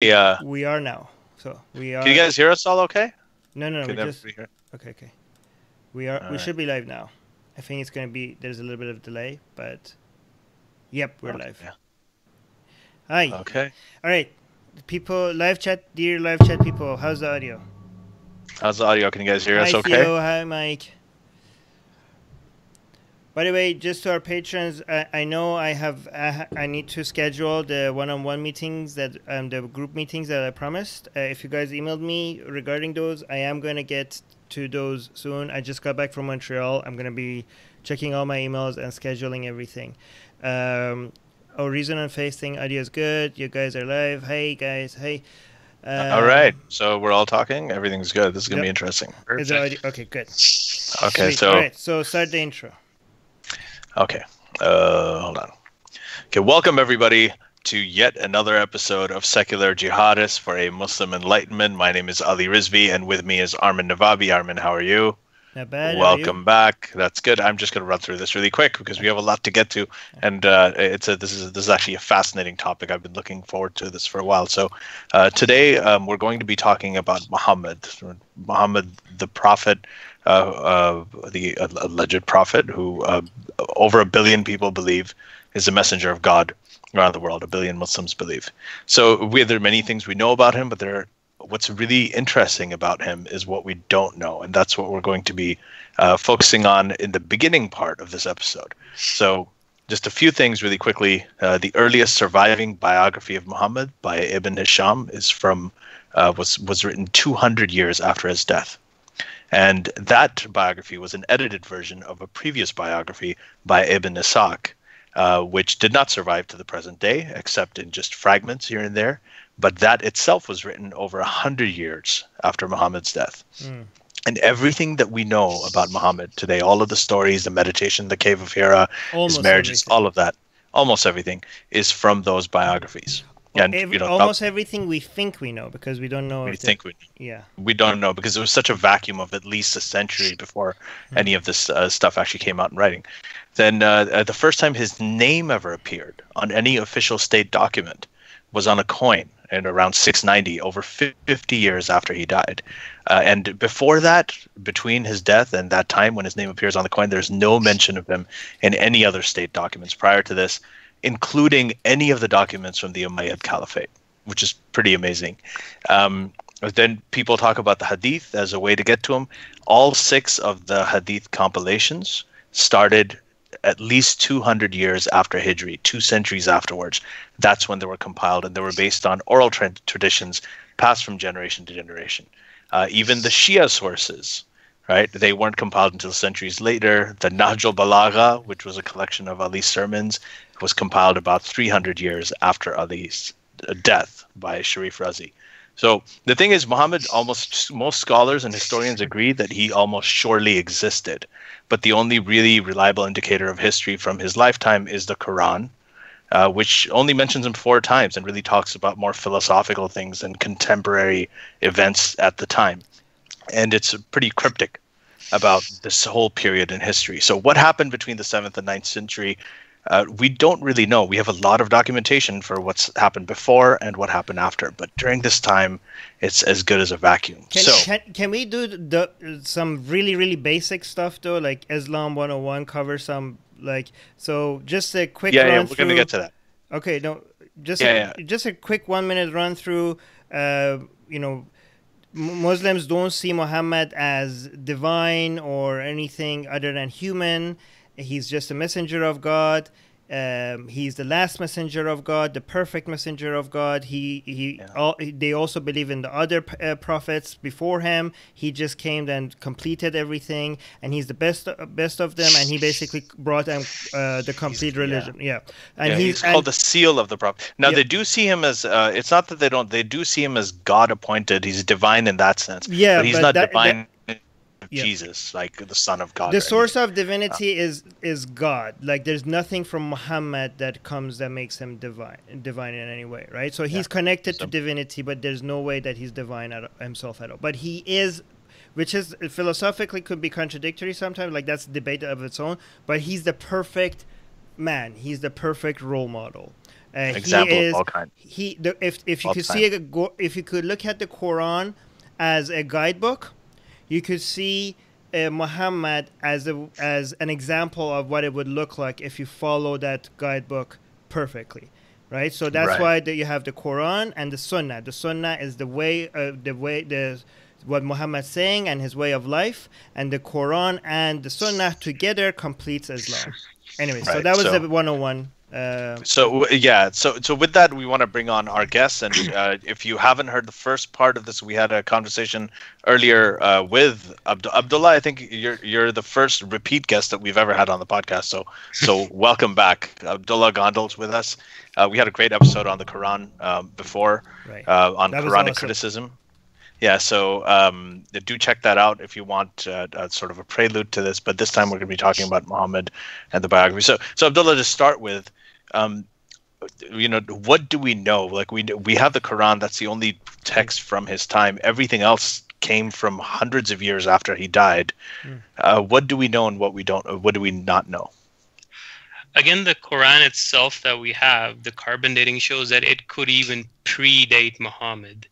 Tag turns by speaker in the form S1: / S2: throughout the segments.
S1: Yeah.
S2: We are now. So we are.
S1: Can you guys hear us all okay?
S2: No. We
S1: Can
S2: just.
S1: everybody hear?
S2: Okay. We are.
S1: All
S2: We
S1: right.
S2: should be live now. I think it's gonna be. There's a little bit of delay, but. Yep, we're
S1: Okay.
S2: live. Hi.
S1: Okay.
S2: All right. People, live chat, dear live chat people. How's the audio?
S1: How's the audio? Can you guys hear
S2: Hi
S1: us okay?
S2: Theo. Hi Mike. By the way, just to our patrons, I know I need to schedule the one-on-one meetings that the group meetings that I promised. If you guys emailed me regarding those, I am going to get to those soon. I just got back from Montreal. I'm going to be checking all my emails and scheduling everything. Reason on facing audio is good. You guys are live. Hey guys. Hey.
S1: All right. So we're all talking. Everything's good. This is gonna be interesting.
S2: Is the audio, okay, good.
S1: Okay.
S2: Sweet. All right. So start the intro.
S1: Okay. Hold on. Okay. Welcome everybody to yet another episode of Secular Jihadists for a Muslim Enlightenment. My name is Ali Rizvi, and with me is Armin Navabi. Armin, how are you?
S2: Not bad.
S1: Welcome back. That's good. I'm just going to run through this really quick because we have a lot to get to, and this is actually a fascinating topic. I've been looking forward to this for a while. So today we're going to be talking about Muhammad, the prophet, the alleged prophet, who over 1 billion people believe is a messenger of God around the world. 1 billion Muslims believe. So there are many things we know about him, but what's really interesting about him is what we don't know, and that's what we're going to be focusing on in the beginning part of this episode. So just a few things really quickly. The earliest surviving biography of Muhammad by Ibn Hisham is was written 200 years after his death. And that biography was an edited version of a previous biography by Ibn Ishaq, which did not survive to the present day, except in just fragments here and there. But that itself was written over 100 years after Muhammad's death. And everything that we know about Muhammad today, all of the stories, the meditation, the cave of Hira, his marriages, all of that, almost everything is from those biographies.
S2: And almost everything we think we know, because we don't know.
S1: We don't know because there was such a vacuum of at least a century before any of this stuff actually came out in writing. Then the first time his name ever appeared on any official state document was on a coin in around 690, over 50 years after he died. And before that, between his death and that time when his name appears on the coin, there's no mention of him in any other state documents prior to this, including any of the documents from the Umayyad caliphate, which is pretty amazing. Then people talk about the hadith as a way to get to him. All 6 of the hadith compilations started at least 200 years after Hijri, 2 centuries afterwards. That's when they were compiled, and they were based on oral traditions passed from generation to generation. Even the Shia sources, right? They weren't compiled until centuries later. The Nahj al-Balagha, which was a collection of Ali's sermons, was compiled about 300 years after Ali's death by Sharif Razi. So the thing is, Muhammad, most scholars and historians agree that he almost surely existed. But the only really reliable indicator of history from his lifetime is the Quran, which only mentions him 4 times and really talks about more philosophical things and contemporary events at the time. And it's pretty cryptic about this whole period in history. So what happened between the 7th and 9th century? We don't really know. We have a lot of documentation for what's happened before and what happened after, but during this time, it's as good as a vacuum.
S2: Can we do some really basic stuff though, like Islam 101, cover some just a quick run
S1: we're
S2: through.
S1: Gonna get to that.
S2: Okay, no, just a quick 1-minute run through. Muslims don't see Muhammad as divine or anything other than human. He's just a messenger of God. He's the last messenger of God, the perfect messenger of God. They also believe in the other prophets before him. He just came and completed everything, and he's the best of them. And he basically brought them the complete religion. And
S1: he's called the seal of the prophet. Now they do see him as it's not that they don't. They do see him as God appointed. He's divine in that sense.
S2: Yeah,
S1: but he's not divine. Jesus, like the Son of God.
S2: The source of divinity is God. Like there's nothing from Muhammad that comes that makes him divine in any way, right? So he's connected to divinity, but there's no way that he's divine himself at all. But he is, which is philosophically could be contradictory sometimes. Like that's a debate of its own. But he's the perfect man. He's the perfect role model.
S1: Example of all kinds.
S2: If you could if you could look at the Quran as a guidebook, you could see Muhammad as an example of what it would look like if you follow that guidebook perfectly, right? So that's why you have the Quran and the Sunnah. The Sunnah is what Muhammad's saying and his way of life, and the Quran and the Sunnah together completes Islam. Anyway, so that was the 101.
S1: So with that, we want to bring on our guests, and if you haven't heard the first part of this, we had a conversation earlier with Abdullah. I think you're the first repeat guest that we've ever had on the podcast, so welcome back. Abdullah Gondal's with us. We had a great episode on the Quran before, on Quranic criticism. Yeah, so do check that out if you want sort of a prelude to this. But this time we're going to be talking about Muhammad and the biography. So Abdullah, to start with, what do we know? Like we have the Quran. That's the only text from his time. Everything else came from hundreds of years after he died. What do we know and what we don't? What do we not know?
S3: Again, the Quran itself that we have, the carbon dating shows that it could even predate Muhammad.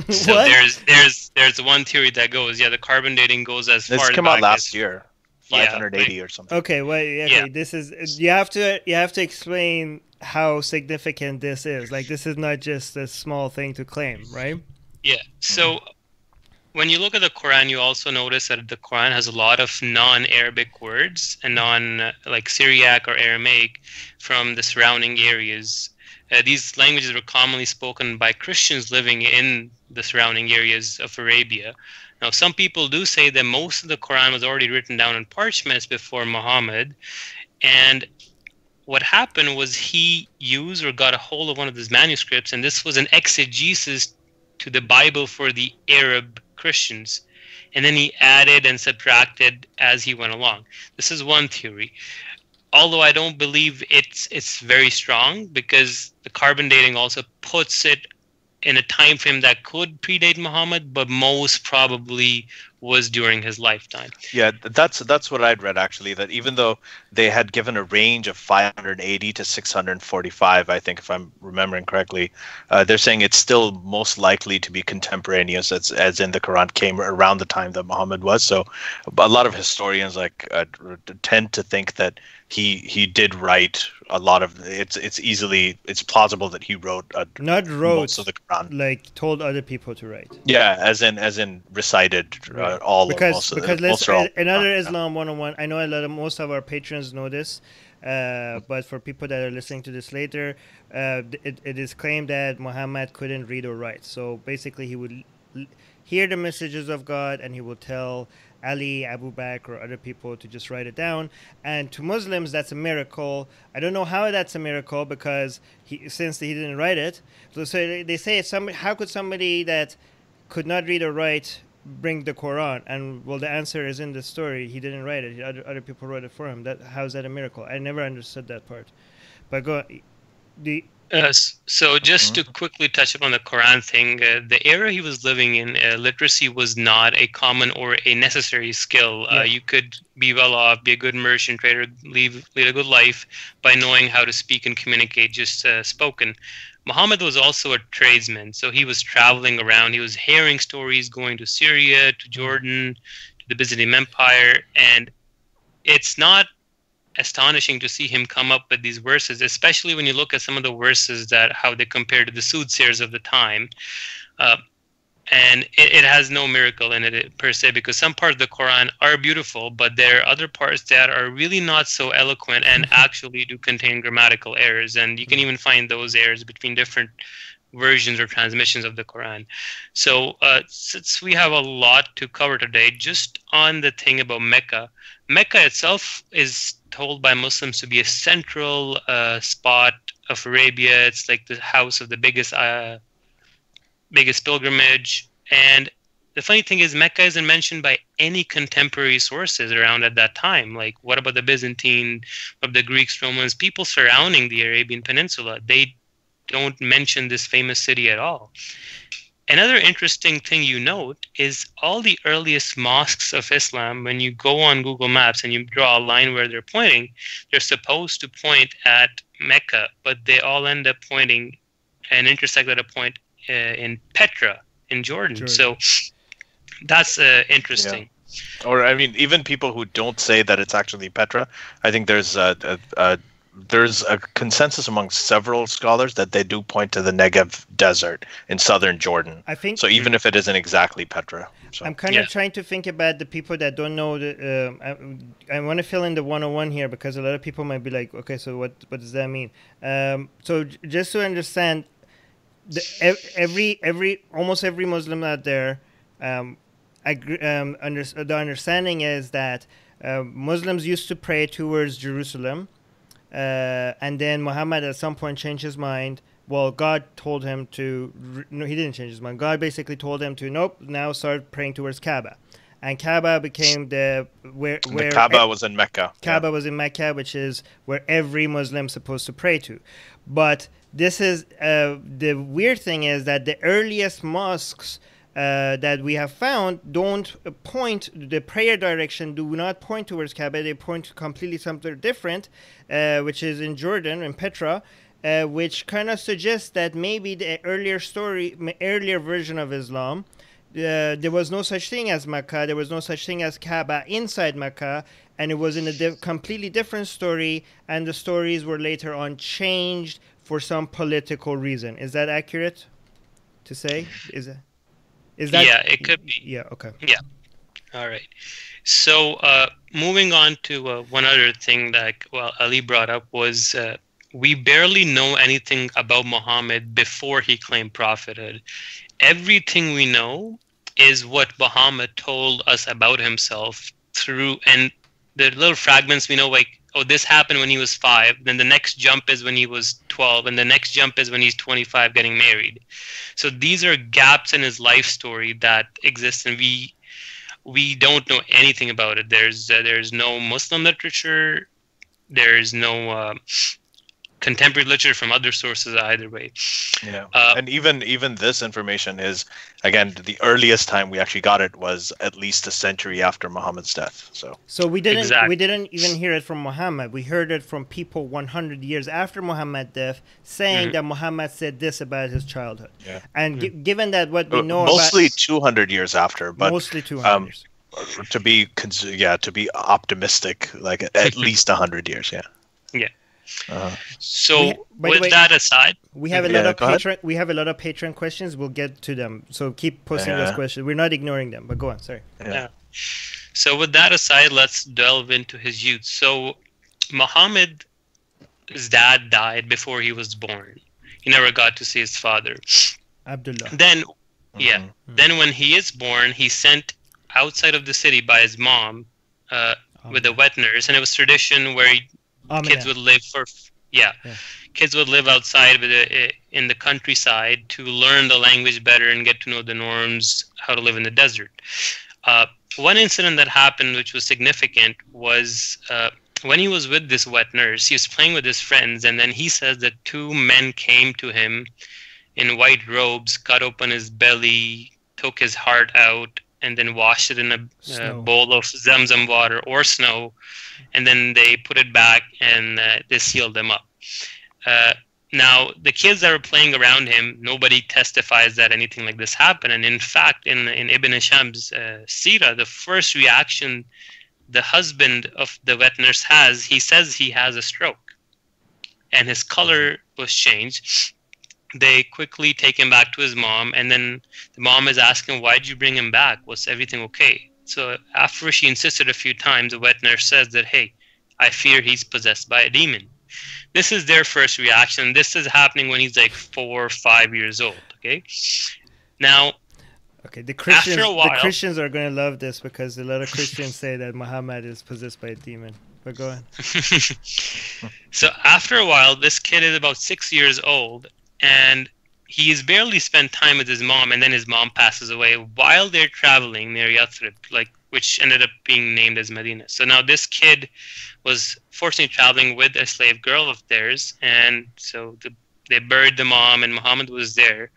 S3: So there's one theory that goes, the carbon dating goes as far as
S1: this came out last year, 580 or something.
S2: Okay, well, this is you have to explain how significant this is. Like, this is not just a small thing to claim, right?
S3: Yeah. So when you look at the Quran, you also notice that the Quran has a lot of non-Arabic words and like Syriac or Aramaic from the surrounding areas. These languages were commonly spoken by Christians living in the surrounding areas of Arabia. Now, some people do say that most of the Quran was already written down on parchments before Muhammad. And what happened was he used or got a hold of one of his manuscripts, and this was an exegesis to the Bible for the Arab Christians. And then he added and subtracted as he went along. This is one theory. Although I don't believe it's very strong, because the carbon dating also puts it in a time frame that could predate Muhammad, but most probably was during his lifetime.
S1: Yeah, that's what I'd read, actually, that even though they had given a range of 580 to 645, I think, if I'm remembering correctly, they're saying it's still most likely to be contemporaneous, as in the Quran came around the time that Muhammad was. So a lot of historians tend to think that he did write a lot of it's plausible that he wrote most of the Quran,
S2: like told other people to write.
S1: Yeah, as in recited all
S2: because
S1: of
S2: another Islam 101. I know most of our patrons know this, but for people that are listening to this later, it is claimed that Muhammad couldn't read or write. So basically, he would hear the messages of God, and he will tell Ali, Abu Bakr, or other people to just write it down. And to Muslims, that's a miracle. I don't know how that's a miracle, because since he didn't write it. So they say, how could somebody that could not read or write bring the Quran? And well, the answer is in the story. He didn't write it. Other people wrote it for him. How is that a miracle? I never understood that part. But go.
S3: So just to quickly touch upon the Quran thing, the era he was living in, literacy was not a common or a necessary skill. You could be well off, be a good merchant trader, lead a good life by knowing how to speak and communicate just spoken. Muhammad was also a tradesman, so he was traveling around. He was hearing stories, going to Syria, to Jordan, to the Byzantine Empire, and it's not astonishing to see him come up with these verses, especially when you look at some of the verses how they compare to the soothsayers of the time. And it has no miracle in it per se, because some parts of the Quran are beautiful, but there are other parts that are really not so eloquent and actually do contain grammatical errors. And you can even find those errors between different versions or transmissions of the Quran. So since we have a lot to cover today, just on the thing about Mecca itself is told by Muslims to be a central spot of Arabia. It's like the house of the biggest pilgrimage. And the funny thing is, Mecca isn't mentioned by any contemporary sources around at that time. Like, what about the Byzantine, of the Greeks, Romans, people surrounding the Arabian Peninsula? They don't mention this famous city at all. Another interesting thing you note is all the earliest mosques of Islam, when you go on Google Maps and you draw a line where they're pointing, they're supposed to point at Mecca, but they all end up pointing and intersect at a point in Petra in Jordan. So that's interesting.
S1: Yeah. Or I mean, even people who don't say that it's actually Petra, I think there's a consensus among several scholars that they do point to the Negev desert in southern Jordan.
S2: I think
S1: so. Even if it isn't exactly Petra, so.
S2: I'm kind of trying to think about the people that don't know. I want to fill in the 101 here because a lot of people might be like, okay, so what does that mean? So just to understand, almost every Muslim out there, the understanding is that Muslims used to pray towards Jerusalem, and then Muhammad at some point changed his mind. Well, God told him to. No, he didn't change his mind. God basically told him to. Nope. Now start praying towards Kaaba, and Kaaba became where
S1: the Kaaba was in Mecca.
S2: Kaaba was in Mecca, which is where every Muslim is supposed to pray to. But this is the weird thing is that the earliest mosques that we have found don't point the prayer direction. Do not point towards Kaaba. They point to completely something different, which is in Jordan, in Petra. Which kind of suggests that maybe the earlier version of Islam, there was no such thing as Mecca, there was no such thing as Kaaba inside Mecca, and it was in a completely different story, and the stories were later on changed for some political reason. Is that accurate to say? Is that?
S3: Yeah, it could be.
S2: Yeah, okay.
S3: Yeah. All right. So moving on to one other thing that Ali brought up was we barely know anything about Muhammad before he claimed prophethood. Everything we know is what Muhammad told us about himself through, and the little fragments we know, like, oh, this happened when he was 5, then the next jump is when he was 12, and the next jump is when he's 25 getting married. So these are gaps in his life story that exist, and we don't know anything about it. There's no Muslim literature, there's no contemporary literature from other sources either way.
S1: Yeah, and even this information is, again, the earliest time we actually got it was at least a century after Muhammad's death. So
S2: we didn't even hear it from Muhammad. We heard it from people 100 years after Muhammad's death saying that Muhammad said this about his childhood.
S1: Yeah.
S2: And given that what we know
S1: mostly 200 years after, but
S2: mostly 200 years.
S1: To be optimistic, like at least 100 years. Yeah.
S3: Yeah. So with that aside,
S2: we have a lot of Patreon questions. We'll get to them. So keep posting those questions. We're not ignoring them, but go on. Sorry.
S3: Yeah. So with that aside, let's delve into his youth. So Muhammad's dad died before he was born. He never got to see his father.
S2: Abdullah.
S3: Then when he is born, he's sent outside of the city by his mom with a wet nurse, and it was tradition where kids would live kids would live outside in the countryside to learn the language better and get to know the norms, how to live in the desert. One incident that happened which was significant was when he was with this wet nurse, he was playing with his friends, and then he says that 2 men came to him in white robes, cut open his belly, took his heart out, and then washed it in a bowl of Zamzam water or snow, and then they put it back and they sealed them up. Now, the kids that were playing around him, nobody testifies that anything like this happened. And in fact, in Ibn Hisham's Sirah, the first reaction the husband of the wet nurse has, he says he has a stroke. And his color was changed. They quickly take him back to his mom, and then the mom is asking, why did you bring him back? Was everything okay? So after she insisted a few times, the wet nurse says that, hey, I fear he's possessed by a demon. This is their first reaction. This is happening when he's like 4 or 5 years old, okay? Now,
S2: the Christians are going to love this because a lot of Christians say that Muhammad is possessed by a demon. But go on.
S3: So after a while, this kid is about 6 years old, and he's barely spent time with his mom, and then his mom passes away while they're traveling near Yathrib, which ended up being named as Medina. So now this kid was fortunately traveling with a slave girl of theirs, and so they buried the mom, and Muhammad was there.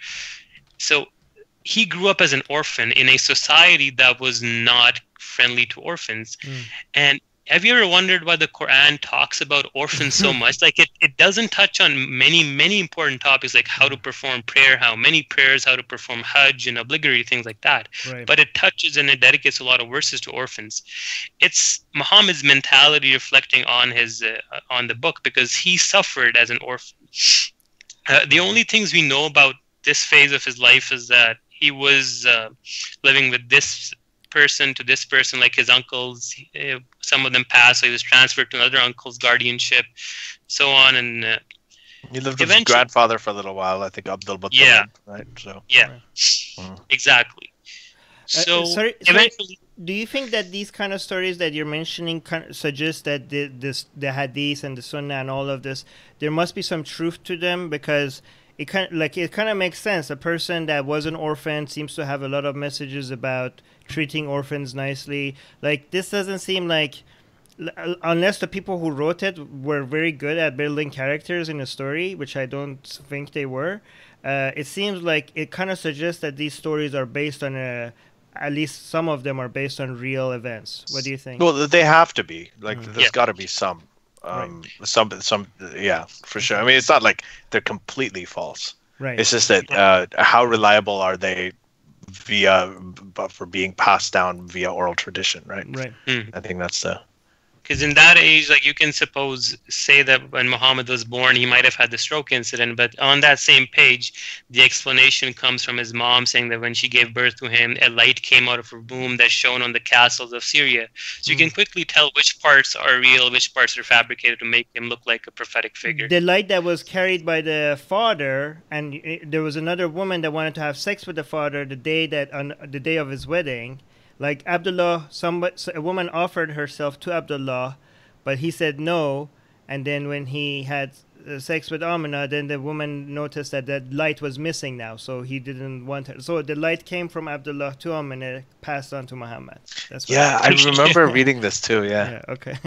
S3: So he grew up as an orphan in a society that was not friendly to orphans. And have you ever wondered why the Quran talks about orphans so much? Like it doesn't touch on many important topics like how to perform prayer, how many prayers, how to perform Hajj and obligatory things like that.
S2: Right.
S3: But it touches and it dedicates a lot of verses to orphans. It's Muhammad's mentality reflecting on his on the book because he suffered as an orphan. The only things we know about this phase of his life is that he was living with this person to this person, like his uncles. Some of them passed, so he was transferred to another uncle's guardianship, so on. And
S1: he lived with his grandfather for a little while, I think, Abdul Battalion,
S3: yeah,
S1: right? So
S3: yeah, exactly. So
S2: sorry,
S3: eventually,
S2: do you think that these kind of stories that you're mentioning suggest that the hadith and the sunnah and all of this, there must be some truth to them? Because it kind of makes sense. A person that was an orphan seems to have a lot of messages about treating orphans nicely. Like, this doesn't seem like, unless the people who wrote it were very good at building characters in a story, which I don't think they were. It seems like it kind of suggests that these stories are based on at least some of them are based on real events. What do you think?
S1: Well, they have to be. Like, there's got to be some.
S2: Right.
S1: Some, yeah, for sure. I mean, it's not like they're completely false.
S2: Right.
S1: It's just that how reliable are they for being passed down via oral tradition, right?
S2: Right.
S1: I think that's the.
S3: Because in that age, like, you can say that when Muhammad was born, he might have had the stroke incident, but on that same page, the explanation comes from his mom saying that when she gave birth to him, a light came out of her womb that shone on the castles of Syria. So you can quickly tell which parts are real, which parts are fabricated to make him look like a prophetic figure.
S2: The light that was carried by the father, and there was another woman that wanted to have sex with the father the day of his wedding. Like Abdullah, a woman offered herself to Abdullah, but he said no. And then when he had sex with Amina, then the woman noticed that that light was missing now, so he didn't want her. So the light came from Abdullah to Amina, passed on to Muhammad. That's what
S1: I remember reading this too. Yeah.
S2: Okay.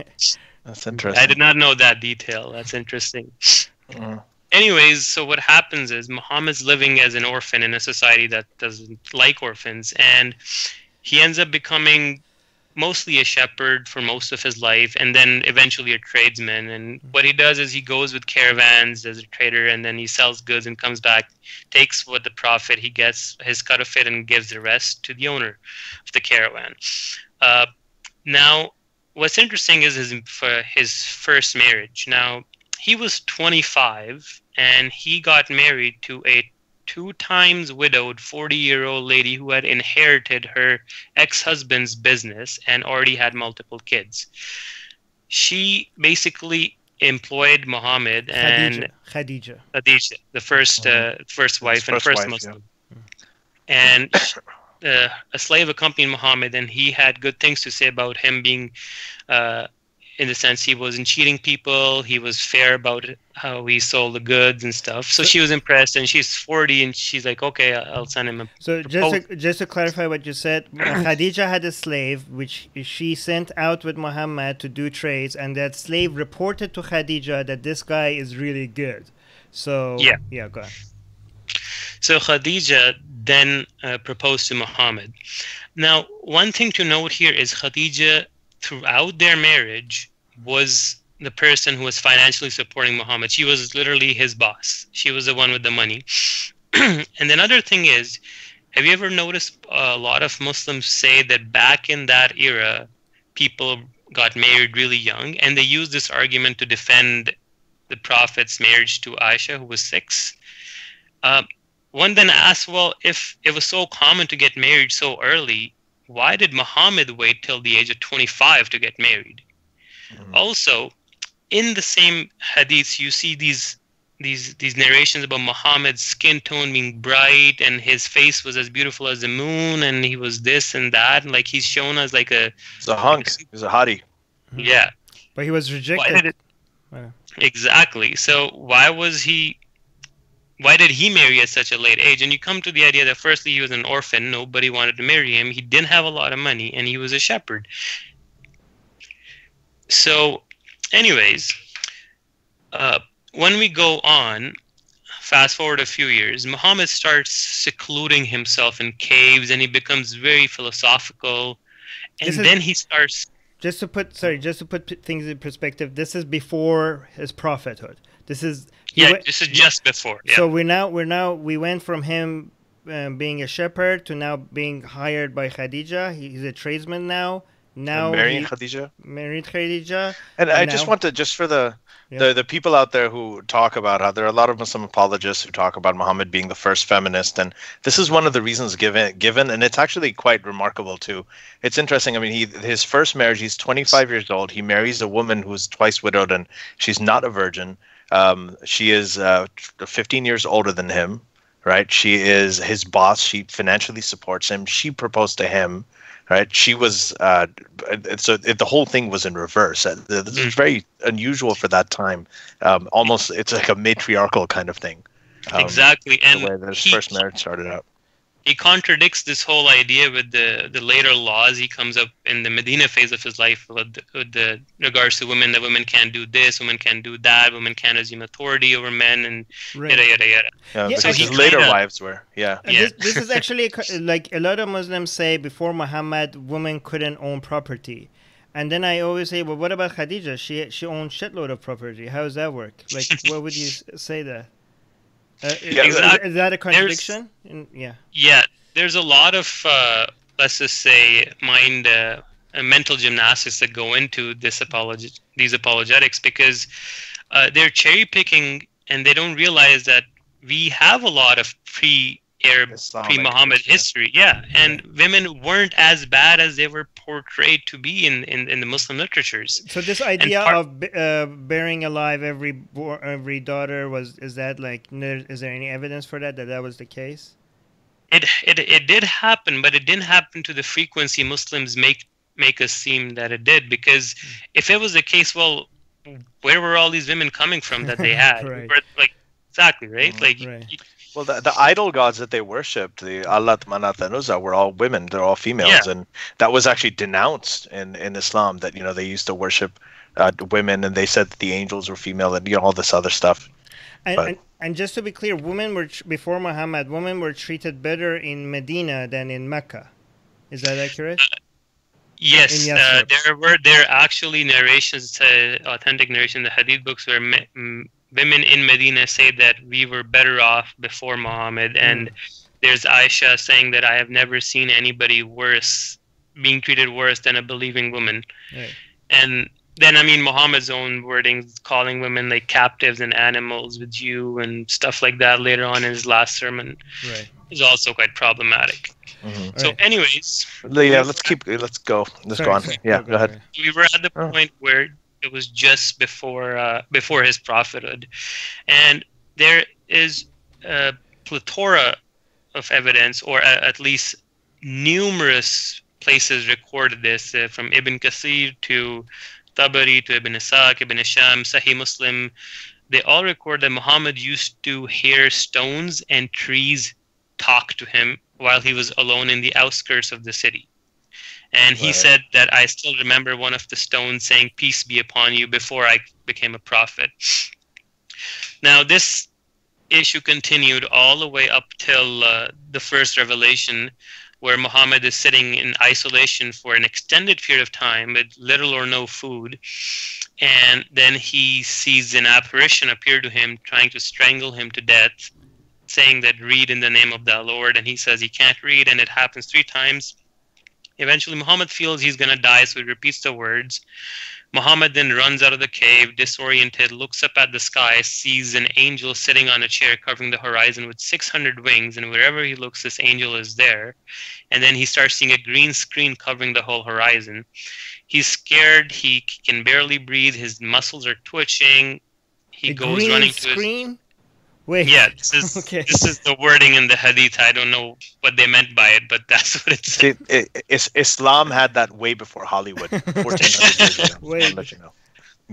S1: That's interesting.
S3: I did not know that detail. That's interesting. Anyways, so what happens is Muhammad's living as an orphan in a society that doesn't like orphans, and he ends up becoming mostly a shepherd for most of his life, and then eventually a tradesman. And what he does is he goes with caravans as a trader, and then he sells goods and comes back, takes what the profit he gets, his cut of it, and gives the rest to the owner of the caravan. Now, what's interesting is his first marriage. Now, he was 25, and he got married to a 2 times widowed 40-year-old lady who had inherited her ex-husband's business and already had multiple kids. She basically employed Muhammad and
S2: Khadija,
S3: the first wife and first Muslim. Yeah. And a slave accompanied Muhammad, and he had good things to say about him, being in the sense he wasn't cheating people, he was fair about how he sold the goods and stuff. So she was impressed, and she's 40, and she's like, okay, I'll send him a proposal.
S2: Just to clarify what you said, Khadija had a slave which she sent out with Muhammad to do trades, and that slave reported to Khadija that this guy is really good. So yeah, go ahead.
S3: So Khadija then proposed to Muhammad. Now, one thing to note here is Khadija, throughout their marriage, was the person who was financially supporting Muhammad. She was literally his boss. She was the one with the money. And another thing is, have you ever noticed a lot of Muslims say that back in that era, people got married really young, and they use this argument to defend the Prophet's marriage to Aisha, who was 6. One then asks, well, if it was so common to get married so early, why did Muhammad wait till the age of 25 to get married? Also, in the same hadiths, you see these narrations about Muhammad's skin tone being bright, and his face was as beautiful as the moon, and he was this and that, and like he's shown as like
S1: he's a hunk. He's a hottie.
S3: Yeah,
S2: but he was rejected.
S3: Exactly. So why did he marry at such a late age? And you come to the idea that firstly, he was an orphan. Nobody wanted to marry him. He didn't have a lot of money, and he was a shepherd. So anyways, when we go on, fast forward a few years, Muhammad starts secluding himself in caves, and he becomes very philosophical. And then he starts...
S2: just to put things in perspective, this is before his prophethood. This is
S3: this is just before. Yeah.
S2: So we went from him being a shepherd to now being hired by Khadija. He's a tradesman now. Now
S1: marrying Khadija.
S2: Married Khadija.
S1: And I just want to, just for the people out there who talk about how there are a lot of Muslim apologists who talk about Muhammad being the first feminist, and this is one of the reasons given, and it's actually quite remarkable too. It's interesting. I mean, his first marriage, he's 25 years old. He marries a woman who's twice widowed, and she's not a virgin. She is 15 years older than him, right? She is his boss. She financially supports him. She proposed to him. Right, she was. The whole thing was in reverse. This is very unusual for that time. Almost, it's like a matriarchal kind of thing.
S3: Exactly, and
S1: the way that his first marriage started out.
S3: He contradicts this whole idea with the later laws. He comes up in the Medina phase of his life with the regards to women, that women can't do this, women can't do that, women can't assume authority over men, and yada yada yada.
S1: Yeah, because his later wives were.
S2: This is actually like a lot of Muslims say before Muhammad, women couldn't own property. And then I always say, well, what about Khadija? She owned shitload of property. How does that work? Like, what would you say that? Is that a contradiction?
S3: Yeah, there's a lot of let's just say mental gymnastics that go into these apologetics, because they're cherry picking, and they don't realize that we have a lot of pre-Muhammad history. And women weren't as bad as they were portrayed to be in the Muslim literatures.
S2: So this idea of burying alive every daughter is there any evidence for that was the case?
S3: It did happen, but it didn't happen to the frequency Muslims make us seem that it did. Because if it was the case, well, where were all these women coming from that they had?
S2: Right.
S3: Exactly, right?
S1: Well, the idol gods that they worshipped, the Allat, Manat, and Uzza, were all women. They're all females, and that was actually denounced in Islam. That they used to worship women, and they said that the angels were female, and all this other stuff.
S2: And just to be clear, before Muhammad, women were treated better in Medina than in Mecca. Is that accurate?
S3: Yes, there are actually narrations, authentic narration in the hadith books where women in Medina say that we were better off before Muhammad, and there's Aisha saying that I have never seen anybody being treated worse than a believing woman.
S2: Right.
S3: And then, Muhammad's own wordings, calling women like captives and animals with you and stuff like that later on in his last sermon, is also quite problematic.
S1: Mm-hmm.
S3: So, anyways,
S1: let's go. Let's go on. Go ahead.
S3: We were at the point where it was just before his prophethood, and there is a plethora of evidence, or at least numerous places recorded this, from Ibn Kathir to Tabari to Ibn Ishaq, Ibn Hisham, Sahih Muslim. They all record that Muhammad used to hear stones and trees talk to him while he was alone in the outskirts of the city. And he said that I still remember one of the stones saying, "Peace be upon you," before I became a prophet. Now, this issue continued all the way up till the first revelation, where Muhammad is sitting in isolation for an extended period of time with little or no food. And then he sees an apparition appear to him, trying to strangle him to death, saying that, "Read in the name of the Lord." And he says he can't read, and it happens 3 times. Eventually, Muhammad feels he's going to die, so he repeats the words. Muhammad then runs out of the cave, disoriented, looks up at the sky, sees an angel sitting on a chair covering the horizon with 600 wings, and wherever he looks, this angel is there. And then he starts seeing a green screen covering the whole horizon. He's scared. He can barely breathe. His muscles are twitching. He goes running to his...
S2: screen? Wait.
S3: Yeah, this is the wording in the hadith. I don't know what they meant by it, but that's what it says.
S1: Islam had that way before Hollywood, 1400 years ago.
S2: Wait.
S1: I'll let you know.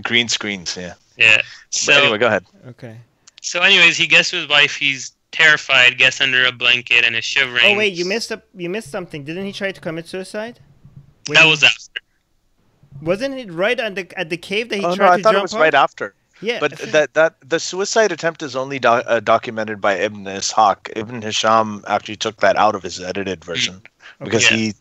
S1: Green screens,
S3: Yeah. So
S1: anyway, go ahead.
S2: Okay.
S3: So anyways, he gets to his wife. He's terrified, gets under a blanket, and is shivering.
S2: Oh wait, you missed something. Didn't he try to commit suicide?
S3: That was after.
S2: Wasn't it right at the cave that he tried to
S1: I
S2: jump
S1: thought it was right after.
S2: Yeah,
S1: but that the suicide attempt is only documented by Ibn Ishaq. Ibn Hisham actually took that out of his edited version because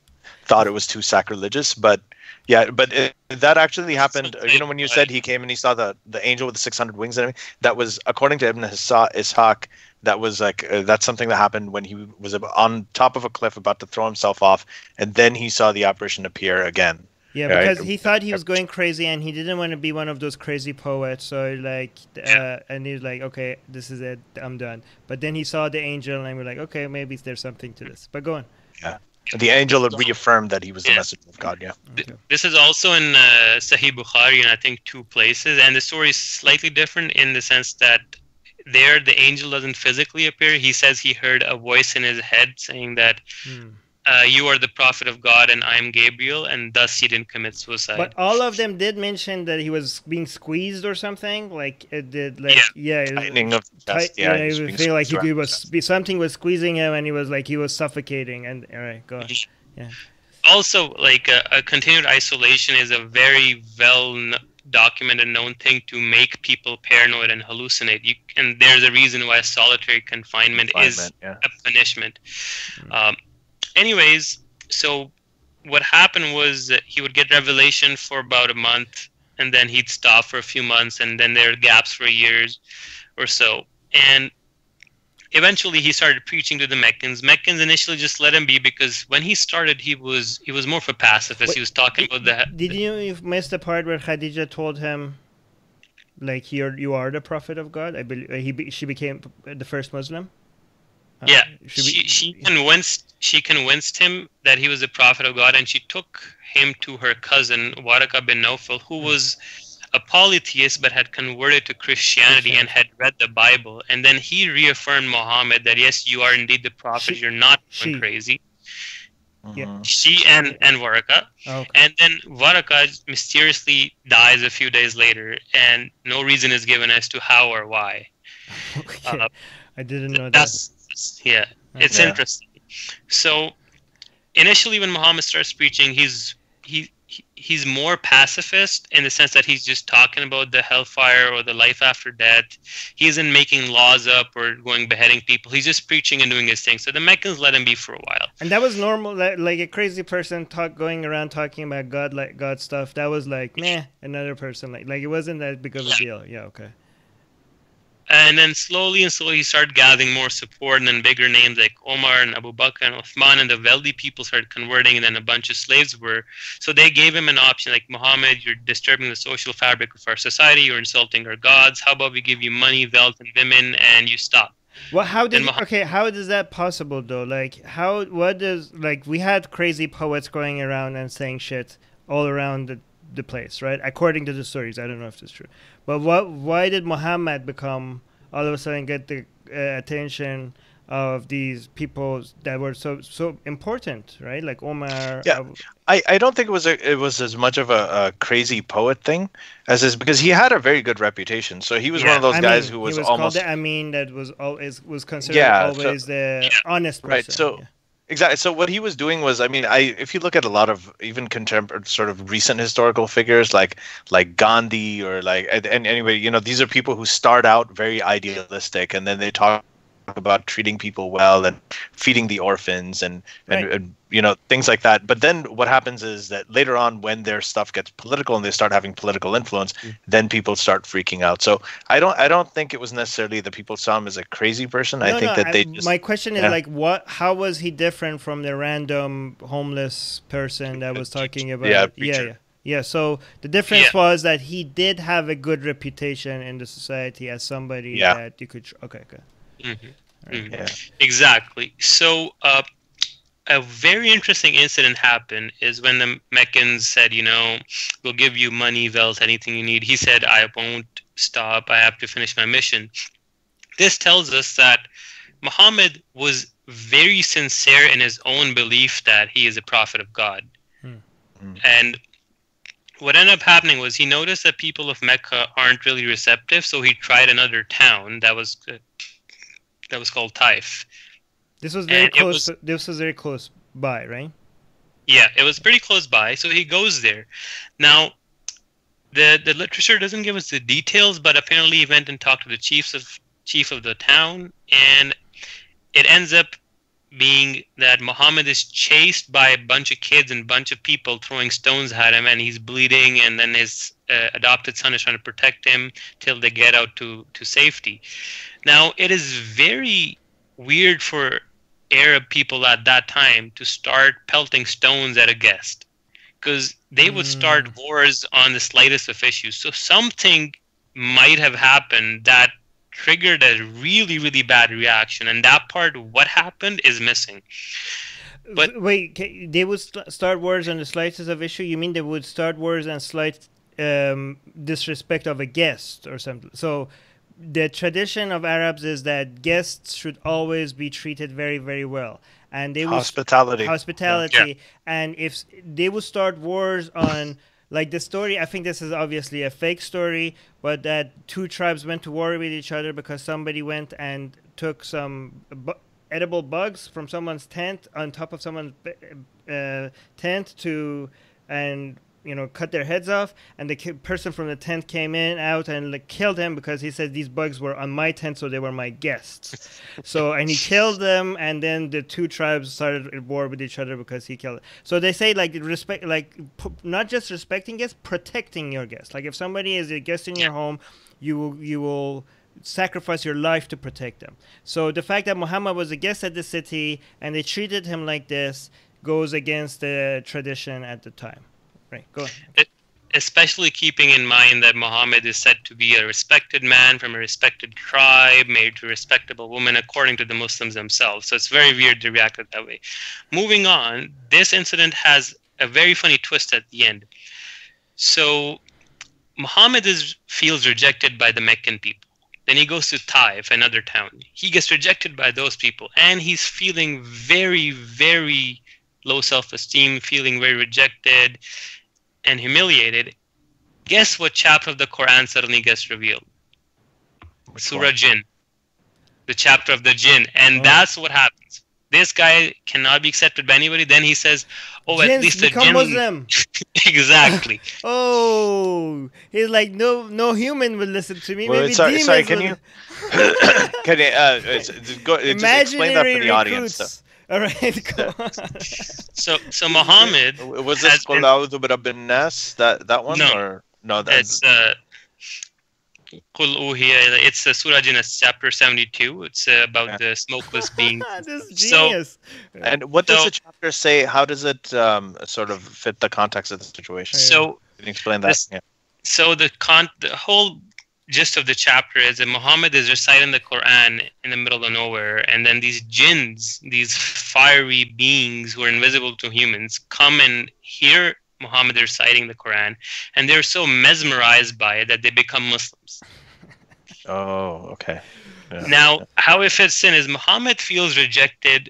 S1: thought it was too sacrilegious. But yeah, but that actually happened. You know, when you said he came and he saw the angel with the 600 wings and everything, that was according to Ibn Ishaq. That was like that's something that happened when he was on top of a cliff about to throw himself off, and then he saw the apparition appear again.
S2: Yeah, because he thought he was going crazy, and he didn't want to be one of those crazy poets. So like, and he was like, okay, this is it, I'm done. But then he saw the angel, and we're like, okay, maybe there's something to this. But go on.
S1: Yeah, the angel had reaffirmed that he was the messenger of God. Yeah.
S2: Okay.
S3: This is also in Sahih Bukhari in I think 2 places, and the story is slightly different in the sense that there the angel doesn't physically appear. He says he heard a voice in his head saying that. You are the prophet of God and I am Gabriel, and thus he didn't commit suicide.
S2: But all of them did mention that he was being squeezed or something. Like it did, like
S1: tightening of the chest.
S2: Yeah, he was feeling like he was something was squeezing him, and he was suffocating. And all right, go on. Yeah.
S3: Also, like a continued isolation is a very well documented, known thing to make people paranoid and hallucinate. And there's a reason why solitary confinement is a punishment. Anyways, so what happened was that he would get revelation for about a month, and then he'd stop for a few months, and then there are gaps for years or so. And eventually he started preaching to the Meccans. Meccans initially just let him be because when he started, he was more of a pacifist. He was talking about the...
S2: Did you miss the part where Khadija told him, like, you are the prophet of God? I believe she became the first Muslim?
S3: Yeah, she convinced him that he was the prophet of God, and she took him to her cousin Waraka bin Nawfal, who was a polytheist but had converted to Christianity and had read the Bible. And then he reaffirmed Muhammad that yes, you are indeed the prophet. You're not going crazy.
S2: Yeah.
S3: She and Waraka.
S2: Okay.
S3: And then Waraka mysteriously dies a few days later, and no reason is given as to how or why.
S2: Okay. I didn't know that.
S3: Yeah, it's interesting. So initially when Muhammad starts preaching, he's more pacifist in the sense that he's just talking about the hellfire or the life after death. He isn't making laws up or going beheading people. He's just preaching and doing his thing. So the Meccans let him be for a while.
S2: And that was normal, like a crazy person going around talking about God, like God stuff. That was like, another person. Like it wasn't that big of a deal. Yeah, okay.
S3: And then slowly he started gathering more support, and then bigger names like Omar and Abu Bakr and Uthman and the wealthy people started converting, and then a bunch of slaves were. So they gave him an option like, Muhammad, you're disturbing the social fabric of our society, you're insulting our gods. How about we give you money, wealth, and women, and you stop?
S2: Well, how is that possible though? Like, we had crazy poets going around and saying shit all around the place, right? According to the stories, I don't know if it's true. But why did Muhammad become all of a sudden get the attention of these people that were so important, right? Like Omar.
S1: Yeah, I don't think it was as much of a crazy poet thing as is because he had a very good reputation. So he was one of those guys who was almost
S2: called that was considered always the honest person.
S1: Right. So. Yeah. Exactly. So what he was doing was, I mean, if you look at a lot of even contemporary sort of recent historical figures like Gandhi or and anyway, you know, these are people who start out very idealistic and then they talk about treating people well and feeding the orphans and you know, things like that. But then what happens is that later on when their stuff gets political and they start having political influence, then people start freaking out. So I don't think it was necessarily that people saw him as a crazy person. My
S2: question is how was he different from the random homeless person that was talking about Yeah, so the difference was that he did have a good reputation in the society as somebody that you could okay.
S3: Mm-hmm. Mm-hmm. Yeah. Exactly. So a very interesting incident happened is when the Meccans said, you know, we'll give you money, wealth, anything you need. He said, I won't stop. I have to finish my mission. This tells us that Muhammad was very sincere in his own belief that he is a prophet of God. Mm-hmm. And what ended up happening was he noticed that people of Mecca aren't really receptive, so he tried another town that was called Taif.
S2: This was very close. This was very close by, right?
S3: Yeah, it was pretty close by. So he goes there. Now, the literature doesn't give us the details, but apparently he went and talked to the chief of the town, and it ends up being that Muhammad is chased by a bunch of kids and a bunch of people throwing stones at him, and he's bleeding, and then his adopted son is trying to protect him till they get out to safety. Now, it is very weird for Arab people at that time to start pelting stones at a guest, because they would start wars on the slightest of issues. So something might have happened that triggered a really, really bad reaction, and that part, what happened, is missing. But
S2: wait, they would start wars on the slightest of issue? You mean they would start wars on slight disrespect of a guest or something? So the tradition of Arabs is that guests should always be treated very, very well, and they
S1: hospitality.
S2: Yeah. And if they would start wars on, like the story, I think this is obviously a fake story, but that two tribes went to war with each other because somebody went and took some edible bugs from someone's tent on top of someone's tent and cut their heads off, and the person from the tent came out and killed him because he said these bugs were on my tent, so they were my guests. And he killed them, and then the two tribes started at war with each other because he killed them. So they say respect, not just respecting guests, protecting your guests. Like if somebody is a guest in your home, you will sacrifice your life to protect them. So the fact that Muhammad was a guest at the city and they treated him like this goes against the tradition at the time. Right, go ahead.
S3: Especially keeping in mind that Muhammad is said to be a respected man from a respected tribe, married to a respectable woman, according to the Muslims themselves. So it's very weird to react that way. Moving on, this incident has a very funny twist at the end. So Muhammad feels rejected by the Meccan people. Then he goes to Taif, another town. He gets rejected by those people, and he's feeling very, very low self-esteem, feeling very rejected and humiliated. Guess what chapter of the Quran suddenly gets revealed? Surah Jinn. The chapter of the Jinn. And that's what happens. This guy cannot be accepted by anybody. Then he says,
S2: Jinns,
S3: at least the
S2: become Muslim.
S3: Exactly.
S2: He's like, no human will listen to me.
S1: Well,
S2: maybe
S1: sorry,
S2: demons
S1: can
S2: will.
S1: you just explain that for the audience?
S2: Recruits. All right, go on.
S3: So Muhammad
S1: was this Qul A'udhu Birabbin Nas, that one?
S3: No,
S1: or no,
S3: that's Qul Uhiya. It's Surah Jinn, chapter 72. It's about the smokeless beings.
S2: This is genius.
S1: And what does the chapter say? How does it sort of fit the context of the situation?
S3: So
S1: can you explain that?
S3: So the whole gist of the chapter is that Muhammad is reciting the Quran in the middle of nowhere, and then these jinns, these fiery beings who are invisible to humans, come and hear Muhammad reciting the Quran, and they're so mesmerized by it that they become Muslims.
S1: Oh, okay. Yeah.
S3: Now, how it fits in is Muhammad feels rejected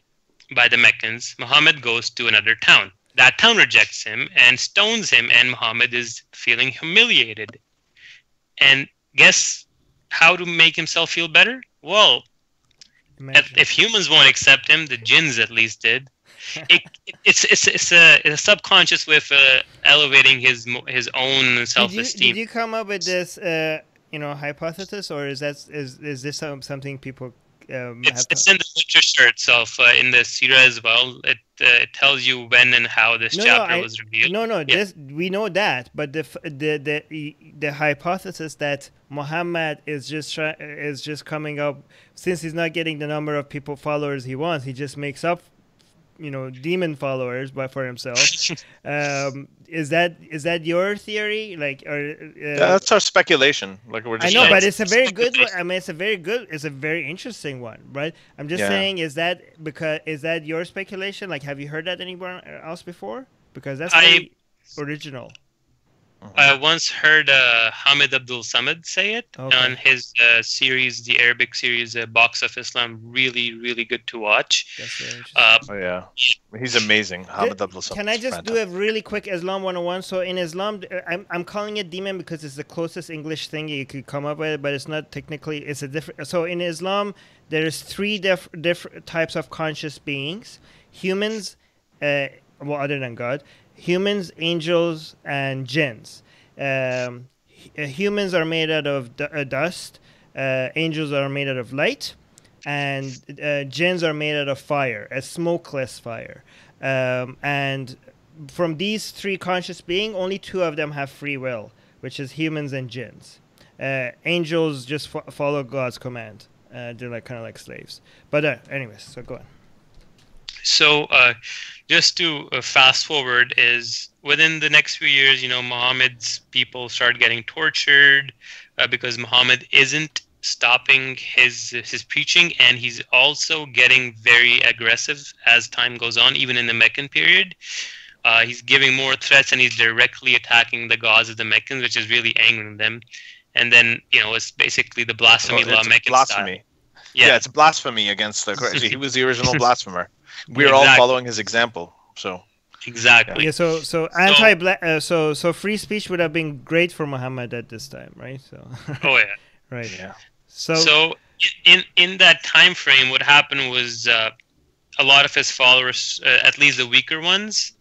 S3: by the Meccans. Muhammad goes to another town. That town rejects him and stones him, and Muhammad is feeling humiliated. And guess how to make himself feel better? Well, if humans won't accept him, the jinns at least did. It's a subconscious way of elevating his own self-esteem.
S2: Did you come up with this hypothesis, or is this something people
S3: it's in the literature itself, in the Sirah as well. It tells you when and how this chapter was revealed.
S2: This, we know that, but the hypothesis that Muhammad is just coming up, since he's not getting the number of followers he wants, he just makes up demon followers for himself. Is that your theory?
S1: That's our speculation. We're just
S2: but it's a very good one. I mean, it's a very interesting one, right? I'm just saying, is that your speculation? Have you heard that anywhere else before? Because that's very original.
S3: I once heard Hamid Abdul Samad say it on his series, the Arabic series, Box of Islam. Really, really good to watch.
S2: That's very interesting.
S1: He's amazing. Hamid Abdul Samad.
S2: Can I just do a really quick Islam 101? So in Islam, I'm calling it demon because it's the closest English thing you could come up with, but it's not technically. It's a different. So in Islam, there's three different types of conscious beings: humans, other than God. Humans, angels, and jinns. Humans are made out of dust. Angels are made out of light. and jinns are made out of fire, a smokeless fire. And from these three conscious beings, only two of them have free will, which is humans and jinns. Angels just follow God's command. They're like kind of like slaves. But anyways, so go on.
S3: So just to fast forward, is within the next few years, Muhammad's people start getting tortured because Muhammad isn't stopping his preaching, and he's also getting very aggressive as time goes on, even in the Meccan period. He's giving more threats, and he's directly attacking the gods of the Meccans, which is really angering them. And then, it's basically the blasphemy law, Meccan
S1: blasphemy.
S3: style.
S1: Yeah, it's blasphemy against the Christ. He was the original blasphemer. We're all following his example. So
S3: exactly.
S2: Yeah. So free speech would have been great for Muhammad at this time, right? So.
S3: Oh yeah.
S2: Right.
S1: Yeah.
S3: So in that time frame, what happened was a lot of his followers, at least the weaker ones,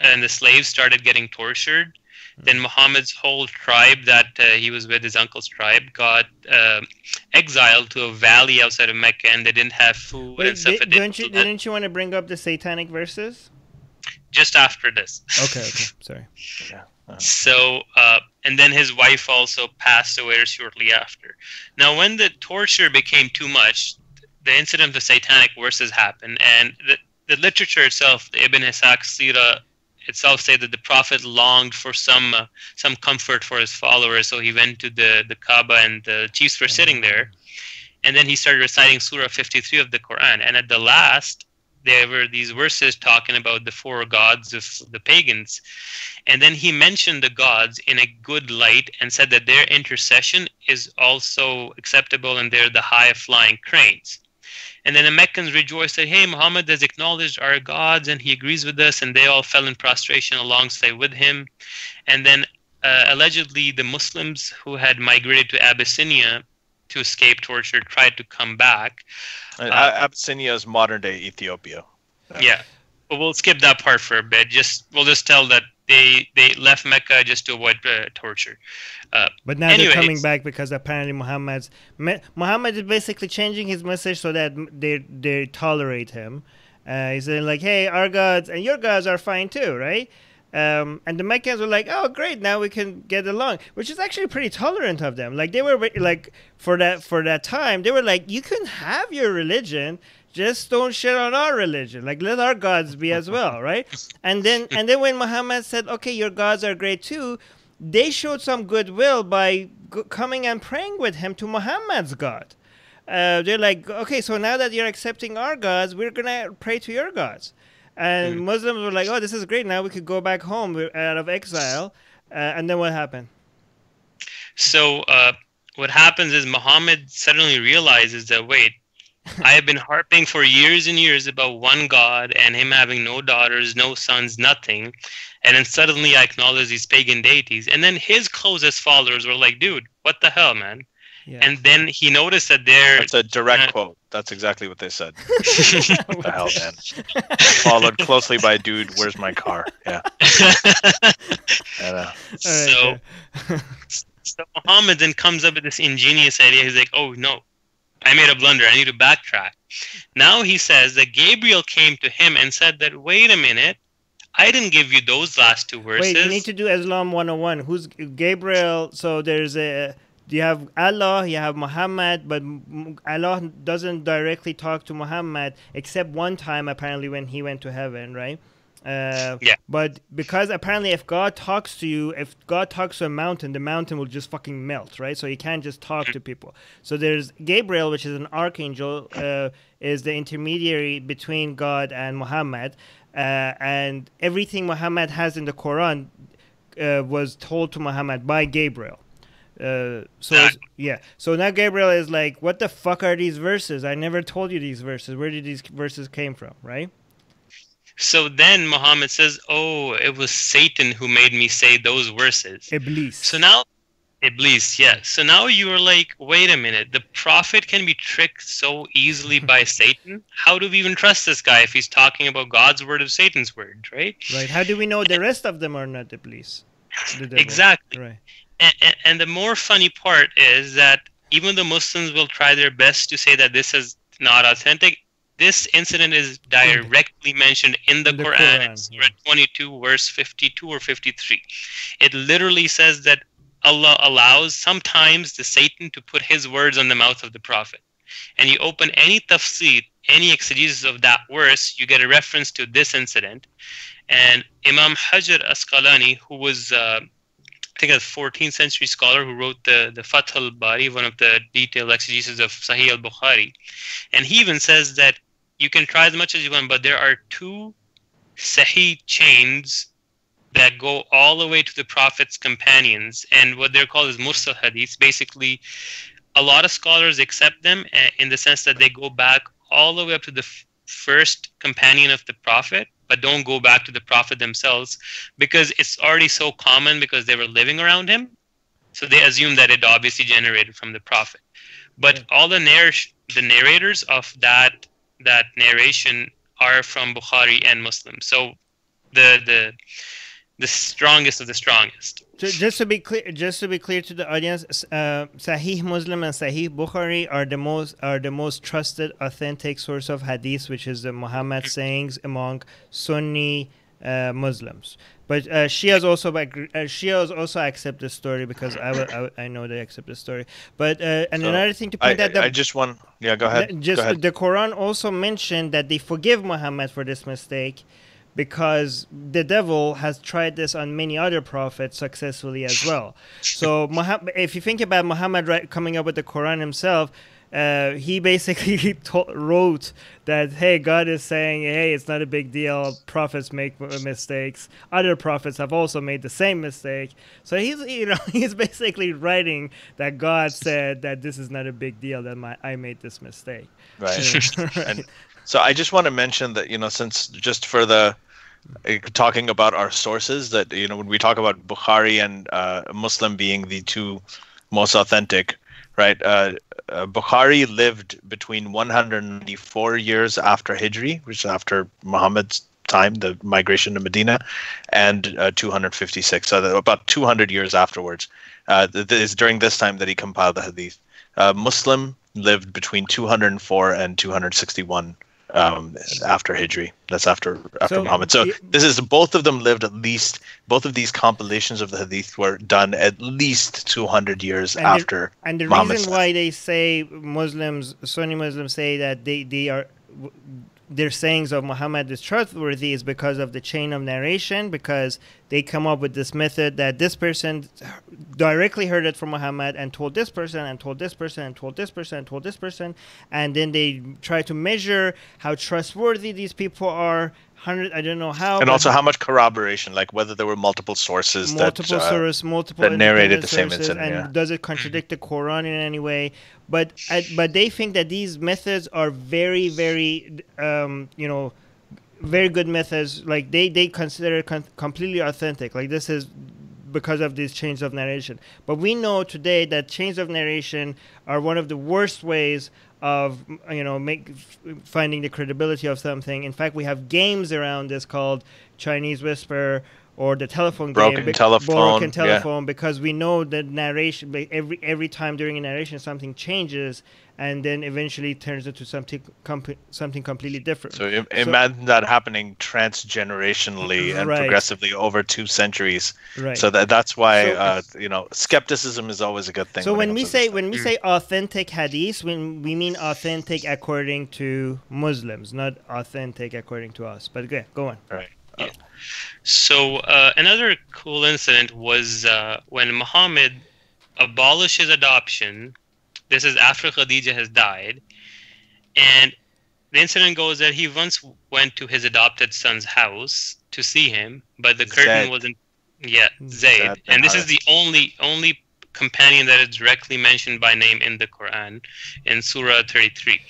S3: and the slaves started getting tortured. Then Muhammad's whole tribe that he was with, his uncle's tribe, got exiled to a valley outside of Mecca, and they didn't have food and stuff.
S2: Didn't you want to bring up the satanic verses?
S3: Just after this.
S2: Okay. Sorry.
S1: Yeah.
S3: So, and then his wife also passed away shortly after. Now, when the torture became too much, the incident of the satanic verses happened, and the literature itself, the Ibn Ishaq Sirah itself, say that the Prophet longed for some comfort for his followers, so he went to the Kaaba, and the chiefs were sitting there, and then he started reciting Surah 53 of the Quran, and at the last, there were these verses talking about the four gods of the pagans. And then he mentioned the gods in a good light and said that their intercession is also acceptable, and they're the high-flying cranes. And then the Meccans rejoiced that, hey, Muhammad has acknowledged our gods and he agrees with us, and they all fell in prostration alongside with him. And then allegedly the Muslims who had migrated to Abyssinia to escape torture tried to come back.
S1: Abyssinia is modern-day Ethiopia.
S3: Yeah, but we'll skip that part for a bit. We'll just tell that they left Mecca just to avoid torture.
S2: But now they're coming back because apparently Muhammad is basically changing his message so that they tolerate him. He's saying like, hey, our gods and your gods are fine too, right? And the Meccans were like, oh, great, now we can get along, which is actually pretty tolerant of them. Like they were like, for that time, they were like, you can have your religion, just don't shit on our religion. Like, let our gods be as well, right? And then when Muhammad said, okay, your gods are great too, they showed some goodwill by coming and praying with him to Muhammad's God. They're like, okay, so now that you're accepting our gods, we're going to pray to your gods. And Muslims were like, oh, this is great. Now we could go back home out of exile. And then what happened?
S3: So what happens is Muhammad suddenly realizes that, wait, I have been harping for years and years about one God and him having no daughters, no sons, nothing. And then suddenly I acknowledge these pagan deities. And then his closest followers were like, dude, what the hell, man? Yeah. And then he noticed that
S1: That's a direct quote. That's exactly what they said. What the hell, man? Followed closely by dude, where's my car? Yeah.
S3: So Muhammad then comes up with this ingenious idea. He's like, oh, no, I made a blunder. I need to backtrack. Now he says that Gabriel came to him and said that, wait a minute, I didn't give you those last two verses.
S2: Wait, you need to do Islam 101. Who's Gabriel? So you have Allah, you have Muhammad, but Allah doesn't directly talk to Muhammad except one time, apparently, when he went to heaven, right?
S3: Yeah.
S2: But because apparently if God talks to you, if God talks to a mountain, the mountain will just fucking melt, right? So you can't just talk to people. So there's Gabriel, which is an archangel, is the intermediary between God and Muhammad. And everything Muhammad has in the Quran was told to Muhammad by Gabriel. So now Gabriel is like, what the fuck are these verses? I never told you these verses. Where did these verses came from, right?
S3: So then Muhammad says, oh, it was Satan who made me say those verses.
S2: Iblis.
S3: So now, Iblis, yes. So now you are like, wait a minute, the prophet can be tricked so easily by Satan? How do we even trust this guy if he's talking about God's word of Satan's word, right?
S2: Right. How do we know the rest of them are not Iblis?
S3: Exactly.
S2: Right.
S3: And the more funny part is that even the Muslims will try their best to say that this is not authentic. This incident is directly mentioned in the Quran, Surah 22, verse 52 or 53. It literally says that Allah allows sometimes the Satan to put his words on the mouth of the Prophet. And you open any tafsir, any exegesis of that verse, you get a reference to this incident. And Imam Hajar Asqalani, who was I think a 14th century scholar who wrote the Fath al-Bari, one of the detailed exegesis of Sahih al-Bukhari. And he even says that you can try as much as you want, but there are two Sahih chains that go all the way to the Prophet's companions. And what they're called is Mursal Hadith. Basically, a lot of scholars accept them in the sense that they go back all the way up to the first companion of the Prophet, but don't go back to the Prophet themselves because it's already so common because they were living around him. So they assume that it obviously generated from the Prophet. But all the narrators of that narration are from Bukhari and Muslim. So the strongest of the strongest.
S2: Just to be clear to the audience, Sahih Muslim and Sahih Bukhari are the most trusted, authentic source of hadith, which is the Muhammad sayings among Sunni Muslims. But Shias also accept the story because I know they accept the story. But another thing to point out,
S1: go ahead. Go ahead.
S2: The Quran also mentioned that they forgive Muhammad for this mistake, because the devil has tried this on many other prophets successfully as well. So if you think about Muhammad coming up with the Quran himself, he basically wrote that, hey, God is saying, hey, it's not a big deal. Prophets make mistakes. Other prophets have also made the same mistake. So he's basically writing that God said that this is not a big deal that I made this mistake.
S1: Right. Right. And so I just want to mention that, since just for the talking about our sources, that, when we talk about Bukhari and Muslim being the two most authentic, right? Bukhari lived between 194 years after Hijri, which is after Muhammad's time, the migration to Medina, and 256, so about 200 years afterwards. It's during this time that he compiled the hadith. Muslim lived between 204 and 261 after Hijri. That's after Muhammad. So this is, both of them lived both of these compilations of the hadith were done at least 200 years after
S2: And the
S1: Muhammad's
S2: reason why they say Sunni Muslims say that their sayings of Muhammad is trustworthy is because of the chain of narration, because they come up with this method that this person directly heard it from Muhammad and told this person and told this person and told this person and told this person, and then they try to measure how trustworthy these people are. I don't know how.
S1: And also how much corroboration, like whether there were multiple sources that narrated the same incident.
S2: And does it contradict the Quran in any way? But they think that these methods are very, very, very good methods. Like they consider it completely authentic. Like this is because of these chains of narration. But we know today that chains of narration are one of the worst ways of finding the credibility of something. In fact, we have games around this called Chinese Whisper or the telephone
S1: Broken
S2: game,
S1: telephone,
S2: because we know that narration, every time during a narration something changes and then eventually turns into something completely different.
S1: So imagine that happening transgenerationally and progressively over 2 centuries.
S2: Right.
S1: So that's why skepticism is always a good thing.
S2: So when we say authentic hadith, we mean authentic according to Muslims, not authentic according to us. But go on.
S1: Right.
S3: Yeah. So another cool incident was when Muhammad abolishes adoption. This is after Khadija has died. And the incident goes that he once went to his adopted son's house to see him, but the curtain wasn't... Yeah, Zayd. And this is the only companion that is directly mentioned by name in the Quran, in Surah 33.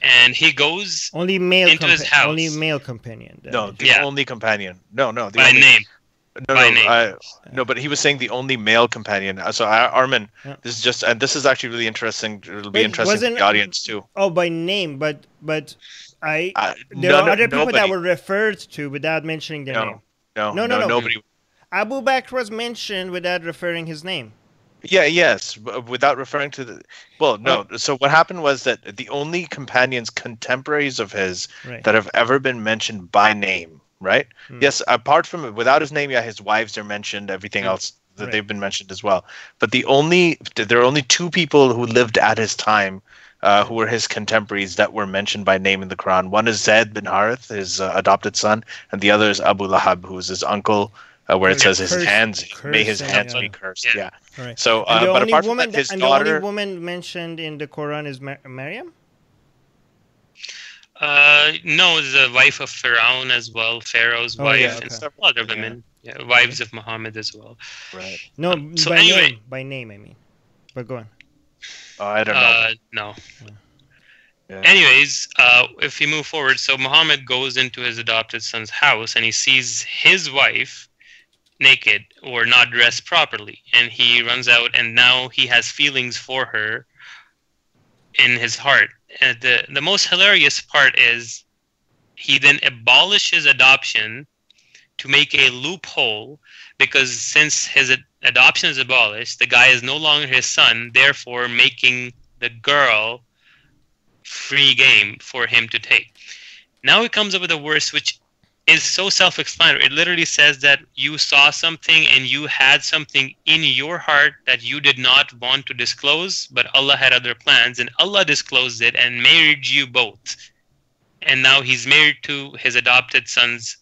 S3: And he goes into his house.
S2: Only male companion.
S1: No, the only companion. No.
S3: By name.
S1: No, but he was saying the only male companion. So Armin, this is just, and this is actually really interesting. It'll be interesting for the audience too.
S2: Oh, by name, but there are other people that were referred to without mentioning their name.
S1: No, nobody.
S2: Abu Bakr was mentioned without referring his name.
S1: Yes, without referring to the. Well, no. So what happened was that the only companions, contemporaries of his, that have ever been mentioned by name, right? Yes, apart from without his name, yeah, his wives are mentioned. Everything else that they've been mentioned as well. But there are only two people who lived at his time, who were his contemporaries that were mentioned by name in the Quran. One is Zayd bin Harith, his adopted son, and the other is Abu Lahab, who is his uncle. Where it says his hands, may his hands be cursed. Yeah.
S2: Right.
S1: So, but apart from that, his daughter.
S2: The only woman mentioned in the Quran is Maryam.
S3: No, the wife of Pharaoh as well, Pharaoh's wife, and several other women, wives of Muhammad as well.
S1: Right.
S2: No, so by name, I mean. But go on.
S1: I don't know.
S3: No. Yeah. Anyways, if we move forward, so Muhammad goes into his adopted son's house and he sees his wife naked or not dressed properly, and he runs out, and now he has feelings for her in his heart. And the most hilarious part is he then abolishes adoption to make a loophole, because since his adoption is abolished, the guy is no longer his son, therefore making the girl free game for him to take. Now he comes up with a verse which is so self-explanatory. It literally says that you saw something and you had something in your heart that you did not want to disclose, but Allah had other plans, and Allah disclosed it and married you both. And now he's married to his adopted son's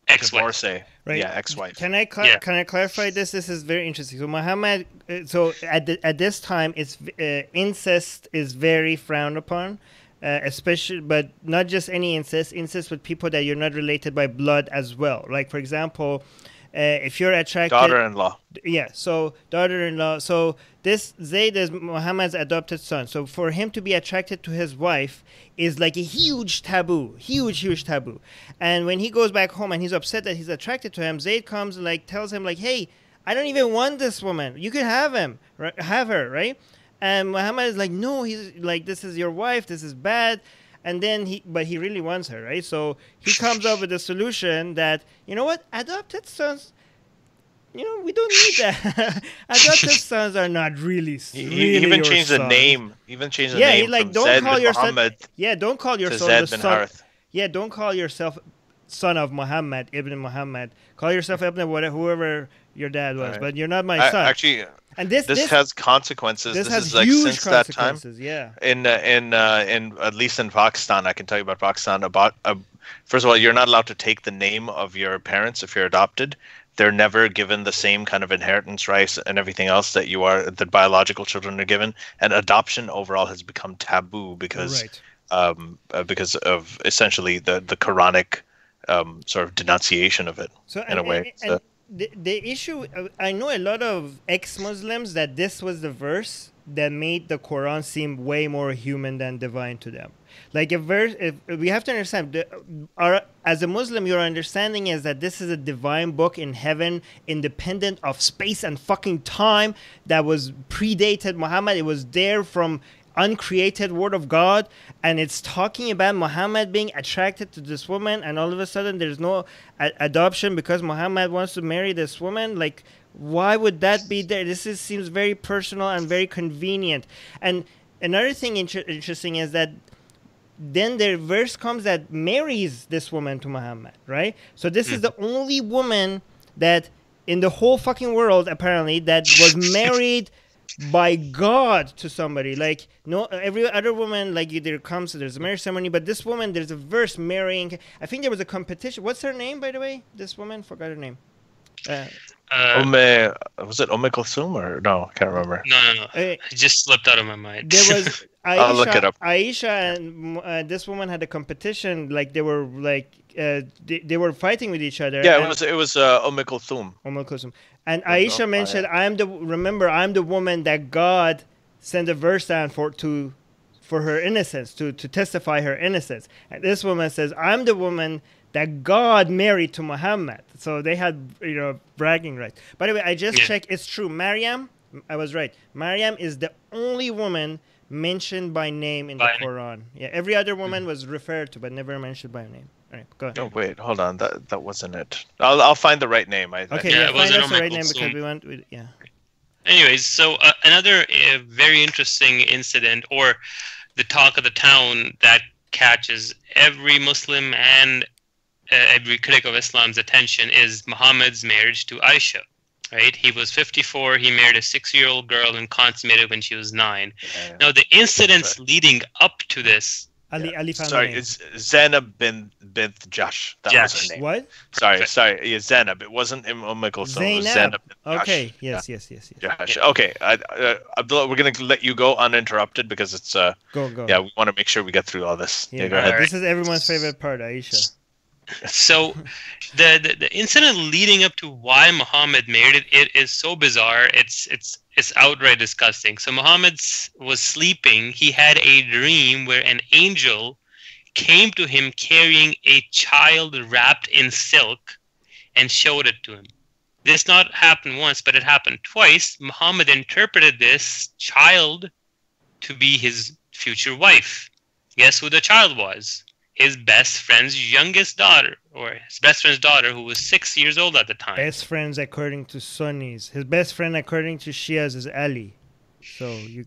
S3: ex-wife.
S1: Right. Yeah, ex-wife.
S2: Can I clarify this? This is very interesting. So Muhammad, at this time, it's incest is very frowned upon. Especially, but not just any incest with people that you're not related by blood as well. Like, for example, if you're attracted...
S1: Daughter-in-law.
S2: Yeah, so daughter-in-law. So this Zayd is Muhammad's adopted son. So for him to be attracted to his wife is like a huge taboo. Huge taboo. And when he goes back home and he's upset that he's attracted to him, Zayd comes and tells him hey, I don't even want this woman. You can have her, right? And Muhammad is like, no, he's like, this is your wife, this is bad. And then he really wants her, right? So he comes up with a solution that, you know what, adopted sons, we don't need that. Adopted sons are not really
S1: He even changed the name. Even changed the name from Zayd bin Muhammad.
S2: Yeah, don't call yourself the son. Yeah, don't call yourself son of Muhammad, Ibn Muhammad. Call yourself Ibn whoever your dad was, but you're not my son.
S1: Actually, and this has consequences.
S2: This has
S1: is like
S2: huge
S1: since that time.
S2: Yeah.
S1: In at least in Pakistan, I can tell you about Pakistan. First of all, you're not allowed to take the name of your parents if you're adopted. They're never given the same kind of inheritance rights and everything else that biological children are given. And adoption overall has become taboo because of essentially the Quranic sort of denunciation of it in a way.
S2: The issue, I know a lot of ex-Muslims that this was the verse that made the Quran seem way more human than divine to them. Like a verse, we have to understand, as a Muslim, your understanding is that this is a divine book in heaven, independent of space and fucking time, that was predated Muhammad. It was there from uncreated word of God, and it's talking about Muhammad being attracted to this woman, and all of a sudden there's no adoption because Muhammad wants to marry this woman. Like, why would that be there? Seems very personal and very convenient. And another thing interesting is that then the verse comes that marries this woman to Muhammad, right? So this is the only woman that in the whole fucking world, apparently, that was married by God to somebody. Like, no, every other woman, like, there's a marriage ceremony, but this woman, there's a verse marrying. I think there was a competition. What's her name, by the way? This woman, forgot her name.
S1: Was it Kulthum or no? I can't remember.
S3: No. It just slipped out of my mind.
S2: There was Aisha,
S1: I'll look it up.
S2: Aisha and this woman had a competition. Like they were they were fighting with each other.
S1: Yeah, it was Kulthum.
S2: Kulthum. And Aisha mentioned, I'm the woman that God sent a verse down for her innocence, to testify her innocence. And this woman says, I'm the woman that God married to Muhammad. So they had, bragging rights. By the way, I just checked. It's true. Maryam, I was right. Maryam is the only woman mentioned by name in the Quran. Yeah, every other woman was referred to, but never mentioned by name. All right, go ahead.
S1: Oh wait, hold on. That wasn't it. I'll find the right name.
S2: Okay, find us the right name because we want.
S3: Anyways, so another very interesting incident, or the talk of the town that catches every Muslim and every critic of Islam's attention is Muhammad's marriage to Aisha. Right? He was 54. He married a 6-year-old girl and consummated when she was 9. Yeah. Now, the incidents leading up to this.
S2: Ali
S1: sorry, it's Zainab bint Jahsh. That was her name.
S2: What?
S1: Sorry. Yeah, Zainab. It wasn't Kulthum.
S2: Zainab.
S1: It was Zainab bint Jahsh.
S2: Okay. Yes.
S1: Jahsh. Okay. Abdullah, we're going to let you go uninterrupted because it's...
S2: Go.
S1: Yeah, we want to make sure we get through all this.
S2: Yeah,
S1: go ahead.
S2: This is everyone's favorite part, Aisha.
S3: So the incident leading up to why Muhammad married it is so bizarre. It's outright disgusting. So Muhammad was sleeping. He had a dream where an angel came to him carrying a child wrapped in silk and showed it to him. This not happened once, but it happened twice. Muhammad interpreted this child to be his future wife. Guess who the child was? His best friend's youngest daughter, or his best friend's daughter, who was 6 years old at the time.
S2: Best friends according to Sunnis. His best friend according to Shias is Ali. So you.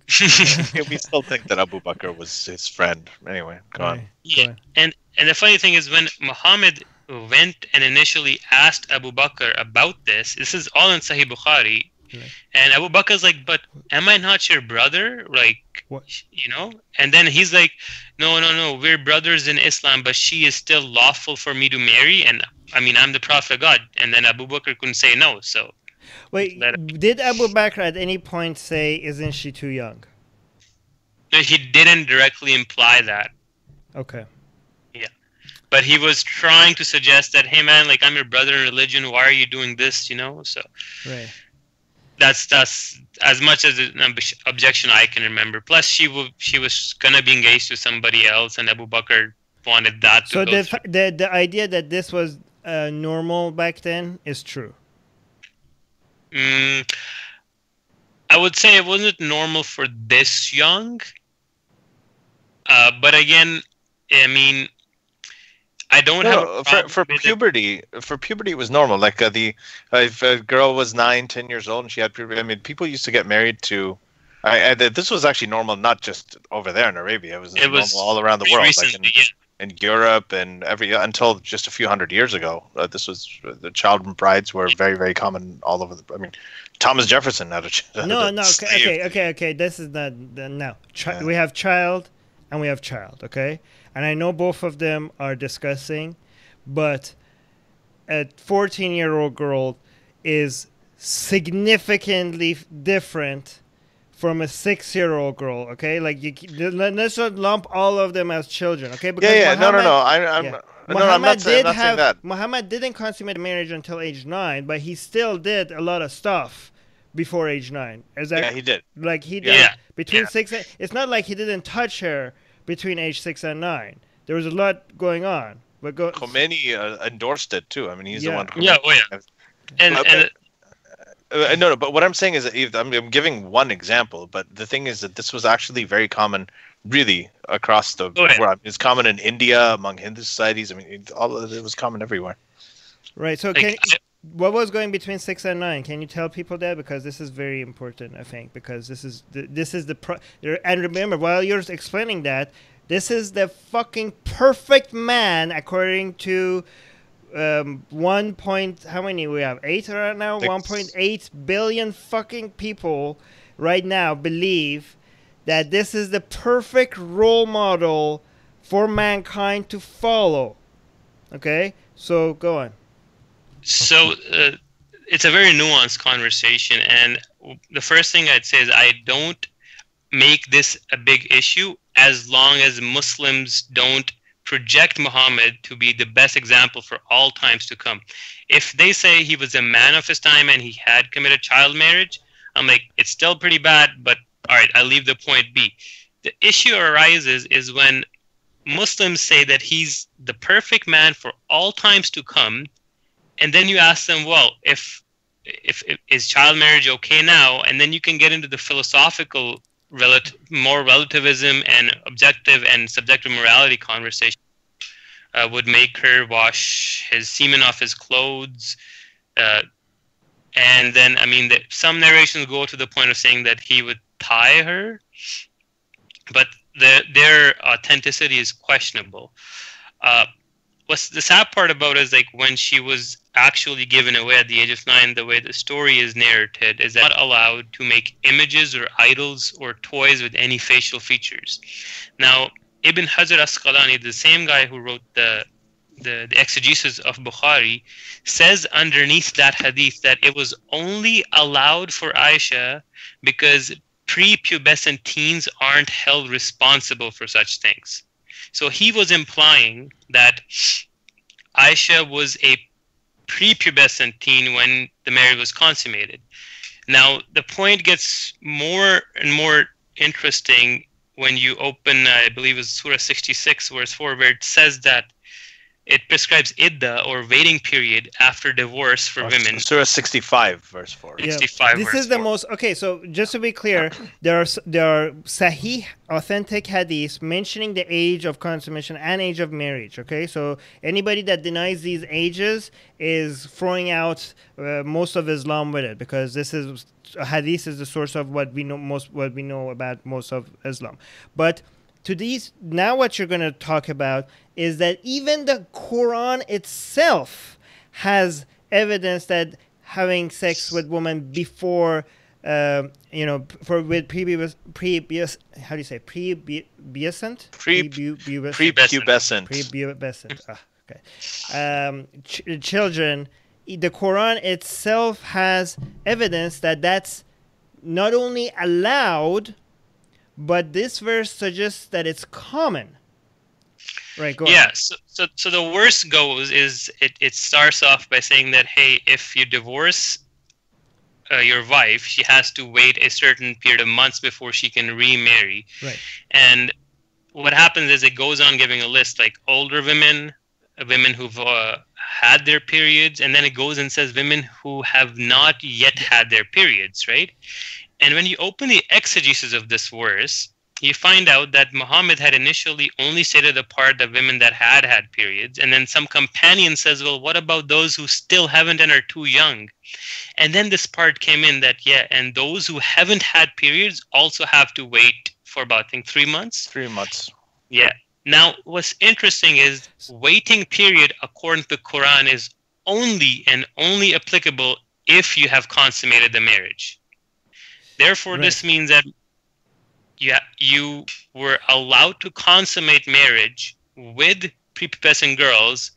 S1: We still think that Abu Bakr was his friend. Anyway, go on.
S3: Yeah, and the funny thing is when Muhammad went and initially asked Abu Bakr about this is all in Sahih Bukhari. Yeah. And Abu Bakr's like, but am I not your brother? Like, what? And then he's like, no, we're brothers in Islam, but she is still lawful for me to marry. And I mean, I'm the Prophet of God. And then Abu Bakr couldn't say no. So,
S2: wait, did Abu Bakr at any point say, isn't she too young?
S3: No, he didn't directly imply that.
S2: Okay.
S3: Yeah. But he was trying to suggest that, hey, man, like, I'm your brother in religion. Why are you doing this? So. Right. That's as much as an objection I can remember. Plus, she was gonna be engaged to somebody else, and Abu Bakr wanted that.
S2: So the idea that this was normal back then is true.
S3: I would say it wasn't normal for this young. But again, I mean, I don't have
S1: for puberty. For puberty, it was normal. Like if a girl was 9-10 years old and she had puberty, I mean, people used to get married to. This was actually normal, not just over there in Arabia. It was normal all around the world,
S3: recently,
S1: like in Europe and until just a few hundred years ago. This was the child brides were very, very common all over. I mean, Thomas Jefferson had a
S2: No. Okay. This is not no. We have child and we have child. Okay. And I know both of them are disgusting, but a 14-year-old girl is significantly different from a 6-year-old girl, okay? Like, let's not lump all of them as children, okay?
S1: Because I'm not saying that.
S2: Muhammad didn't consummate marriage until age 9, but he still did a lot of stuff before age 9.
S1: Yeah, he did.
S2: Like, he did between 6 and... It's not like he didn't touch her between age 6 and 9. There was a lot going on. But
S1: Khomeini endorsed it too. I mean, he's the one. No, but what I'm saying is that I'm giving one example, but the thing is that this was actually very common, really, across the world. It's common in India, among Hindu societies. I mean, it was common everywhere.
S2: Right. So, what was going between 6 and 9? Can you tell people that? Because this is very important, I think. Because this is and remember, while you're explaining that, this is the fucking perfect man according to 1 point. How many we have? 8 right now. 1.8 billion fucking people right now believe that this is the perfect role model for mankind to follow. Okay, so go on.
S3: So it's a very nuanced conversation, and the first thing I'd say is I don't make this a big issue as long as Muslims don't project Muhammad to be the best example for all times to come. If they say he was a man of his time and he had committed child marriage, I'm like, it's still pretty bad, but all right, I'll leave the point be. The issue arises is when Muslims say that he's the perfect man for all times to come, and then you ask them, well, if is child marriage okay now? And then you can get into the philosophical more relativism and objective and subjective morality conversation. Would make her wash his semen off his clothes. And then, I mean, some narrations go to the point of saying that he would tie her, but their authenticity is questionable. What's the sad part about it is, like, when she was actually given away at the age of 9, the way the story is narrated is that not allowed to make images or idols or toys with any facial features. Now, Ibn Hajar Asqalani, the same guy who wrote the exegesis of Bukhari, says underneath that hadith that it was only allowed for Aisha because prepubescent teens aren't held responsible for such things. So he was implying that Aisha was a prepubescent teen when the marriage was consummated. Now, the point gets more and more interesting when you open, I believe it's Surah 66, verse 4, where it says that it prescribes idda, or waiting period, after divorce for women.
S1: Surah 65, verse 4.
S2: Yeah.
S3: 65,
S2: This
S3: verse
S2: is the
S3: 4.
S2: most... Okay, so just to be clear, there are sahih, authentic hadiths mentioning the age of consummation and age of marriage, okay? So anybody that denies these ages is throwing out most of Islam with it, because this is... Hadith is the source of what we know about most of Islam. But to these, now what you're going to talk about is that even the Quran itself has evidence that having sex with women before, with prepubescent, children. The Quran itself has evidence that that's not only allowed, but this verse suggests that it's common. Right, go on.
S3: Yeah, so the worst goes is it starts off by saying that, hey, if you divorce your wife, she has to wait a certain period of months before she can remarry.
S2: Right.
S3: And what happens is it goes on giving a list, like older women who've had their periods, and then it goes and says women who have not yet had their periods, right? And when you open the exegesis of this verse, you find out that Muhammad had initially only stated the part that women that had periods, and then some companion says, well, what about those who still haven't and are too young? And then this part came in that, yeah, and those who haven't had periods also have to wait for about, I think, 3 months?
S1: 3 months.
S3: Yeah. Now, what's interesting is waiting period, according to the Quran, is only and only applicable if you have consummated the marriage. Therefore, right. This means that you were allowed to consummate marriage with prepubescent girls,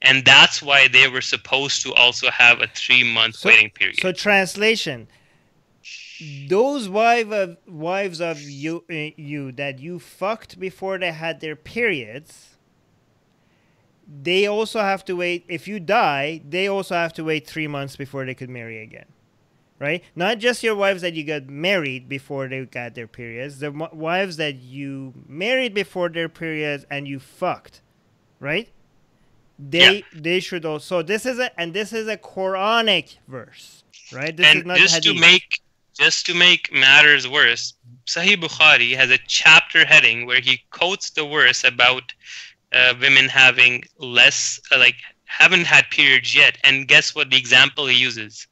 S3: and that's why they were supposed to also have a 3-month waiting period.
S2: So, translation: those wives of you that you fucked before they had their periods, they also have to wait. If you die, they also have to wait 3 months before they could marry again. Right? Not just your wives that you got married before they got their periods, the wives that you married before their periods and you fucked, right? They should also. This is a Quranic verse, right? This is not hadith.
S3: Just to make matters worse, Sahih Bukhari has a chapter heading where he quotes the verse about women having haven't had periods yet, and guess what the example he uses?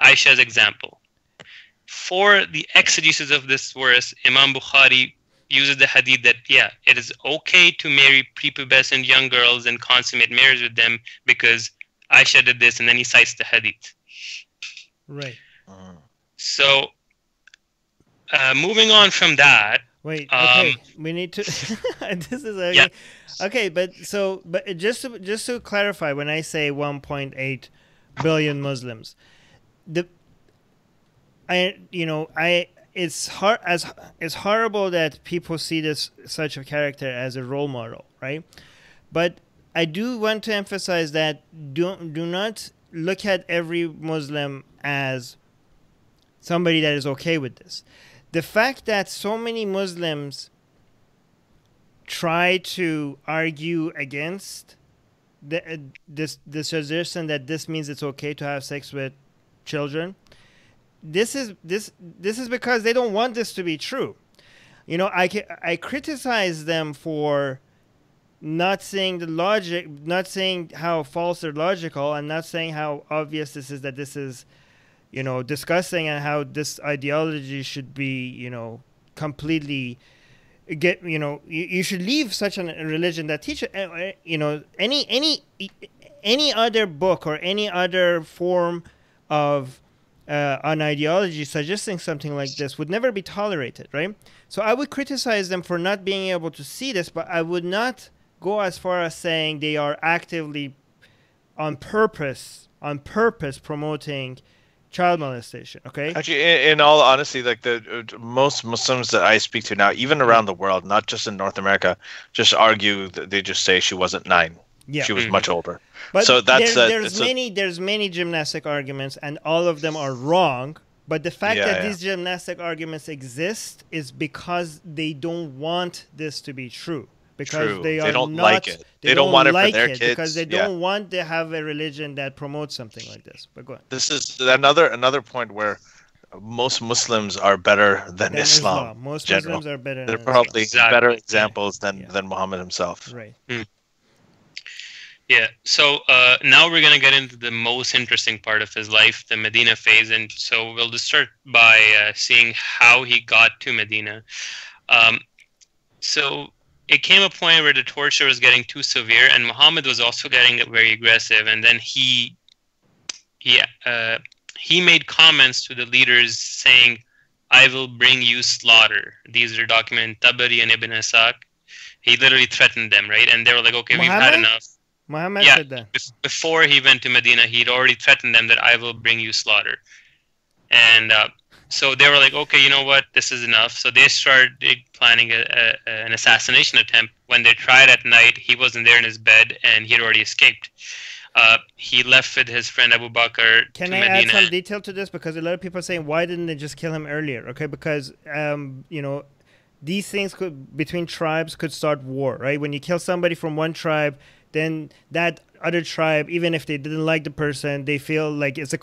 S3: Aisha's example. For the exegesis of this verse, Imam Bukhari uses the hadith that, yeah, it is okay to marry prepubescent young girls and consummate marriage with them because Aisha did this, and then he cites the hadith.
S2: Right.
S3: So, moving on from that.
S2: Wait, okay, we need to... This is okay. Yeah. Okay, but just to clarify, when I say 1.8 billion Muslims, it's horrible that people see such a character as a role model, right? But I do want to emphasize that do not look at every Muslim as somebody that is okay with this. The fact that so many Muslims try to argue against the suggestion that this means it's okay to have sex with children, this is because they don't want this to be true. I criticize them for not saying the logic, not saying how false or logical, and not saying how obvious this is that this is discussing and how this ideology should be, completely you should leave such a religion that teaches, any other book or any other form of an ideology suggesting something like this would never be tolerated, right? So I would criticize them for not being able to see this, but I would not go as far as saying they are actively on purpose promoting child molestation. Okay.
S1: Actually, in all honesty, like the most Muslims that I speak to now, even around the world, not just in North America, just argue that they just say she wasn't 9. Yeah. She was much older.
S2: But so there's many gymnastic arguments, and all of them are wrong. But the fact that these gymnastic arguments exist is because they don't want this to be true. Because they don't like it. They don't want it for their kids. Because they don't want to have a religion that promotes something like this. But go ahead.
S1: This is another point where most Muslims are better than Islam.
S2: Most Muslims are better than Islam.
S1: They're probably better examples than Muhammad himself.
S2: Right.
S3: Yeah. So now we're going to get into the most interesting part of his life, the Medina phase. And so we'll just start by seeing how he got to Medina. So it came a point where the torture was getting too severe, and Muhammad was also getting very aggressive. And then he made comments to the leaders saying, "I will bring you slaughter." These are documented in Tabari and Ibn Ishaq. He literally threatened them, right? And they were like, "Okay, we've had enough."
S2: Muhammad said that.
S3: Before he went to Medina, he'd already threatened them that I will bring you slaughter. And so they were like, okay, you know what? This is enough. So they started planning an assassination attempt. When they tried at night, he wasn't there in his bed, and he had already escaped. He left with his friend Abu Bakr to Medina.
S2: Can I add some detail to this? Because a lot of people are saying, why didn't they just kill him earlier? Okay, because, these things between tribes could start war, right? When you kill somebody from one tribe, then that other tribe, even if they didn't like the person, they feel like it's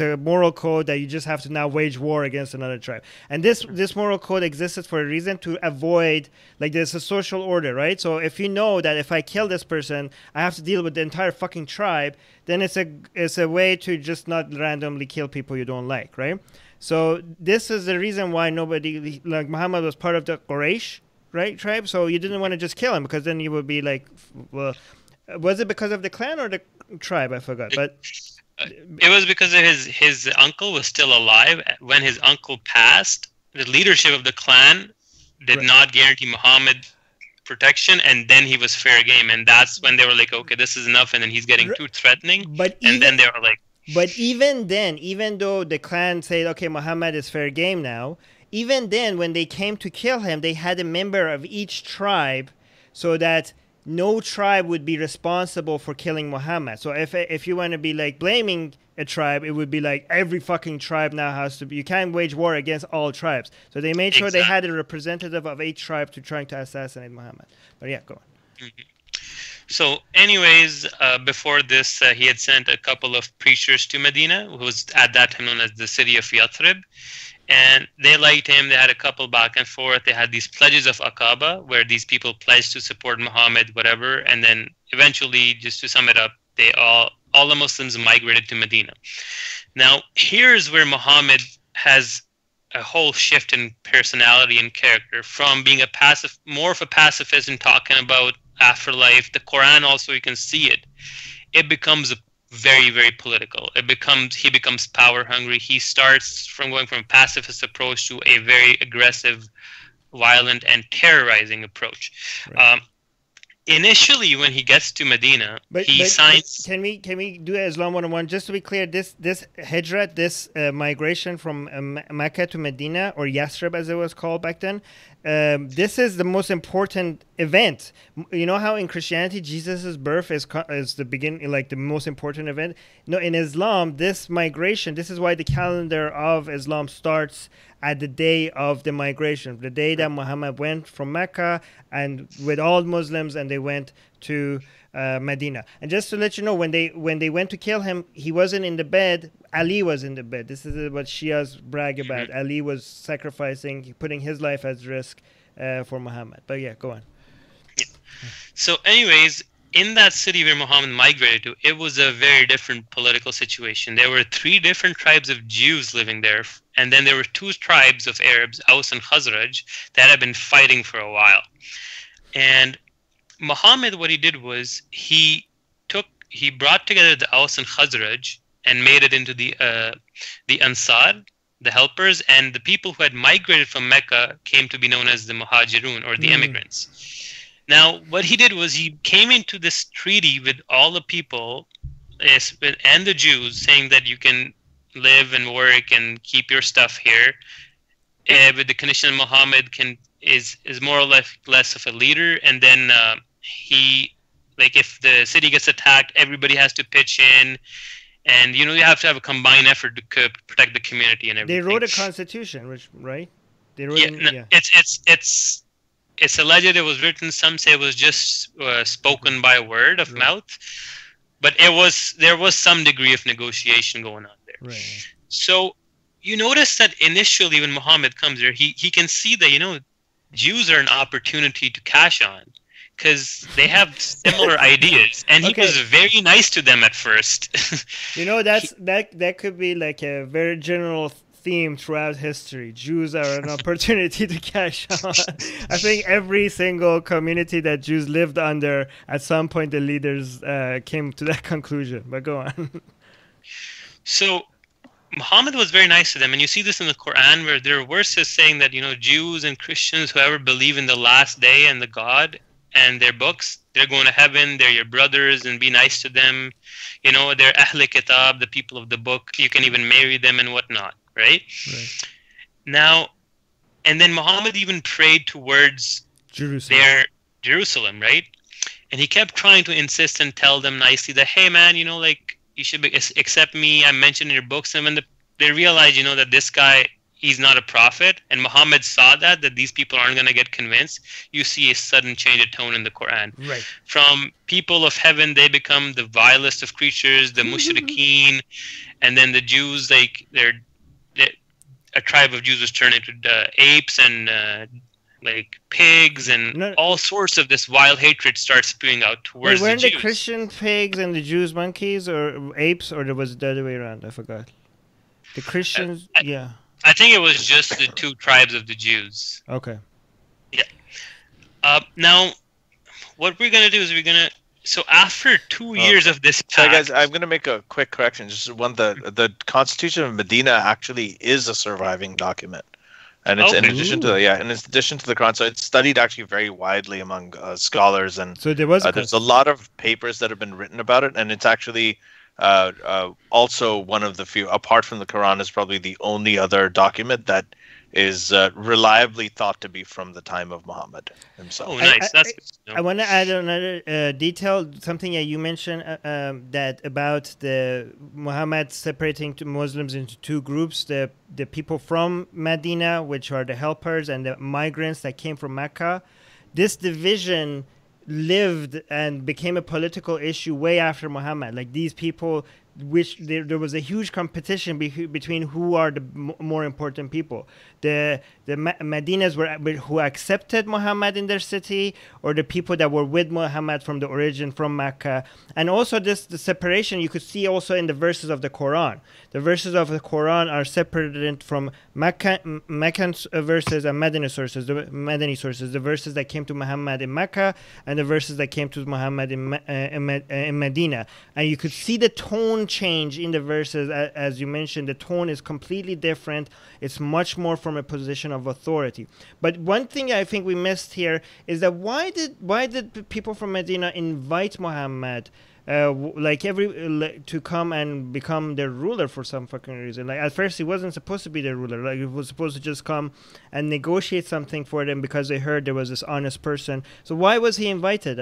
S2: a moral code that you just have to now wage war against another tribe. And this moral code existed for a reason, to avoid, like, there's a social order, right? So if you know that if I kill this person, I have to deal with the entire fucking tribe, then it's a way to just not randomly kill people you don't like, right? So this is the reason why nobody, like, Muhammad was part of the Quraysh, right, tribe. So you didn't want to just kill him, because then you would be like, well, was it because of the clan or the tribe? I forgot. But
S3: it was because of his uncle was still alive. When his uncle passed, the leadership of the clan did not guarantee Muhammad protection, and then he was fair game. And that's when they were like, okay, this is enough. And then he's getting too threatening. Then they were like...
S2: But even then, even though the clan said, okay, Muhammad is fair game now, even then, when they came to kill him, they had a member of each tribe, so that no tribe would be responsible for killing Muhammad. So if you want to be like blaming a tribe, it would be like every fucking tribe now has to be, you can't wage war against all tribes. So they made sure they had a representative of each tribe to trying to assassinate Muhammad. But yeah, go on.
S3: Mm-hmm. So anyways, before this, he had sent a couple of preachers to Medina, who was at that time known as the city of Yathrib. And they liked him. They had a couple back and forth. They had these pledges of Aqaba, where these people pledged to support Muhammad, whatever. And then eventually, just to sum it up, they all the Muslims migrated to Medina. Now, here's where Muhammad has a whole shift in personality and character, from being more of a pacifist and talking about afterlife. The Quran also, you can see it. It becomes very, very political. He becomes power hungry. He starts from going from a pacifist approach to a very aggressive, violent, and terrorizing approach. Right. Initially, when he gets to Medina, he signs.
S2: Can we do Islam 101? Just to be clear, this hijrat, this migration from Mecca to Medina, or Yathrib as it was called back then, this is the most important event. You know how in Christianity Jesus' birth is the beginning, like the most important event? No, in Islam, this migration, this is why the calendar of Islam starts at the day of the migration, the day that Muhammad went from Mecca and with all Muslims, and they went to Medina. And just to let you know, when they went to kill him, he wasn't in the bed. Ali was in the bed. This is what Shias brag about. Ali was sacrificing, putting his life at risk for Muhammad. But yeah, go on.
S3: Yeah. So anyways, in that city where Muhammad migrated to, it was a very different political situation. There were 3 different tribes of Jews living there, and then there were 2 tribes of Arabs, Aus and Khazraj, that had been fighting for a while. And Muhammad, what he did was he brought together the Aus and Khazraj and made it into the Ansar, the helpers, and the people who had migrated from Mecca came to be known as the Muhajirun, or the immigrants. Now, what he did was he came into this treaty with all the people and the Jews, saying that you can live and work and keep your stuff here, with the condition that Muhammad is more or less of a leader, and then if the city gets attacked, everybody has to pitch in, and you have to have a combined effort to protect the community and everything.
S2: They wrote a constitution, right? They wrote
S3: It's alleged it was written. Some say it was just spoken by word of mouth, but there was some degree of negotiation going on there.
S2: Right.
S3: So you notice that initially when Muhammad comes there, he can see that Jews are an opportunity to cash on because they have similar ideas, and he was very nice to them at first.
S2: that could be like a very general theme throughout history. Jews are an opportunity to cash on. I think every single community that Jews lived under, at some point the leaders came to that conclusion. But go on.
S3: So Muhammad was very nice to them, and you see this in the Quran where there are verses saying that Jews and Christians, whoever believe in the last day and the God and their books, they're going to heaven, they're your brothers, and be nice to them. They're Ahl Kitab, the people of the book. You can even marry them and whatnot. Right? Now, and then Muhammad even prayed towards Jerusalem, right? And he kept trying to insist and tell them nicely that, hey man, you should accept me. I mentioned in your books. And when they realized, that this guy, he's not a prophet, and Muhammad saw that these people aren't going to get convinced, you see a sudden change of tone in the Quran.
S2: Right.
S3: From people of heaven, they become the vilest of creatures, the mushrikeen, and then the Jews, a tribe of Jews was turned into apes and pigs, and all sorts of this wild hatred starts spewing out towards the Jews.
S2: Weren't the Christian pigs and the Jews monkeys or apes, or was it the other way around? I forgot. The Christians, yeah.
S3: I think it was just the 2 tribes of the Jews.
S2: Okay.
S3: Yeah. Now, what we're going to do is so after 2 years of this pact...
S1: So guys, I'm going to make a quick correction. Just the Constitution of Medina actually is a surviving document. And it's in addition to the Quran. So it's studied actually very widely among scholars. And
S2: so there's
S1: a lot of papers that have been written about it. And it's actually also one of the few, apart from the Quran, is probably the only other document that is reliably thought to be from the time of Muhammad himself.
S3: Oh, nice. That's good.
S2: I want to add another detail, something that you mentioned that about the Muhammad separating Muslims into 2 groups: the people from Medina, which are the helpers, and the migrants that came from Mecca. This division lived and became a political issue way after Muhammad. Like these people, which there was a huge competition between who are the more important people. The Medinas who accepted Muhammad in their city, or the people that were with Muhammad from the origin from Mecca. And also the separation you could see also in the verses of the Quran. The verses of the Quran are separated from Meccan verses and Medini sources. The verses that came to Muhammad in Mecca and the verses that came to Muhammad in Medina. And you could see the tone change in the verses. As you mentioned, the tone is completely different. It's much more from a position of authority. But one thing I think we missed here is that why did people from Medina invite Muhammad to come and become their ruler for some fucking reason? Like at first he wasn't supposed to be their ruler. Like he was supposed to just come and negotiate something for them because they heard there was this honest person. So why was he invited?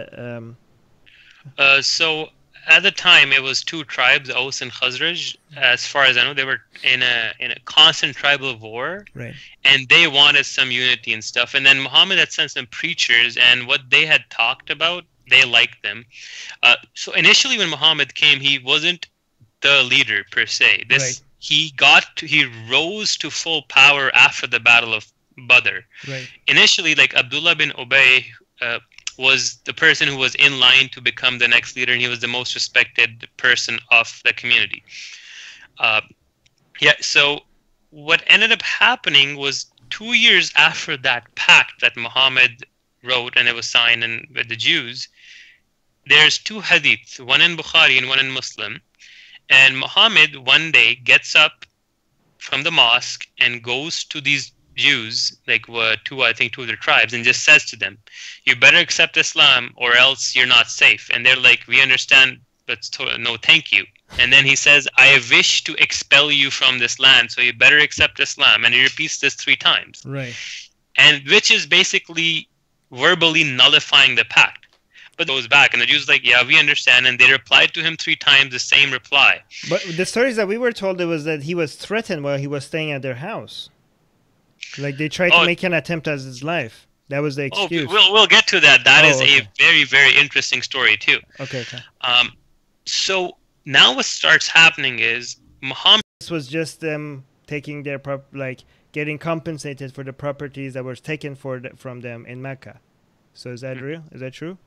S3: So at the time it was 2 tribes, Aus and Khazraj. As far as I know, they were in a constant tribal war,
S2: right?
S3: And they wanted some unity and stuff. And then Muhammad had sent some preachers, and what they had talked about, they liked them. So initially when Muhammad came, he wasn't the leader per se. He rose to full power after the Battle of Badr.
S2: Right.
S3: Initially, like Abdullah bin Ubay, was the person who was in line to become the next leader, and he was the most respected person of the community. So what ended up happening was 2 years after that pact that Muhammad wrote and it was signed with the Jews, there's 2 hadiths, one in Bukhari and one in Muslim. And Muhammad one day gets up from the mosque and goes to these Jews, like two of their tribes, and just says to them, "You better accept Islam or else you're not safe." And they're like, "We understand, but no thank you." And then he says, "I wish to expel you from this land, so you better accept Islam." And he repeats this 3 times.
S2: Right.
S3: And which is basically verbally nullifying the pact. But it goes back, and the Jews like, "Yeah, we understand." And they replied to him 3 times the same reply.
S2: But the stories that we were told, it was that he was threatened while he was staying at their house. Like they tried to make an attempt at his life. That was the excuse.
S3: We'll get to that. That is a very, very interesting story too.
S2: Okay.
S3: So now what starts happening is Muhammad.
S2: This was just them taking their getting compensated for the properties that were taken from them in Mecca. So is that real? Is that true?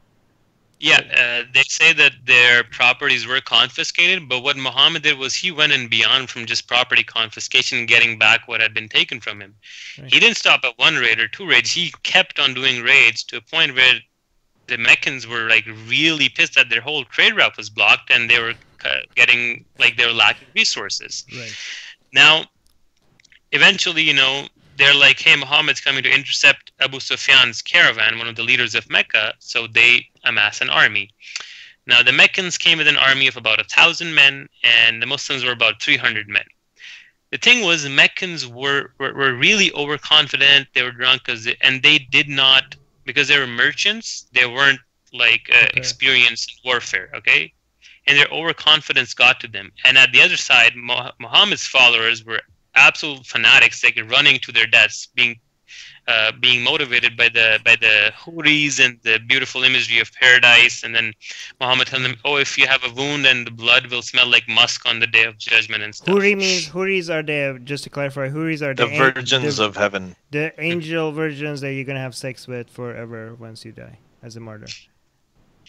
S3: Yeah, they say that their properties were confiscated, but what Muhammad did was he went in beyond from just property confiscation and getting back what had been taken from him. Right. He didn't stop at 1 raid or 2 raids. He kept on doing raids to a point where the Meccans were like really pissed that their whole trade route was blocked and they were getting they were lacking resources.
S2: Right.
S3: Now, eventually, they're like, "Hey, Muhammad's coming to intercept Abu Sufyan's caravan," one of the leaders of Mecca, so they amass an army. Now, the Meccans came with an army of about 1,000 men, and the Muslims were about 300 men. The thing was, the Meccans were really overconfident, they were drunk, and they did not, because they were merchants, they weren't experienced in warfare, okay? And their overconfidence got to them. And at the other side, Muhammad's followers were absolute fanatics, running to their deaths, being motivated by the Houris and the beautiful imagery of paradise. And then Muhammad telling them, "Oh, if you have a wound, and the blood will smell like musk on the day of judgment," and stuff.
S2: Houris are just to clarify, Houris are
S1: the virgins of heaven,
S2: the angel virgins that you're gonna have sex with forever once you die as a martyr.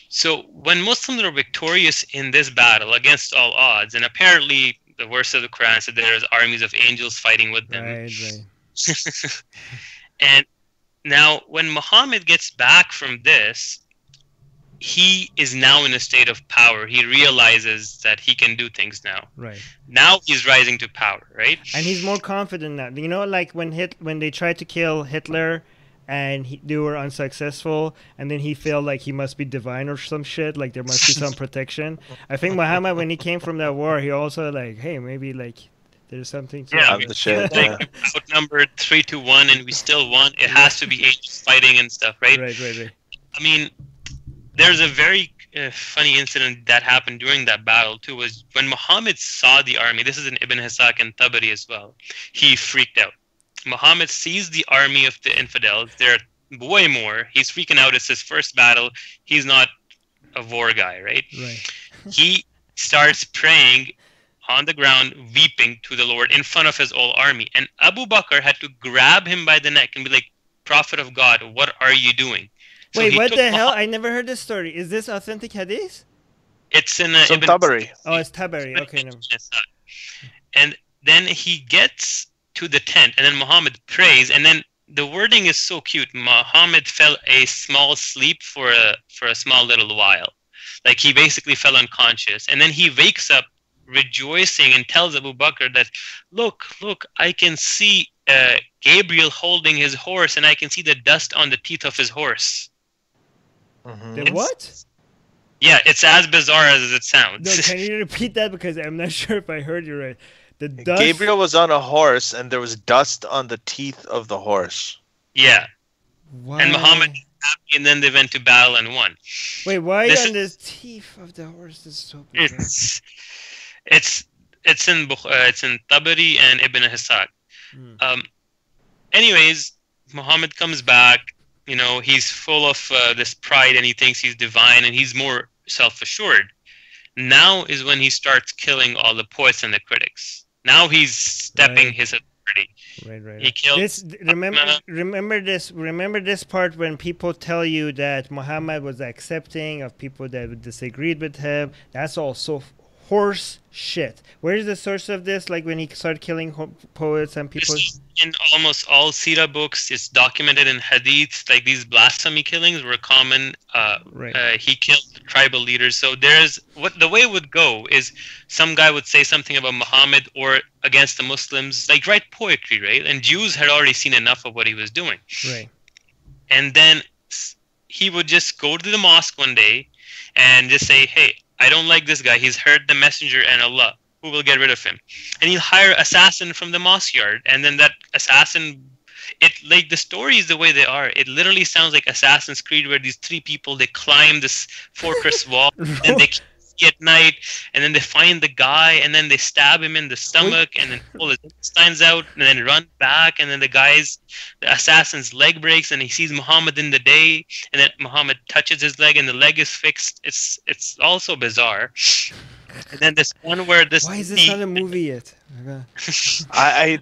S3: So when Muslims are victorious in this battle against all odds, and apparently the verse of the Quran said there's armies of angels fighting with them.
S2: Right.
S3: And now when Muhammad gets back from this, he is now in a state of power. He realizes that he can do things now.
S2: Right.
S3: Now he's rising to power, right?
S2: And he's more confident now. Like when they tried to kill Hitler and they were unsuccessful, and then he felt like he must be divine or some shit, like there must be some protection. I think Muhammad, when he came from that war, he also hey, maybe there's something to
S3: outnumbered 3-1 and we still won. It has to be angels fighting and stuff, right?
S2: Right.
S3: I mean, there's a very funny incident that happened during that battle too, was when Muhammad saw the army. This is in Ibn Ishaq and Tabari as well. He freaked out. Muhammad sees the army of the infidels. There are way more. He's freaking out. It's his first battle. He's not a war guy, right?
S2: Right.
S3: He starts praying on the ground, weeping to the Lord in front of his whole army. And Abu Bakr had to grab him by the neck and be like, "Prophet of God, what are you doing?"
S2: So wait, what the hell? I never heard this story. Is this authentic hadith?
S3: It's in
S1: Ibn Tabari.
S2: Oh, it's Tabari. Okay. No.
S3: And then he gets to the tent, and then Muhammad prays, and then the wording is so cute. Muhammad fell a small sleep for a small little while. He basically fell unconscious. And then he wakes up rejoicing and tells Abu Bakr that, look, I can see Gabriel holding his horse, and I can see the dust on the teeth of his horse.
S2: The what?
S3: Yeah, it's as bizarre as it sounds.
S2: No, can you repeat that? Because I'm not sure if I heard you right. The dust...
S1: Gabriel was on a horse, and there was dust on the teeth of the horse.
S3: Yeah.
S2: Why?
S3: And Muhammad was happy, and then they went to battle and won.
S2: Wait, why on the teeth of the horse? This is so bizarre.
S3: It's in Tabari and Ibn Ishaq. Anyways, Muhammad comes back. He's full of this pride, and he thinks he's divine, and he's more self-assured. Now is when he starts killing all the poets and the critics. Now he's stepping his authority property.
S2: Right.
S3: He killed.
S2: Remember this part when people tell you that Muhammad was accepting of people that disagreed with him. That's all so horse shit. Where is the source of this? Like when he started killing poets and people.
S3: In almost all Sira books, it's documented in hadith. Like these blasphemy killings were common. He killed tribal leaders. So the way it would go is some guy would say something about Muhammad or against the Muslims, like write poetry, right? And Jews had already seen enough of what he was doing.
S2: Right.
S3: And then he would just go to the mosque one day and just say, hey, I don't like this guy. He's heard the messenger and Allah. Who will get rid of him? And he'll hire an assassin from the mosque yard. And then that assassin, the stories the way they are, it literally sounds like Assassin's Creed, where these three people, they climb this fortress wall and they see at night, and then they find the guy, and then they stab him in the stomach, and then pull his intestines out, and then run back, and then the assassin's leg breaks, and he sees Muhammad in the day, and then Muhammad touches his leg, and the leg is fixed. It's also bizarre. And then this one where this.
S2: Why is this not a movie yet?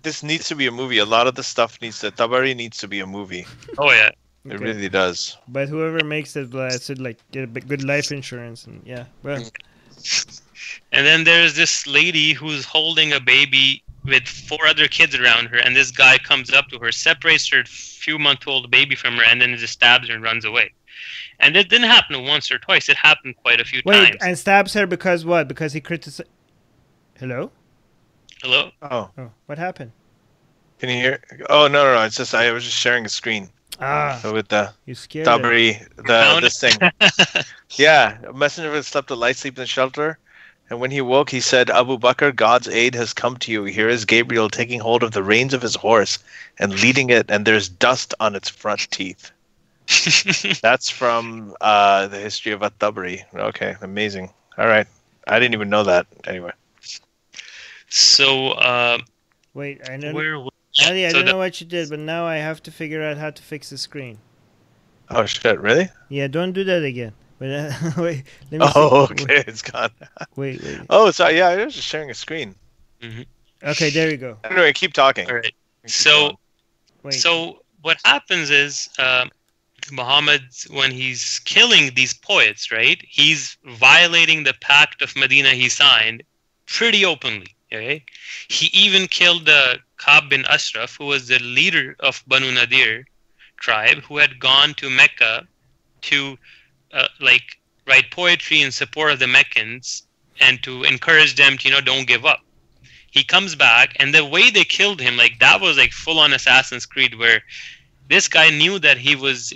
S1: This needs to be a movie. A lot of the stuff Tabari needs to be a movie.
S3: Oh yeah.
S1: Okay. It really does.
S2: But whoever makes it should get a good life insurance and yeah. Well.
S3: And then there's this lady who's holding a baby with 4 other kids around her, and this guy comes up to her, separates her few-month-old baby from her, and then just stabs her and runs away. And it didn't happen once or twice. It happened quite a few times.
S2: And stabs her because what? Because he criticized... Hello?
S3: Hello?
S1: Oh.
S2: What happened?
S1: Can you hear? Oh, no. It's just, I was just sharing a screen. So with the Tabari, this thing. Yeah, a messenger had slept a light sleep in the shelter. And when he woke, he said, Abu Bakr, God's aid has come to you. Here is Gabriel taking hold of the reins of his horse and leading it, and there's dust on its front teeth. That's from the history of At-Tabari. Okay, amazing. All right. I didn't even know that. Anyway.
S3: So,
S2: wait, I don't know what you did, but now I have to figure out how to fix the screen.
S1: Oh, shit, really?
S2: Yeah, don't do that again. Wait, let me
S1: see. Okay, it's gone.
S2: Wait.
S1: Oh, sorry, yeah, I was just sharing a screen.
S3: Mm-hmm.
S2: Okay, there we go.
S1: Anyway, keep talking.
S3: All right. So what happens is... Muhammad, when he's killing these poets, right, he's violating the pact of Medina he signed pretty openly. Okay, he even killed Ka'b bin Ashraf, who was the leader of Banu Nadir tribe, who had gone to Mecca to write poetry in support of the Meccans and to encourage them to don't give up. He comes back, and the way they killed him, that was full on Assassin's Creed, where this guy knew that he was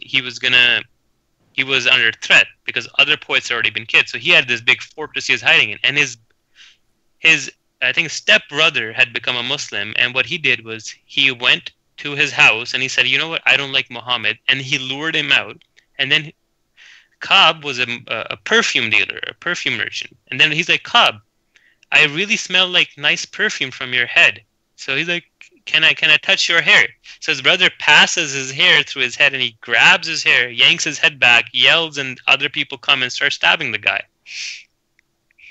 S3: under threat because other poets had already been killed. So he had this big fortress he was hiding in, and his I think stepbrother had become a Muslim, and what he did was he went to his house and he said, you know what, I don't like Muhammad, and he lured him out. And then Ka'b was a perfume dealer, a perfume merchant, and then he's like, Ka'b, I really smell like nice perfume from your head. So he's like, can I touch your hair? So his brother passes his hair through his head, and he grabs his hair, yanks his head back, yells, and other people come and start stabbing the guy.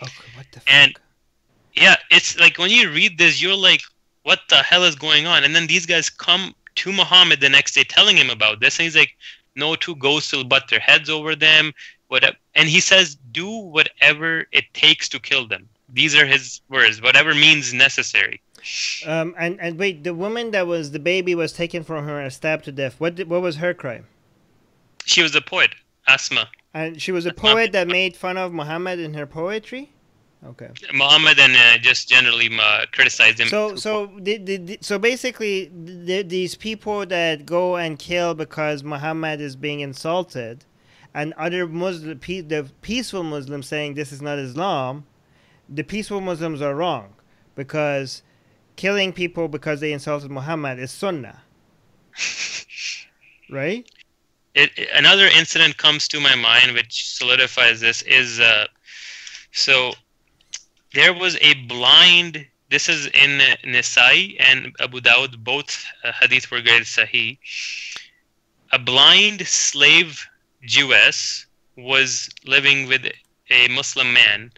S2: Okay, what the fuck?
S3: And yeah, it's like when you read this, you're like, what the hell is going on? And then these guys come to Muhammad the next day telling him about this, and he's like, no 2 ghosts will butt their heads over them. Whatever. And he says, do whatever it takes to kill them. These are his words, whatever means necessary.
S2: And wait, the woman that was the baby was taken from her and stabbed to death. What was her crime?
S3: She was a poet, Asma.
S2: And she was a poet that made fun of Muhammad in her poetry? Okay.
S3: Muhammad and just generally criticized him.
S2: So basically, these people that go and kill because Muhammad is being insulted, and other the peaceful Muslims saying this is not Islam, the peaceful Muslims are wrong because killing people because they insulted Muhammad is sunnah. Right?
S3: Another incident comes to my mind which solidifies this is so there was a blind, this is in Nisai and Abu Dawud, both hadith were graded Sahih. A blind slave Jewess was living with a Muslim man,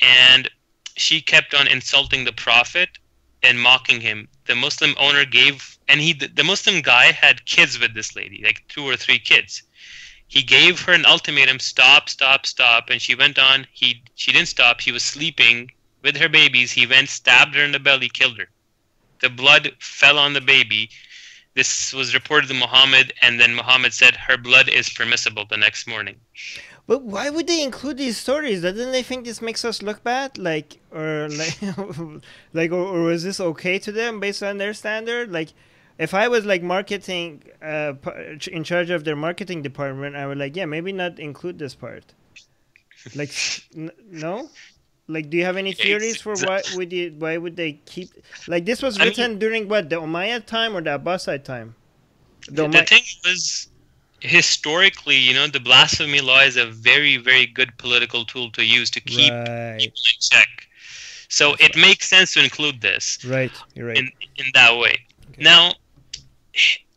S3: and she kept on insulting the Prophet and mocking him. the Muslim owner gave, and the Muslim guy had kids with this lady, like 2 or 3 kids. He gave her an ultimatum: stop, stop, stop. And she went on. She didn't stop. She was sleeping with her babies. He went, stabbed her in the belly, killed her. The blood fell on the baby. This was reported to Muhammad, and then Muhammad said her blood is permissible the next morning.
S2: But why would they include these stories? Doesn't they think this makes us look bad? Or was this okay to them based on their standard? Like, if I was like marketing, in charge of their marketing department, I would yeah, maybe not include this part. Like, no? Like, do you have any theories for why would they keep, like, this was written during what, the Umayyad time or the Abbasid time?
S3: The thing was, historically, the blasphemy law is a very, very good political tool to use to keep people in check. So it makes sense to include this.
S2: Right, you're right.
S3: In that way. Okay. Now,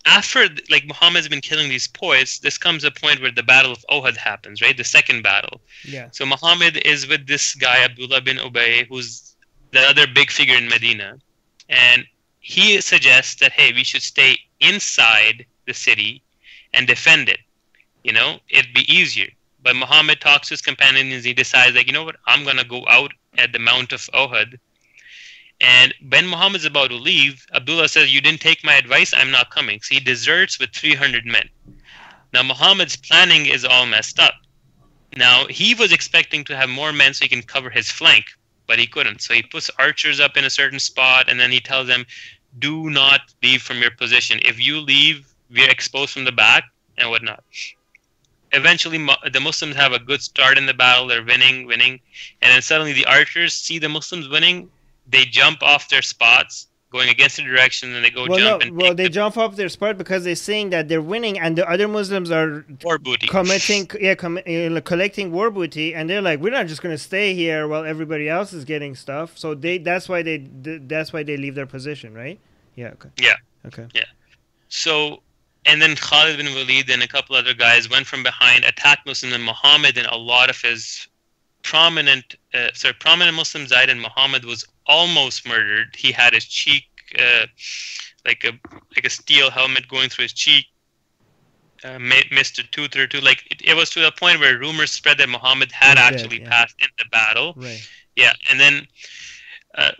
S3: after Muhammad's been killing these poets, this comes a point where the Battle of Uhud happens, right? The second battle.
S2: Yeah.
S3: So Muhammad is with this guy, Abdullah bin Ubay, who's the other big figure in Medina. And he suggests that, hey, we should stay inside the city and defend it. It'd be easier. But Muhammad talks to his companions and he decides, you know what, I'm going to go out at the Mount of Uhud. And when Muhammad's about to leave, Abdullah says, you didn't take my advice, I'm not coming. So he deserts with 300 men. Now Muhammad's planning is all messed up. Now he was expecting to have more men so he can cover his flank, but he couldn't. So he puts archers up in a certain spot, and then he tells them, do not leave from your position. If you leave, we're exposed from the back and whatnot. Eventually, the Muslims have a good start in the battle. They're winning. And then suddenly the archers see the Muslims winning. They jump off their spots, going against the direction, and they go jump.
S2: They jump off their spot because they're saying that they're winning, and the other Muslims are
S3: war booty,
S2: collecting war booty, and they're like, we're not just going to stay here while everybody else is getting stuff. So that's why they leave their position, right? Yeah. Okay.
S3: Yeah.
S2: Okay.
S3: Yeah. So, and then Khalid bin Walid and a couple other guys went from behind, attacked Muslims, and Muhammad and a lot of his prominent Muslims died, and Muhammad was almost murdered. He had his cheek, like a steel helmet going through his cheek, missed a tooth or two. It was to the point where rumors spread that Muhammad had actually passed in the battle.
S2: Right.
S3: Yeah, and then,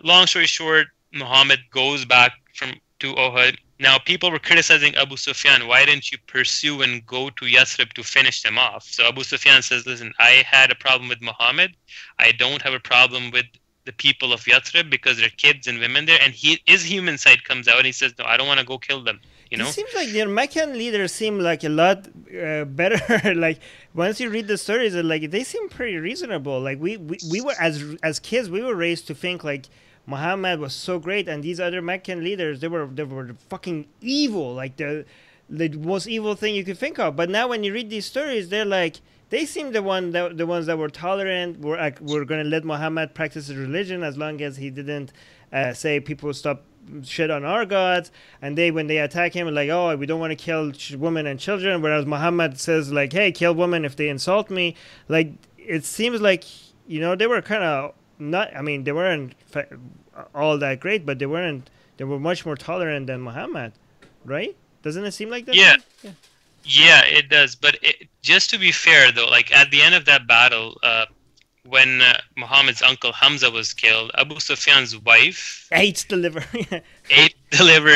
S3: long story short, Muhammad goes back to Uhud. Now, people were criticizing Abu Sufyan. Why didn't you pursue and go to Yathrib to finish them off? So Abu Sufyan says, listen, I had a problem with Muhammad. I don't have a problem with the people of Yathrib because there are kids and women there. And his human side comes out and he says, no, I don't want to go kill them. It
S2: seems like their Meccan leaders seem like a lot better. Like, once you read the stories, they seem pretty reasonable. Like, we were, as kids, we were raised to think, like, Muhammad was so great, and these other Meccan leaders, they were fucking evil, like the most evil thing you could think of. But now when you read these stories, they're like, they seem the ones that were tolerant, we're going to let Muhammad practice his religion as long as he didn't say people stop shit on our gods. And when they attack him, like, oh, we don't want to kill women and children, whereas Muhammad says, like, hey, kill women if they insult me. Like, it seems like, they were kind of they weren't all that great, but they were much more tolerant than Muhammad, right? Doesn't it seem like that?
S3: Yeah, it does. But just to be fair, though, like at the end of that battle, when Muhammad's uncle Hamza was killed, Abu Sufyan's wife
S2: ate the liver,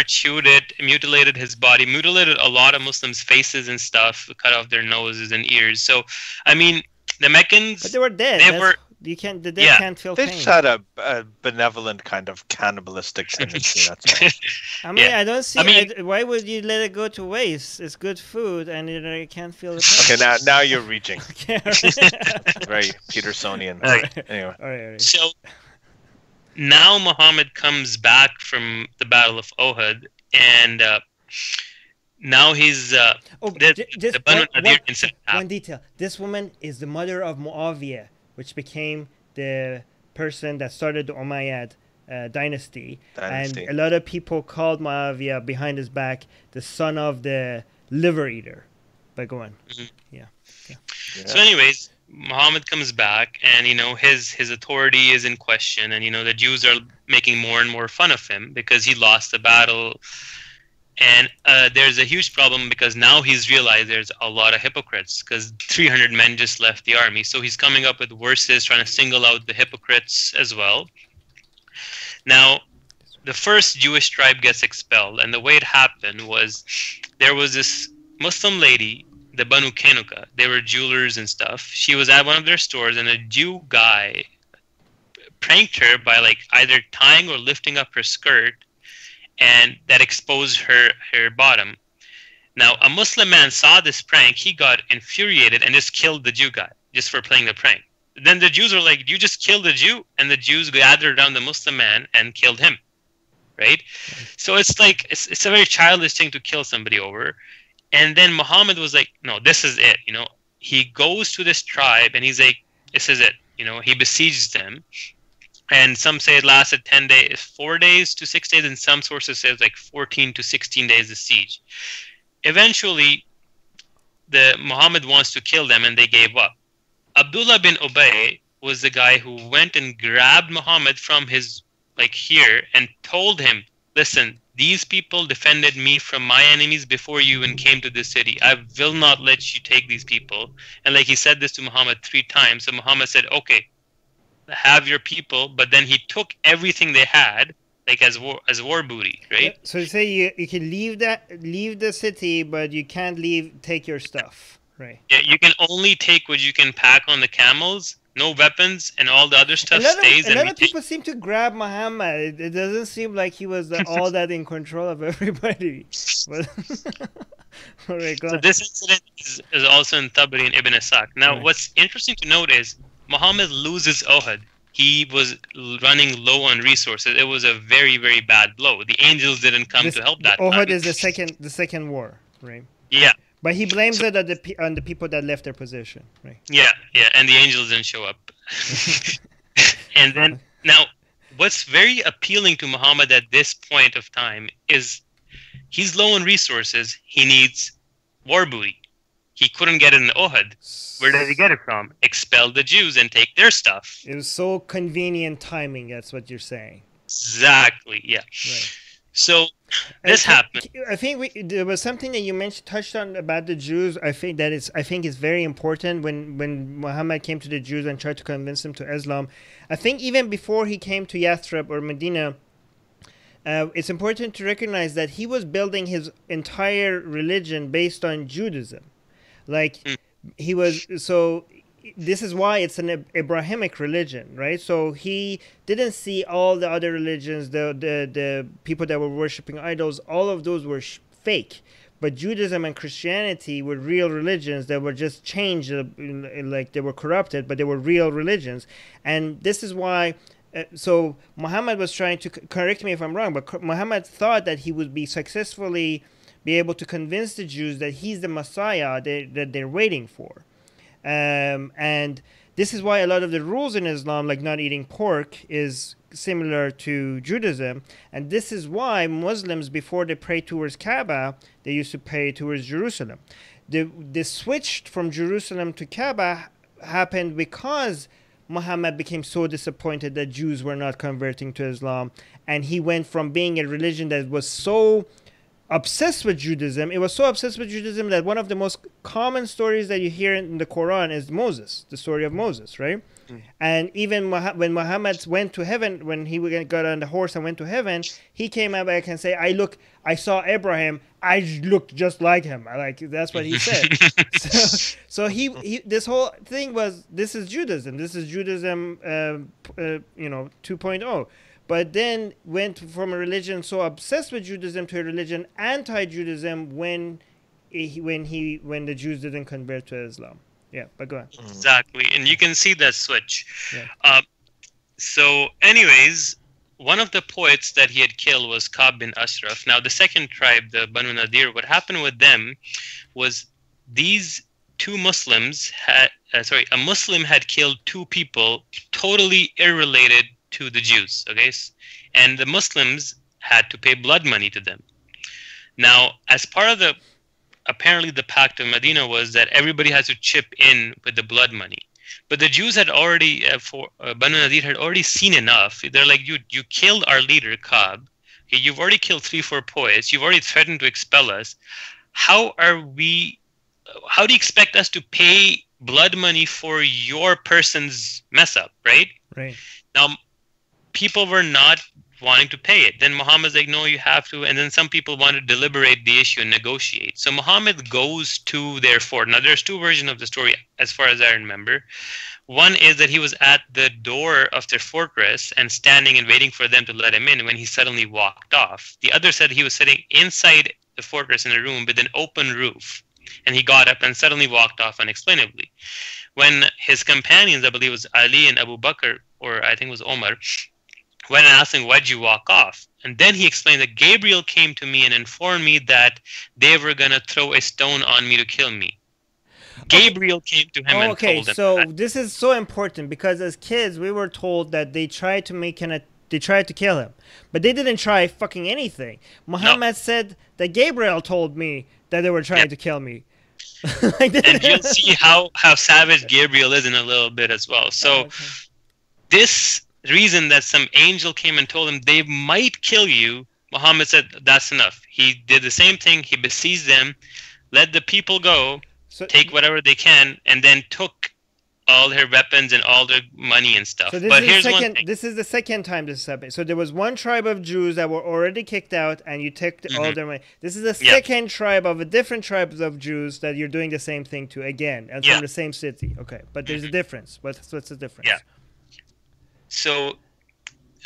S3: chewed it, mutilated his body, mutilated a lot of Muslims' faces and stuff, cut off their noses and ears. So, I mean, the Meccans,
S2: but they were dead. The dead can't feel pain.
S1: They just had a benevolent kind of cannibalistic tendency. That's all.
S2: I don't see. Why would you let it go to waste? It's good food, and you can't feel the pain.
S1: Okay, now you're reaching. Very Petersonian. Anyway.
S2: All right.
S3: So now Muhammad comes back from the Battle of Uhud, and now he's
S2: one detail. This woman is the mother of Muawiyah, which became the person that started the Umayyad dynasty. And a lot of people called Muawiyah behind his back the son of the liver eater. But go on.
S3: Mm-hmm. Yeah. So anyways, Muhammad comes back, and his authority is in question, and the Jews are making more and more fun of him because he lost the battle. And there's a huge problem because now he's realized there's a lot of hypocrites because 300 men just left the army. So he's coming up with verses trying to single out the hypocrites as well. Now, the first Jewish tribe gets expelled, and the way it happened was there was this Muslim lady, the Banu Kanuka. They were jewelers and stuff. She was at one of their stores, and a Jew guy pranked her by either tying or lifting up her skirt, and that exposed her bottom. Now, a Muslim man saw this prank. He got infuriated and just killed the Jew guy just for playing the prank. Then the Jews were like, "You just killed the Jew," and the Jews gathered around the Muslim man and killed him. Right? So it's it's a very childish thing to kill somebody over. And then Muhammad was like, "No, this is it." He goes to this tribe and he's like, "This is it." He besieges them. And some say it lasted 10 days, 4 days to 6 days, and some sources say it's 14 to 16 days of siege. Eventually, the Muhammad wants to kill them, and they gave up. Abdullah bin Ubay was the guy who went and grabbed Muhammad from his here and told him, "Listen, these people defended me from my enemies before you even came to this city. I will not let you take these people." And he said this to Muhammad 3 times. So Muhammad said, "Okay, have your people," but then he took everything they had as war booty, right?
S2: So you say you can leave the city, but you can't take your stuff, right?
S3: Yeah, you can only take what you can pack on the camels. No weapons, and all the other stuff stays.
S2: A lot of people seem to grab Muhammad. It doesn't seem like he was all that in control of everybody. But all right, go
S3: so
S2: on.
S3: this incident is also in Tabari and Ibn Ishaq. Now,
S2: right.
S3: What's interesting to note is Muhammad loses Uhud. He was running low on resources. It was a very, very bad blow. The angels didn't come to help that.
S2: Uhud is the second war, right?
S3: Yeah.
S2: But he blames it on the people that left their position, right?
S3: Yeah, and the angels didn't show up. And then, now, what's very appealing to Muhammad at this point of time is he's low on resources. He needs war booty. He couldn't get it in Uhud. Where did he get it from? Expel the Jews and take their stuff.
S2: It was so convenient timing, that's what you're saying.
S3: Exactly, yeah.
S2: Right.
S3: So this happened.
S2: I think there was something that you touched on about the Jews. I think is very important when Muhammad came to the Jews and tried to convince them to Islam. I think even before he came to Yathrib or Medina, it's important to recognize that he was building his entire religion based on Judaism. He was so. This is why it's an Abrahamic religion, right? So he didn't see all the other religions, the people that were worshiping idols, all of those were fake. But Judaism and Christianity were real religions that were just changed, they were corrupted, but they were real religions. And this is why, so Muhammad was trying to, correct me if I'm wrong, but Muhammad thought that he would be able to convince the Jews that he's the Messiah that they're waiting for. And this is why a lot of the rules in Islam, like not eating pork, is similar to Judaism. And this is why Muslims, before they pray towards Kaaba, they used to pray towards Jerusalem. The switch from Jerusalem to Kaaba happened because Muhammad became so disappointed that Jews were not converting to Islam. And he went from being a religion that was so obsessed with Judaism. It was so obsessed with Judaism that one of the most common stories that you hear in the Quran is Moses, the story of Moses, right? Mm. And even when Muhammad went to heaven, when he got on the horse and went to heaven, he came back and say, I saw Abraham, I looked just like him. That's what he said. so he this whole thing was, this is Judaism 2.0. But then went from a religion so obsessed with Judaism to a religion anti-Judaism when the Jews didn't convert to Islam. Yeah, but go on.
S3: Exactly, and you can see that switch.
S2: Yeah.
S3: So, anyways, one of the poets that he had killed was Ka'b bin Ashraf. Now, the second tribe, the Banu Nadir, what happened with them was these two Muslims a Muslim had killed two people totally irrelated to the Jews, okay? And the Muslims had to pay blood money to them. Now, as part of apparently the Pact of Medina was that everybody has to chip in with the blood money. But the Jews had already, Banu Nadir had already seen enough. They're like, you killed our leader, Ka'b. Okay, you've already killed 3-4 poets. You've already threatened to expel us. How do you expect us to pay blood money for your person's mess up, right?
S2: Right.
S3: Now, people were not wanting to pay it. Then Muhammad's like, no, you have to. And then some people want to deliberate the issue and negotiate. So Muhammad goes to their fort. Now, there's two versions of the story as far as I remember. One is that he was at the door of their fortress and standing and waiting for them to let him in when he suddenly walked off. The other said he was sitting inside the fortress in a room with an open roof. And he got up and suddenly walked off unexplainably. When his companions, I believe it was Ali and Abu Bakr, or I think it was Omar, went and asked him, why'd you walk off? And then he explained that Gabriel came to me and informed me that they were going to throw a stone on me to kill me. Gabriel came to him and told him
S2: so
S3: that.
S2: This is so important because as kids, we were told that they tried to kill him. But they didn't try fucking anything. Muhammad said that Gabriel told me that they were trying to kill me.
S3: And you'll see how savage Gabriel is in a little bit as well. So this reason that some angel came and told him they might kill you, Muhammad said that's enough. He did the same thing. He besieged them, let the people go, take whatever they can, and then took all their weapons and all their money and stuff.
S2: So this is the second time this happened. So there was one tribe of Jews that were already kicked out, and you took all their money. This is the second tribe of a different tribes of Jews that you're doing the same thing to again, and from the same city. Okay, but there's a difference. What's the difference?
S3: Yeah. So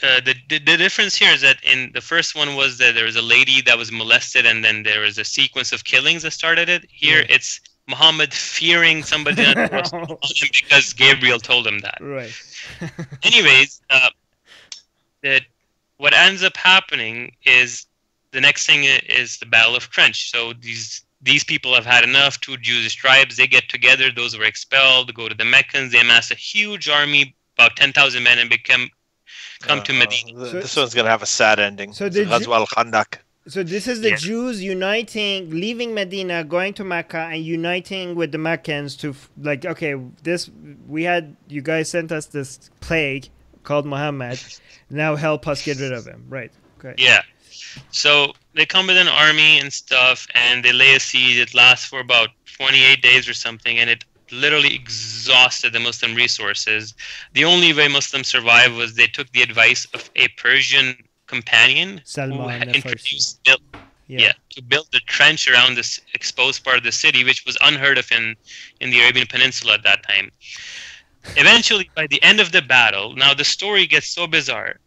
S3: the difference here is that in the first one was that there was a lady that was molested, and then there was a sequence of killings that started it. Here it's Muhammad fearing somebody because Gabriel told him that.
S2: Right.
S3: Anyways, that what ends up happening is the next thing is the Battle of Trench. So these people have had enough. Two Jewish tribes, they get together. Those were expelled. Go to the Meccans. They amass a huge army, about 10,000 men, and come to Medina.
S1: This one's gonna have a sad ending. So Ghazwa al-Khandaq.
S2: So this is the Jews uniting, leaving Medina, going to Mecca, and uniting with the Meccans to you guys sent us this plague called Muhammad. Now help us get rid of him. Right. Okay.
S3: Yeah. So they come with an army and stuff, and they lay a siege. It lasts for about 28 days or something, and it literally exhausted the Muslim resources. The only way Muslims survived was they took the advice of a Persian companion who had introduced to build the trench around this exposed part of the city, which was unheard of in the Arabian Peninsula at that time. Eventually, by the end of the battle, now the story gets so bizarre.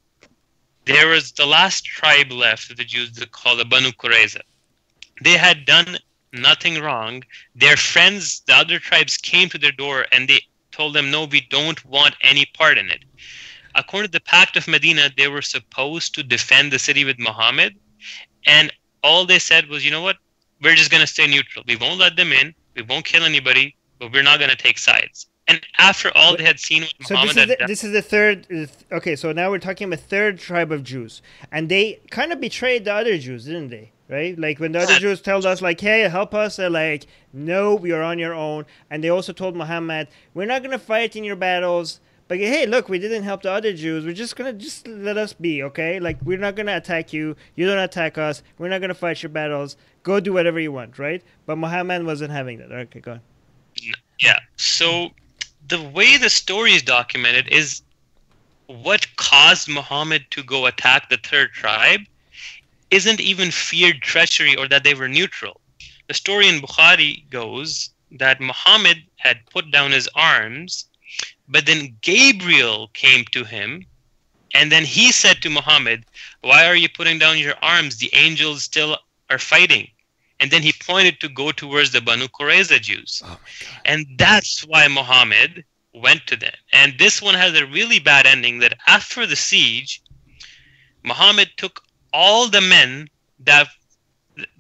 S3: There was the last tribe left of the Jews called the Banu Qurayza. They had done nothing wrong. Their friends, the other tribes, came to their door and they told them, no, we don't want any part in it. According to the Pact of Medina, they were supposed to defend the city with Muhammad. And all they said was, you know what? We're just going to stay neutral. We won't let them in. We won't kill anybody, but we're not going to take sides. And after all they had seen what Muhammad had done.
S2: This is the third. Okay, so now we're talking about third tribe of Jews. And they kind of betrayed the other Jews, didn't they? Right? Like when the other Jews told us, like, hey, help us. They're like, no, we are on your own. And they also told Muhammad, we're not going to fight in your battles. But hey, look, we didn't help the other Jews. We're just going to let us be, okay? Like, we're not going to attack you. You don't attack us. We're not going to fight your battles. Go do whatever you want, right? But Muhammad wasn't having that. Okay, go on.
S3: Yeah. So the way the story is documented is what caused Muhammad to go attack the third tribe isn't even feared treachery or that they were neutral. The story in Bukhari goes that Muhammad had put down his arms, but then Gabriel came to him, and then he said to Muhammad, why are you putting down your arms? The angels still are fighting. And then he pointed to go towards the Banu Qurayza Jews. Oh my God. And that's why Muhammad went to them. And this one has a really bad ending that after the siege, Muhammad took all the men that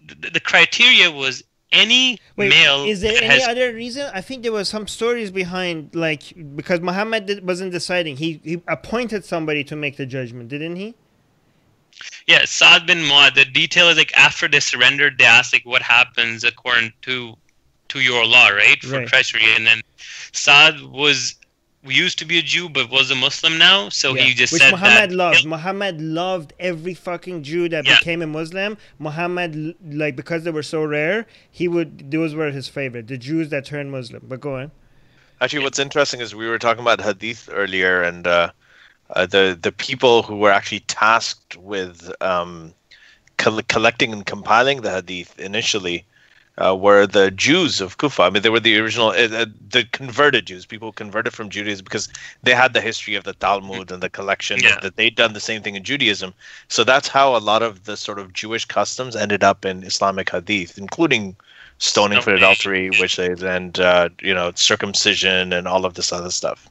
S3: the criteria was any male.
S2: Is there any other reason? I think there was some stories behind, like, because Muhammad wasn't deciding. He appointed somebody to make the judgment, didn't he?
S3: Yeah, Saad bin Mu'adh. The detail is like after they surrendered, they asked like what happens according to your law, right? For treachery. And then Saad was used to be a Jew but was a Muslim now, so he just
S2: which
S3: said
S2: Muhammad
S3: that
S2: loved. Muhammad loved every fucking Jew that became a Muslim. Muhammad, like, because they were so rare, those were his favorite, the Jews that turned Muslim. But go on.
S1: Actually, what's interesting is we were talking about hadith earlier, and the people who were actually tasked with collecting and compiling the hadith initially were the Jews of Kufa. I mean, they were the original, the converted Jews, people who converted from Judaism, because they had the history of the Talmud and the collection, that they'd done the same thing in Judaism. So that's how a lot of the sort of Jewish customs ended up in Islamic hadith, including stoning for adultery, and circumcision and all of this other stuff.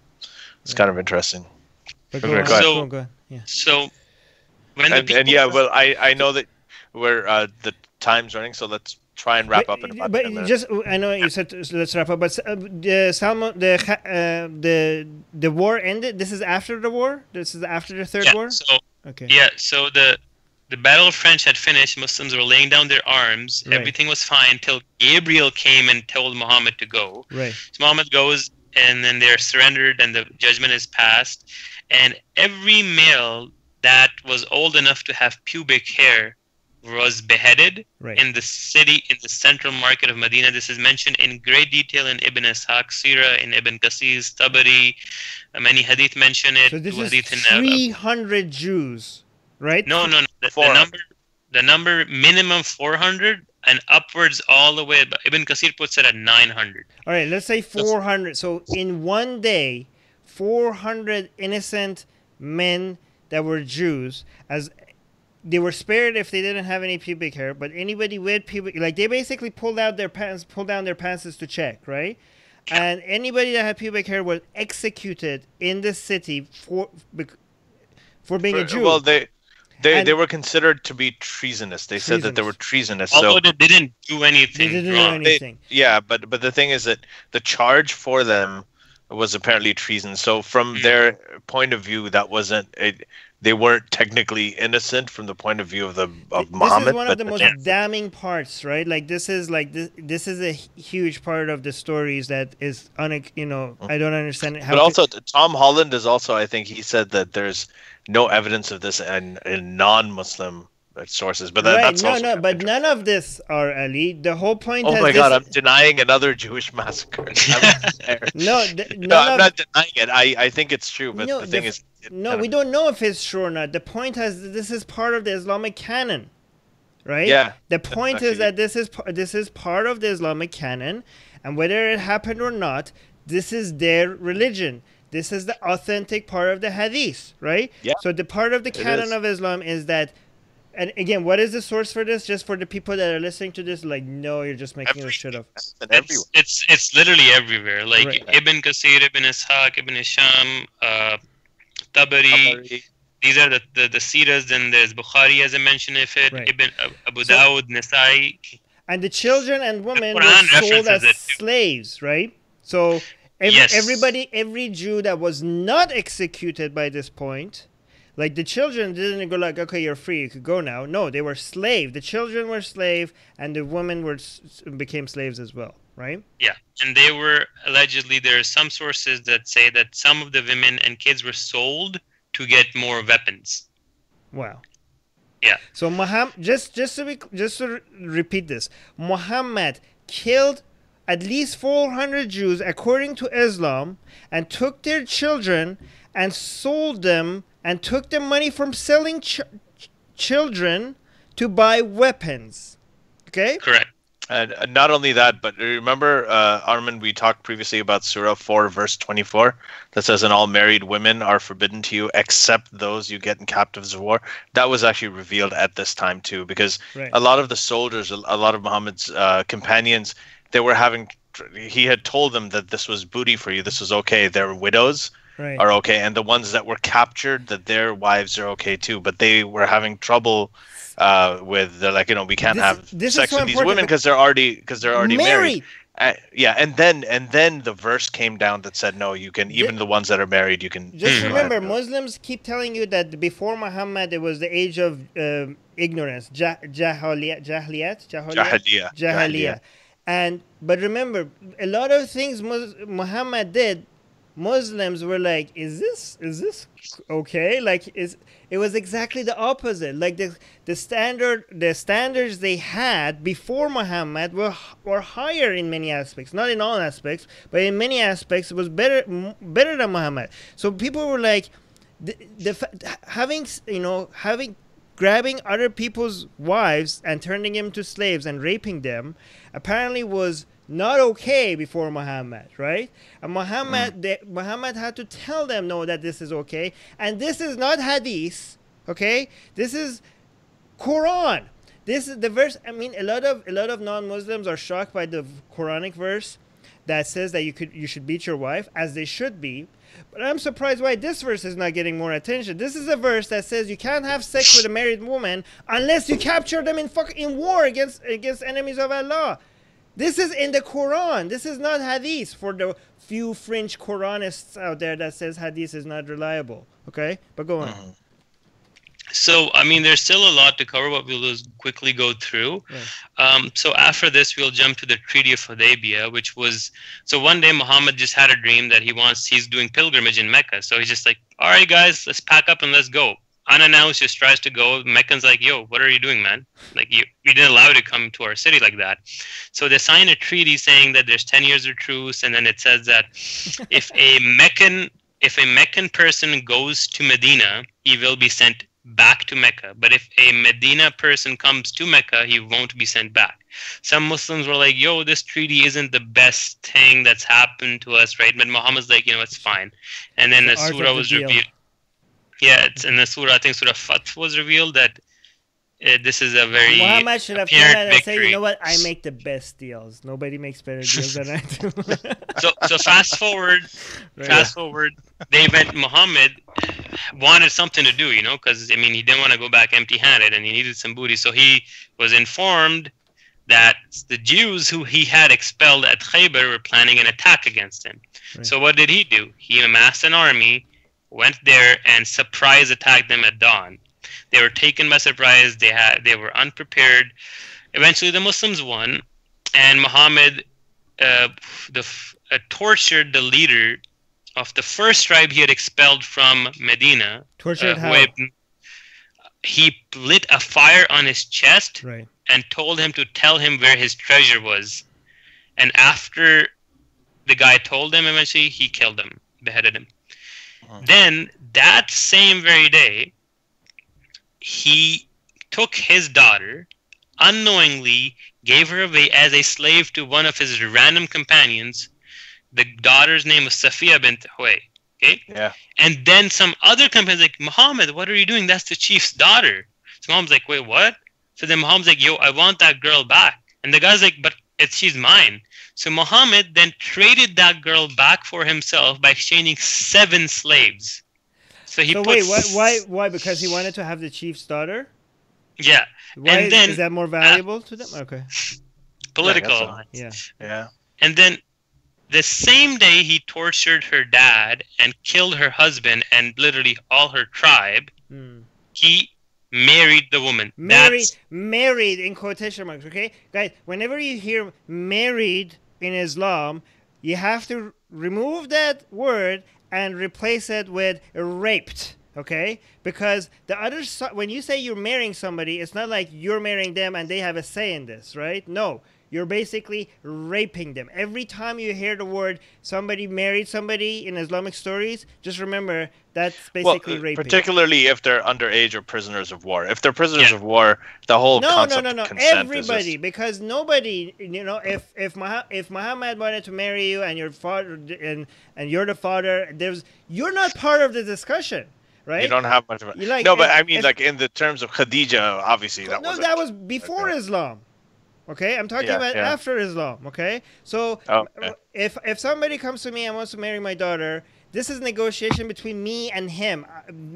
S1: It's kind of interesting.
S2: But go on.
S3: So when
S1: I know that we're the time's running, so let's try and wrap up in about 10 minutes.
S2: I know you said let's wrap up, but the war ended. This is after the war. This is after the third war.
S3: So the Battle of French had finished. Muslims were laying down their arms. Right. Everything was fine until Gabriel came and told Muhammad to go.
S2: Right.
S3: So Muhammad goes, and then they're surrendered, and the judgment is passed. And every male that was old enough to have pubic hair was beheaded in the city, in the central market of Medina. This is mentioned in great detail in Ibn Ishaq, Sirah, in Ibn Qasir's Tabari. Many hadith mention it.
S2: So this is 300 Jews, right?
S3: No. The number minimum 400 and upwards all the way. Ibn Qasir puts it at 900.
S2: All right, let's say 400. So in one day, 400 innocent men that were Jews, as they were spared if they didn't have any pubic hair, but anybody with pubic, like, they basically pulled down their pants to check, right? And anybody that had pubic hair was executed in the city for being a Jew.
S1: Well, they were considered to be treasonous. They said that they were treasonous.
S3: Although they didn't do anything wrong.
S1: But the thing is that the charge for them was apparently treason. So from their point of view, that wasn't they weren't technically innocent from the point of view of Muhammad.
S2: This is one of the most damning parts, right? Like, this is a huge part of the stories that is I don't understand how.
S1: But also, Tom Holland is also, I think he said that there's no evidence of this in non-Muslim sources, but that's also
S2: but none of this are, Ali. The whole point.
S1: Oh my God! I'm denying another Jewish massacre. I'm not denying it. I think it's true, but the thing is,
S2: we don't know if it's true or not. The point is, this is part of the Islamic canon, right?
S1: Yeah.
S2: The point is that this is part of the Islamic canon, and whether it happened or not, this is their religion. This is the authentic part of the hadith, right?
S1: Yeah.
S2: So the part of the canon of Islam is that. And again, what is the source for this? Just for the people that are listening to this, like, no, you're just making this shit up.
S3: It's literally everywhere. Like Ibn Qasir, Ibn Ishaq, Ibn Hisham, Tabari. These are the Siras. Then there's Bukhari, as I mentioned, Ibn Abu Dawud, Nasai.
S2: And the children and women were sold as slaves, right? So every Jew that was not executed by this point. Like, the children didn't go like, okay, you're free, you could go now. No, they were slave. The children were slave, and the women became slaves as well, right?
S3: Yeah, and they were allegedly, there are some sources that say that some of the women and kids were sold to get more weapons.
S2: Wow.
S3: Yeah.
S2: So Muhammad, just to repeat this, Muhammad killed at least 400 Jews according to Islam, and took their children and sold them. And took the money from selling children to buy weapons. Okay?
S1: Correct. And not only that, but remember, Armin, we talked previously about Surah 4, verse 24, that says, and all married women are forbidden to you, except those you get in captives of war. That was actually revealed at this time, too, because a lot of the soldiers, a lot of Muhammad's companions, he had told them that this was booty for you, this was okay. They're widows. Are okay, and the ones that were captured, that their wives are okay too, but they were having trouble with, they're like, we can't have sex with these women because they're already married. And then the verse came down that said, no, you can, even the ones that are married, you can.
S2: Just remember, Muslims keep telling you that before Muhammad, it was the age of ignorance, jahiliyah. But remember, a lot of things Muhammad did Muslims were like, is this okay? Like, it was exactly the opposite. Like the standards they had before Muhammad were higher in many aspects, not in all aspects, but in many aspects it was better than Muhammad. So people were like, having grabbing other people's wives and turning them to slaves and raping them apparently was not okay before Muhammad, right? And Muhammad had to tell them, no, that this is okay, and this is not hadith, okay? This is Quran. This is the verse. I mean, a lot of non-Muslims are shocked by the Quranic verse that says that you should beat your wife, as they should be. But I'm surprised why this verse is not getting more attention. This is a verse that says you can't have sex with a married woman unless you capture them in war against enemies of Allah. This is in the Quran. This is not hadith, for the few fringe Quranists out there that says hadith is not reliable. Okay? But go on.
S3: So, I mean, there's still a lot to cover, but we'll just quickly go through. Right. So after this, we'll jump to the Treaty of Hudaybiyah, which was... So one day, Muhammad just had a dream that he's doing pilgrimage in Mecca. So he's just like, all right, guys, let's pack up and let's go. Unannounced, just tries to go. Meccan's like, yo, what are you doing, man? Like, we didn't allow you to come to our city like that. So they sign a treaty saying that there's 10 years of truce, and then it says that if a Meccan person goes to Medina, he will be sent back to Mecca. But if a Medina person comes to Mecca, he won't be sent back. Some Muslims were like, yo, this treaty isn't the best thing that's happened to us, right? But Muhammad's like, it's fine. And then the surah was revealed. Yeah, it's in the surah, I think Surah Fath was revealed that this is a very
S2: Muhammad should have come out and say, you know what, I make the best deals. Nobody makes better deals than I do.
S3: So fast forward, Muhammad wanted something to do, because, I mean, he didn't want to go back empty-handed and he needed some booty. So he was informed that the Jews who he had expelled at Khaybar were planning an attack against him. Right. So what did he do? He amassed an army, went there and surprise attacked them at dawn. They were taken by surprise. They were unprepared. Eventually, the Muslims won, and Muhammad tortured the leader of the first tribe he had expelled from Medina.
S2: Tortured how?
S3: He lit a fire on his chest,
S2: right,
S3: and told him to tell him where his treasure was. And after the guy told him, eventually he killed him, beheaded him. Then, that same very day, he took his daughter, unknowingly gave her away as a slave to one of his random companions. The daughter's name was Safiya bint Huay. Okay?
S1: Yeah.
S3: And then some other companions like, Muhammad, what are you doing? That's the chief's daughter. So Muhammad's like, wait, what? So then Muhammad's like, yo, I want that girl back. And the guy's like, but she's mine. So Muhammad then traded that girl back for himself by exchanging 7 slaves. So
S2: wait, why? Because he wanted to have the chief's daughter?
S3: Yeah.
S2: And then, is that more valuable to them? Okay.
S3: Political.
S2: Yeah.
S3: And then the same day he tortured her dad and killed her husband and literally all her tribe, he married the woman.
S2: Married in quotation marks, okay? Guys, whenever you hear married in Islam, you have to remove that word and replace it with raped, okay? Because when you say you're marrying somebody, it's not like you're marrying them and they have a say in this, right? No. You're basically raping them. Every time you hear the word somebody married somebody in Islamic stories, just remember that's basically raping.
S1: Particularly if they're underage or prisoners of war. If they're prisoners of war, the whole concept of consent
S2: everybody, because nobody, if Muhammad wanted to marry you and your father and you're the father, you're not part of the discussion. Right?
S1: You don't have much of a... but I mean, like in the terms of Khadija, obviously that
S2: was before Islam. Okay, I'm talking about after Islam. Okay, so if somebody comes to me and wants to marry my daughter, this is negotiation between me and him.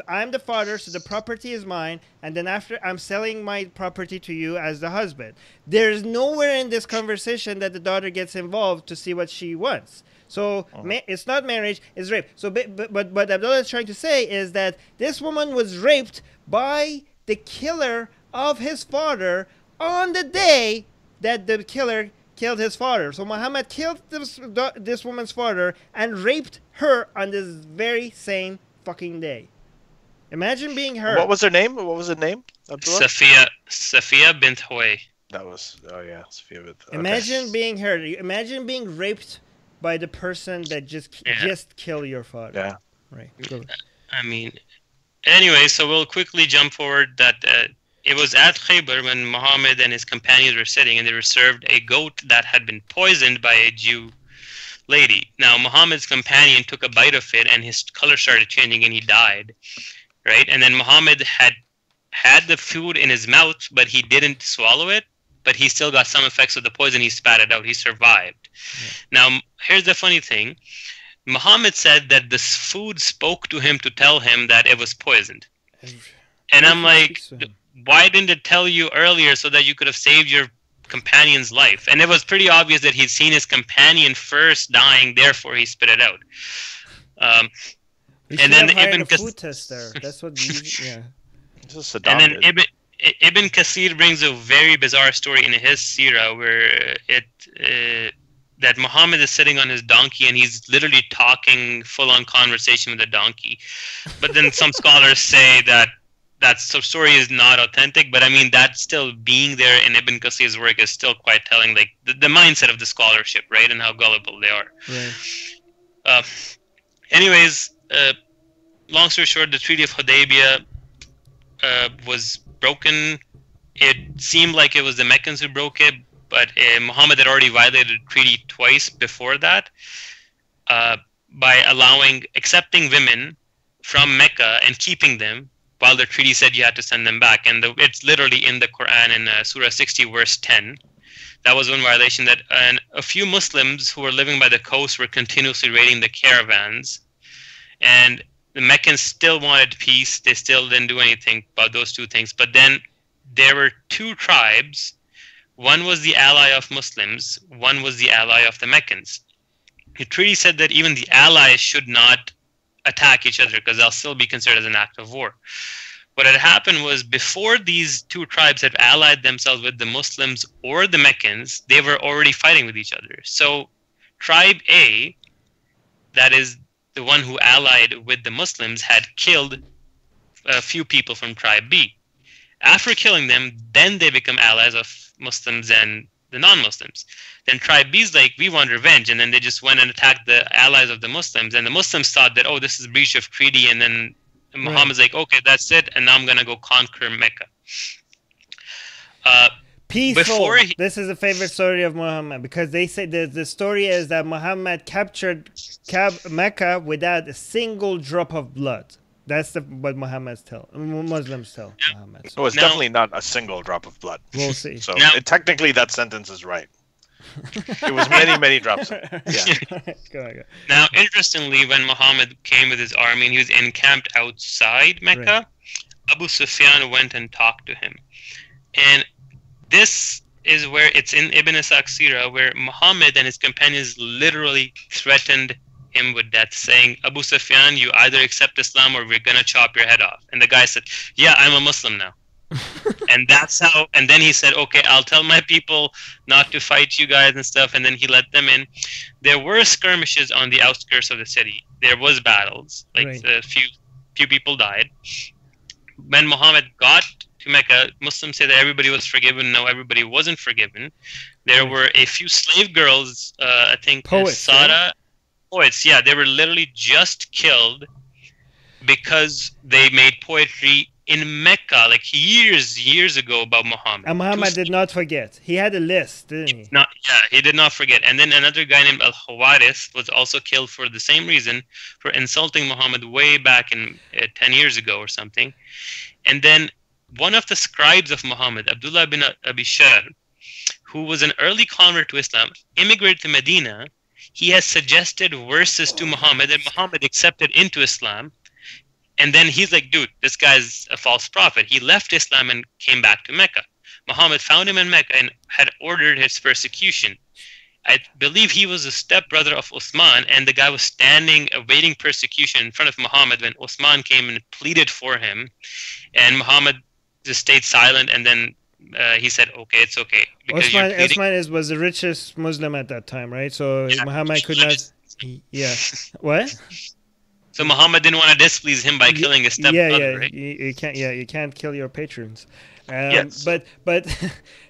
S2: I'm the father, so the property is mine, and then after I'm selling my property to you as the husband. There's nowhere in this conversation that the daughter gets involved to see what she wants. So it's not marriage, it's rape. So, but what Abdullah is trying to say is that this woman was raped by the killer of his father on the day that the killer killed his father. So Muhammad killed this woman's father and raped her on this very same fucking day. Imagine being her.
S1: What was her name? What was her name? Abdullah?
S3: Safiya bint Huway.
S1: That was, oh yeah, Safiya bint. Okay.
S2: Imagine being her. Imagine being raped by the person that just killed your father.
S1: Yeah.
S2: Right.
S3: I mean, anyway, so we'll quickly jump forward that it was at Khaybar when Muhammad and his companions were sitting, and they were served a goat that had been poisoned by a Jew lady. Now, Muhammad's companion took a bite of it, and his color started changing, and he died. Right? And then Muhammad had the food in his mouth, but he didn't swallow it, but he still got some effects of the poison. He spat it out. He survived. Yeah. Now, here's the funny thing. Muhammad said that this food spoke to him to tell him that it was poisoned. And I'm like, why didn't it tell you earlier so that you could have saved your companion's life? And it was pretty obvious that he'd seen his companion first dying, therefore he spit it out.
S2: And then Ibn food tester. That's what yeah.
S3: And then Ibn Kathir brings a very bizarre story in his seerah where that Muhammad is sitting on his donkey and he's literally talking full-on conversation with the donkey. But then some scholars say that story is not authentic. But I mean, that still being there in Ibn Kathir's work is still quite telling, like the mindset of the scholarship, right, and how gullible they are. Right. Anyways. Long story short, the Treaty of Hudaybiyah was broken. It seemed like it was the Meccans who broke it, but Muhammad had already violated the treaty twice before that by accepting women from Mecca and keeping them, while the treaty said you had to send them back. And it's literally in the Quran in Surah 60, verse 10. That was one violation. That a few Muslims who were living by the coast were continuously raiding the caravans. And the Meccans still wanted peace. They still didn't do anything about those two things. But then there were two tribes. One was the ally of Muslims. One was the ally of the Meccans. The treaty said that even the allies should not attack each other because they'll still be considered as an act of war. What had happened was before these two tribes had allied themselves with the Muslims or the Meccans, they were already fighting with each other. So tribe A, that is the one who allied with the Muslims, had killed a few people from tribe B. After killing them, then they become allies of Muslims and the non-Muslims. Then tribe B is like, we want revenge, and then they just went and attacked the allies of the Muslims. And the Muslims thought that, oh, this is a breach of treaty, and then Muhammad's like, okay, that's it, and now I'm going to go conquer Mecca.
S2: Peaceful. This is a favorite story of Muhammad because they say the story is that Muhammad captured Mecca without a single drop of blood. That's what Muslims tell Muhammad.
S1: So. Oh, it's definitely not a single drop of blood.
S2: We'll see.
S1: So technically that sentence is right. It was many, many drops. Yeah.
S2: Go.
S3: Now, interestingly, when Muhammad came with his army and he was encamped outside Mecca, right, Abu Sufyan went and talked to him. And this is where it's in Ibn Ishaq's seerah, where Muhammad and his companions literally threatened him with death, saying, Abu Sufyan, you either accept Islam or we're going to chop your head off. And the guy said, yeah, I'm a Muslim now. And that's how, and then he said, okay, I'll tell my people not to fight you guys and stuff. And then he let them in. There were skirmishes on the outskirts of the city. There was battles, like right, a few people died. When Muhammad got to Mecca, Muslims say that everybody was forgiven. No, everybody wasn't forgiven. There were a few slave girls, I think
S2: poets,
S3: Sada,
S2: right?
S3: Poets, yeah, they were literally just killed because they made poetry in Mecca, like years ago, about Muhammad.
S2: And Muhammad did not forget. He had a list, didn't he?
S3: He did not forget. And then another guy named Al-Hawaris was also killed for the same reason, for insulting Muhammad way back in 10 years ago or something. And then one of the scribes of Muhammad, Abdullah bin Abi Shar, who was an early convert to Islam, immigrated to Medina. He has suggested verses to Muhammad, and Muhammad accepted into Islam. And then he's like, dude, this guy's a false prophet. He left Islam and came back to Mecca. Muhammad found him in Mecca and had ordered his persecution. I believe he was a stepbrother of Uthman, and the guy was standing awaiting persecution in front of Muhammad when Uthman came and pleaded for him. And Muhammad just stayed silent, and then he said, okay, it's okay. Because
S2: Osman was the richest Muslim at that time, right? So Muhammad could not... Yeah. What?
S3: So Muhammad didn't want to displease him by killing his stepbrother, right?
S2: You can't. Yeah, you can't kill your patrons.
S3: Yes.
S2: By the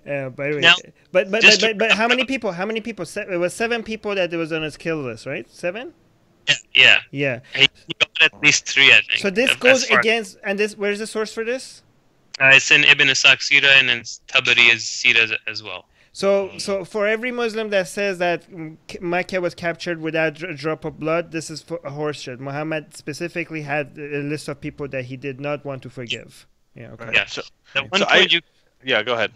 S2: way,
S3: Now,
S2: but how many people? How many people? It was 7 people that was on his kill list, right? 7.
S3: Yeah.
S2: Yeah.
S3: He got at least 3, I think.
S2: So this goes against, and this. Where's the source for this?
S3: It's in Ibn Ishaq Sira, and it's Tabari's Sira as well.
S2: So for every Muslim that says that Mecca was captured without a drop of blood, this is a horseshit. Muhammad specifically had a list of people that he did not want to forgive. Yeah. Okay.
S3: Yeah. So the one point
S1: yeah, go ahead.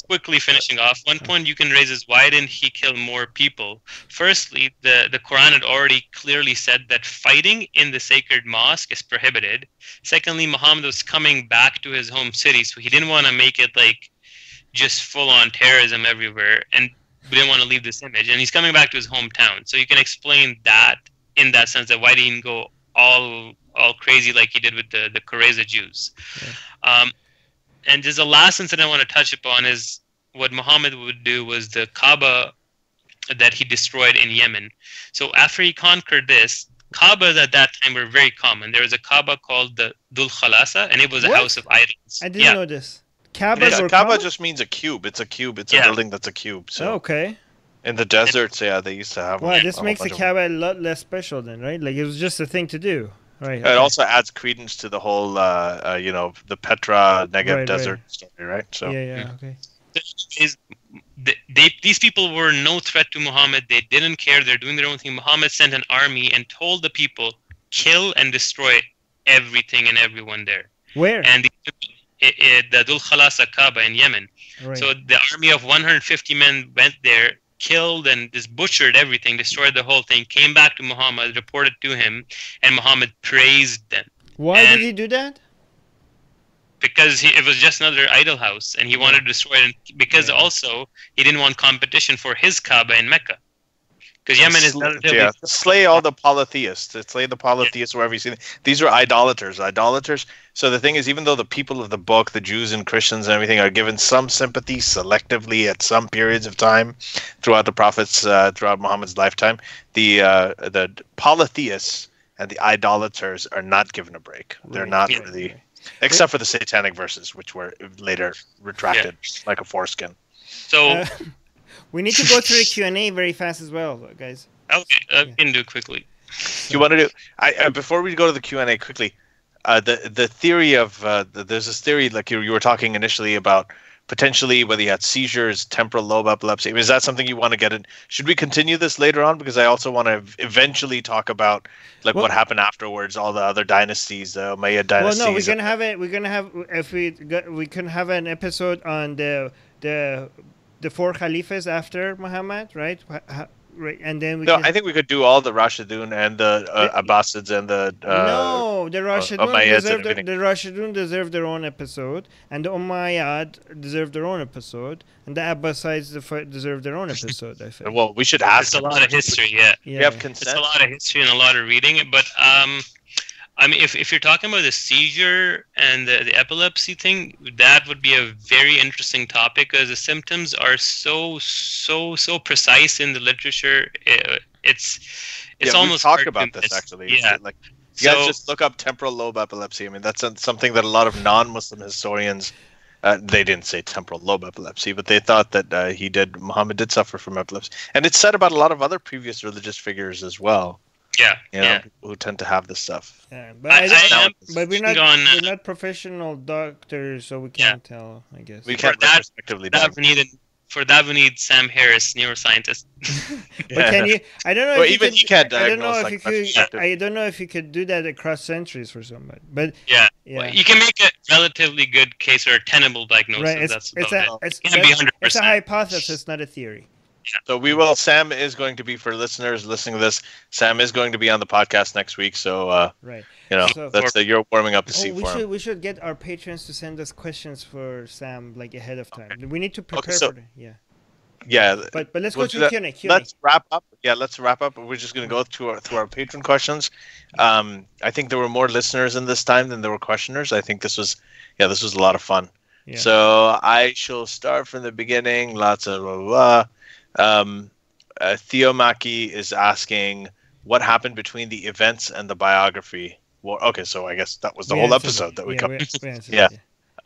S3: Quickly finishing off, one point you can raise is why didn't he kill more people? Firstly, the Quran had already clearly said that fighting in the sacred mosque is prohibited. Secondly, Muhammad was coming back to his home city, so he didn't want to make it like just full-on terrorism everywhere, and we didn't want to leave this image. And he's coming back to his hometown, so you can explain that in that sense, that why didn't he go all crazy like he did with the Qurayza Jews. Yeah. And just the last incident I want to touch upon is what Muhammad would do was the Kaaba that he destroyed in Yemen. So after he conquered this, Kaabas at that time were very common. There was a Kaaba called the Dhul Khalasa, and it was a house of idols.
S2: I didn't know this.
S1: Kaaba just means a cube. It's a cube. It's a building that's a cube. So
S2: okay.
S1: In the deserts, they used to have.
S2: Wow, this makes the Kaaba a lot less special then, right? Like it was just a thing to do, right?
S1: It also adds credence to the whole, the Petra Negev desert story, right? So
S2: yeah, okay.
S3: These people were no threat to Muhammad. They didn't care. They're doing their own thing. Muhammad sent an army and told the people, kill and destroy everything and everyone there.
S2: Where?
S3: And the Dhul Khalasa Kaaba in Yemen. Right. So the army of 150 men went there, killed and just butchered everything, destroyed the whole thing, came back to Muhammad, reported to him, and Muhammad praised them.
S2: Why did he do that?
S3: Because it was just another idol house, and he wanted to destroy it. And also, he didn't want competition for his Kaaba in Mecca. Because Yemen is
S1: slay all the polytheists. Slay the polytheists wherever you see them. These are idolaters. So the thing is, even though the people of the book, the Jews and Christians and everything, are given some sympathy selectively at some periods of time throughout the prophets, throughout Muhammad's lifetime, the polytheists and the idolaters are not given a break. They're not really, except for the satanic verses, which were later retracted like a foreskin.
S3: So.
S2: We need to go through the Q&A very fast as well, guys.
S3: Okay, I can do it quickly.
S1: Do you want to do? Before we go to the Q&A quickly, the theory of there's this theory like you were talking initially about potentially whether you had seizures, temporal lobe epilepsy. I mean, is that something you want to get in? Should we continue this later on? Because I also want to eventually talk about what happened afterwards, all the other dynasties, the Umayyad dynasties.
S2: Well, no, we're gonna have if we can have an episode on the 4 caliphs after Muhammad, right? And then
S1: I think we could do all the Rashidun and the Abbasids and the
S2: the Rashidun deserve their own episode, and the Umayyad deserve their own episode, and the Abbasids deserve their own episode. I think.
S1: Well, we should ask.
S3: It's a lot of history, We
S1: have consent.
S3: It's a lot of history and a lot of reading, but I mean, if you're talking about the seizure and the epilepsy thing, that would be a very interesting topic because the symptoms are so precise in the literature. It's almost
S1: we talked about this actually.
S3: Yeah,
S1: you guys just look up temporal lobe epilepsy. I mean, that's something that a lot of non-Muslim historians they didn't say temporal lobe epilepsy, but they thought that Muhammad did suffer from epilepsy, and it's said about a lot of other previous religious figures as well.
S3: Yeah,
S1: who tend to have this stuff.
S2: Yeah, but we're not professional doctors, so we can't tell. I guess
S1: we can't retrospectively.
S3: For that, we need Sam Harris, neuroscientist.
S2: But can you? I don't know.
S1: If you can't diagnose.
S2: I don't know if you could do that across centuries for somebody. But
S3: well, you can make a relatively good case or a tenable diagnosis.
S2: Right. It's a hypothesis, not a theory.
S1: So we will. Sam is going to be, for listeners listening to this, Sam is going to be on the podcast next week. So you're warming up the seat for him.
S2: We should get our patrons to send us questions for Sam ahead of time. Okay. We need to prepare for it.
S1: Yeah.
S2: But let's go to Q&A.
S1: Let's wrap up. Yeah, let's wrap up. We're just going to go through our patron questions. I think there were more listeners in this time than there were questioners. I think this was a lot of fun. So I shall start from the beginning. Lots of blah, blah. Theo Maki is asking what happened between the events and the biography. Well, okay, so I guess that was the whole episode that we covered.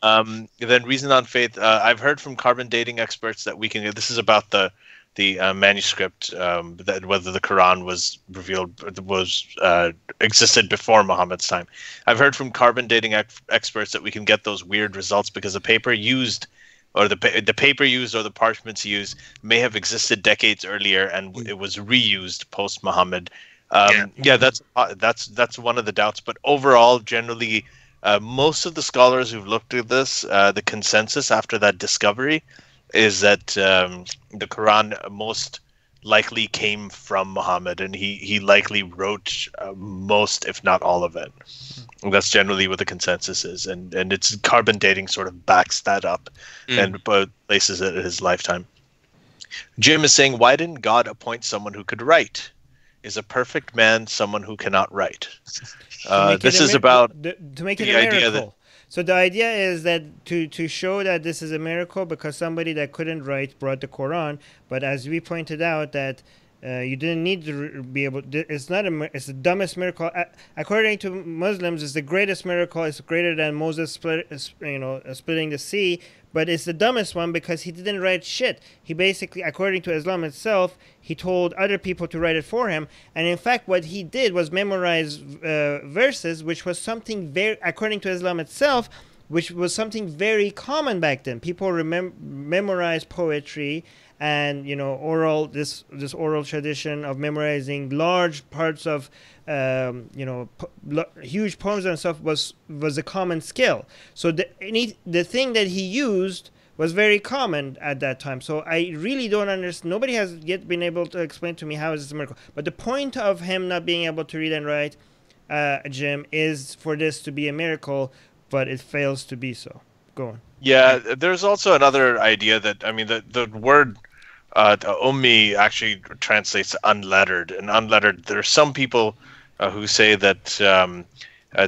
S1: Then Reason on Faith. I've heard from carbon dating experts that we can. This is about the manuscript that whether the Quran was revealed existed before Muhammad's time. I've heard from carbon dating experts that we can get those weird results because the paper used, or the paper used, or the parchments used may have existed decades earlier and it was reused post Muhammad. That's one of the doubts. But overall, generally, most of the scholars who've looked at this, the consensus after that discovery is that the Quran most likely came from Muhammad, and he likely wrote most, if not all of it. And that's generally what the consensus is, and it's carbon dating sort of backs that up and places it in his lifetime. Jim is saying, why didn't God appoint someone who could write? Is a perfect man someone who cannot write? This is about
S2: to make it a miracle. So the idea is that to show that this is a miracle because somebody that couldn't write brought the Quran. But as we pointed out, that you didn't need to be able. It's not it's the dumbest miracle. According to Muslims, it's the greatest miracle. It's greater than Moses splitting the sea. But it's the dumbest one because he didn't write shit. He basically, according to Islam itself, he told other people to write it for him. And in fact, what he did was memorize verses, which was something very, according to Islam itself, which was something very common back then. People memorize poetry and oral this oral tradition of memorizing large parts of huge poems and stuff was a common skill. So the thing that he used was very common at that time. So I really don't understand. Nobody has yet been able to explain to me how is this a miracle. But the point of him not being able to read and write, Jim, is for this to be a miracle, but it fails to be so. Go on.
S1: Yeah, there's also another idea that, the word ummi actually translates unlettered. And unlettered, there are some people who say that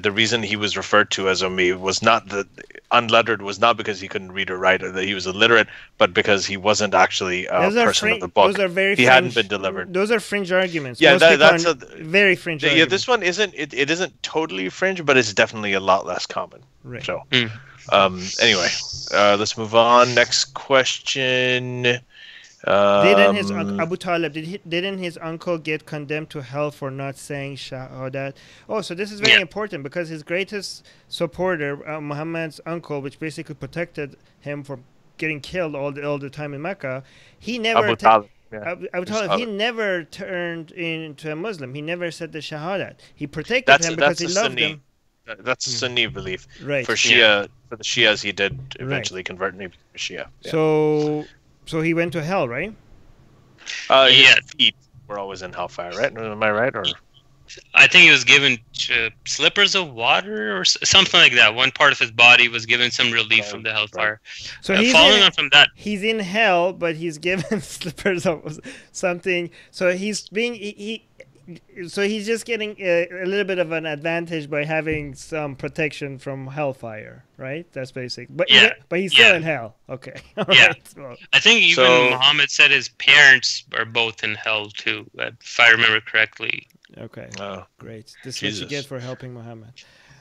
S1: the reason he was referred to as ummi was not that unlettered was not because he couldn't read or write or that he was illiterate, but because he wasn't actually a person of the book.
S2: Those are very
S1: he hadn't been delivered.
S2: Those are fringe arguments.
S1: Yeah, that's a
S2: very fringe argument.
S1: Yeah, this one isn't. It isn't totally fringe, but it's definitely a lot less common.
S2: Right.
S1: So, anyway, let's move on. Next question.
S2: Abu Talib, didn't his uncle get condemned to hell for not saying shahadat? Oh, so this is very important because his greatest supporter, Muhammad's uncle, which basically protected him from getting killed all the time in Mecca, he never
S1: Abu Talib,
S2: he never turned into a Muslim. He never said the shahadat. He protected him because he loved him.
S1: That's a Sunni belief.
S2: Right.
S1: For the Shias, he did eventually convert and he became a Shia. Yeah.
S2: So he went to hell, right?
S1: His feet were always in hellfire, right? Am I right? Or
S3: I think he was given slippers of water or something like that. One part of his body was given some relief from the hellfire.
S2: So following on from that, he's in hell, but he's given slippers of something. So he's being so he's just getting a little bit of an advantage by having some protection from hellfire, right? That's basic. But he's still in hell. Okay.
S3: Right. Well, I think even Muhammad said his parents are both in hell too, if I remember correctly.
S2: Okay. Great. This is what you get for helping Muhammad.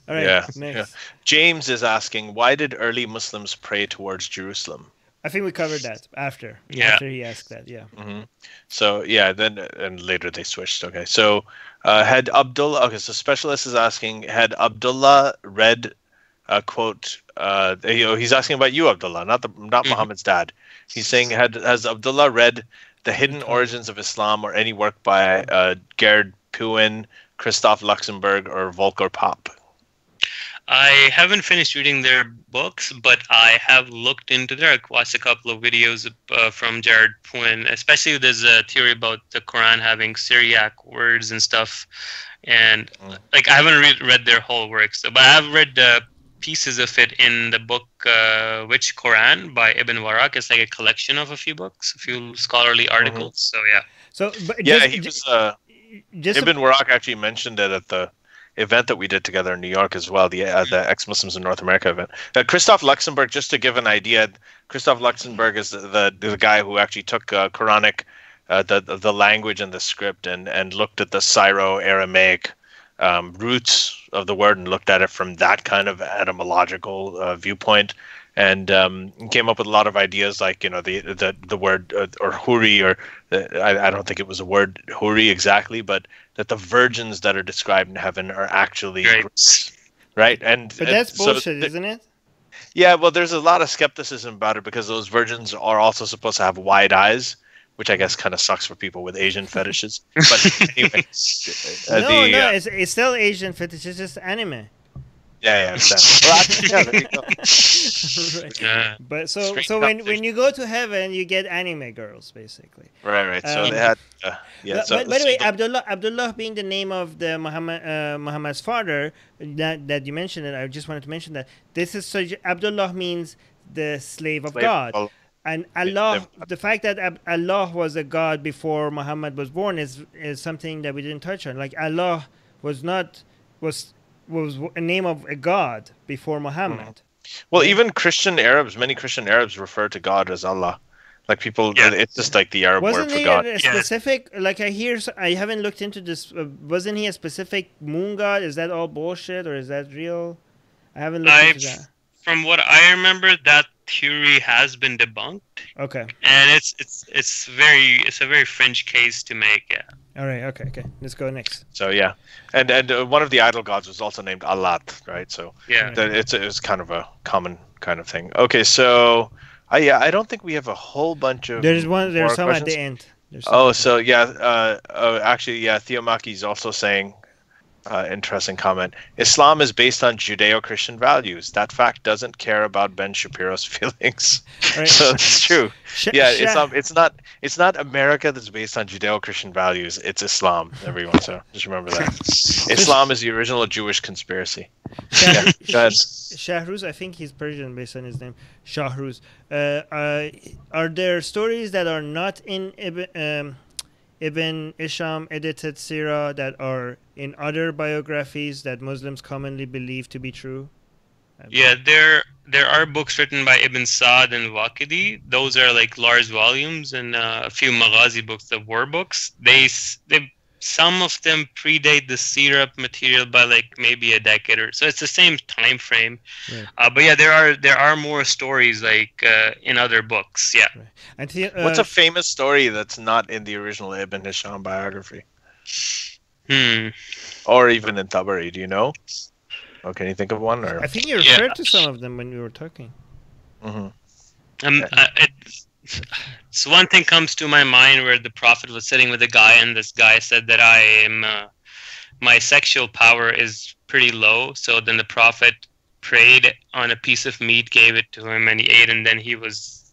S2: All right. Next.
S1: Yeah. James is asking, why did early Muslims pray towards Jerusalem?
S2: I think we covered that after he asked that. Yeah.
S1: Mm-hmm. So then and later they switched. Okay. So had Abdullah? Okay. So specialist is asking, had Abdullah read a quote? He's asking about you, Abdullah, not Muhammad's dad. He's saying, has Abdullah read The Hidden Origins of Islam or any work by Gerd Puin, Christoph Luxemburg, or Volker Popp?
S3: I haven't finished reading their books, but I have looked into there. I watched a couple of videos from Jared Puin, especially there's a theory about the Quran having Syriac words and stuff. And I haven't read their whole works, but I have read pieces of it in the book Which Quran by Ibn Waraq. It's like a collection of a few books, a few scholarly articles. So yeah.
S2: So
S1: Ibn Waraq actually mentioned it at the event that we did together in New York as well, the ex-Muslims in North America event. Christoph Luxemburg, just to give an idea, Christoph Luxemburg is the guy who actually took Quranic, the language and the script, and looked at the Syro-Aramaic roots of the word and looked at it from that kind of etymological viewpoint, and came up with a lot of ideas, like the word or huri, or I don't think it was a word huri exactly, but that the virgins that are described in heaven are actually Greeks, right? But
S2: that's bullshit, isn't it?
S1: Yeah, well, there's a lot of skepticism about it because those virgins are also supposed to have wide eyes, which I guess kind of sucks for people with Asian fetishes. But anyway,
S2: no, it's still Asian fetish. It's just anime.
S1: Yeah, well, there you go.
S2: Right. Yeah. But so when you go to heaven, you get anime girls, basically.
S1: Right. So they had,
S2: by the way, Abdullah being the name of the Muhammad's father, that you mentioned it. I just wanted to mention that this is Abdullah means the slave of God. And Allah, the fact that Allah was a god before Muhammad was born is something that we didn't touch on. Like Allah was a name of a god before Muhammad.
S1: Well, even many Christian Arabs refer to God as Allah. Like people, it's just like the Arab word for God.
S2: Wasn't he a specific? Like I haven't looked into this. Wasn't he a specific moon god? Is that all bullshit or is that real? I haven't looked into that.
S3: From what I remember, that theory has been debunked.
S2: Okay.
S3: And it's a very fringe case to make. Yeah.
S2: All right. Okay. Let's go next.
S1: So yeah, and one of the idol gods was also named Allat, right? So yeah, it's kind of a common kind of thing. Okay, so I don't think we have a whole bunch of.
S2: There's some questions at the end.
S1: Actually, Theomaki is also saying. Interesting comment. Islam is based on Judeo-Christian values. That fact doesn't care about Ben Shapiro's feelings. Right. So it's true. It's not America that's based on Judeo-Christian values. It's Islam, everyone. So just remember that. Islam is the original Jewish conspiracy. Go ahead.
S2: Shahruz, I think he's Persian based on his name. Shahruz. Are there stories that are not in Ibn Hisham edited Sirah that are in other biographies that Muslims commonly believe to be true?
S3: Yeah, there are books written by Ibn Sa'd and Waqidi. Those are like large volumes, and a few Maghazi books, the war books. Some of them predate the Sirah material by like maybe a decade or so. It's the same time frame. Right. But yeah, there are more stories like in other books. Yeah.
S2: Right.
S1: What's a famous story that's not in the original Ibn Hisham biography? Or even in Tabari, do you know? Oh, can you think of one? Or?
S2: I think you referred to some of them when we were talking.
S3: Mm-hmm. So one thing comes to my mind where the Prophet was sitting with a guy, and this guy said that my sexual power is pretty low. So then the Prophet prayed on a piece of meat, gave it to him, and he ate, and then he was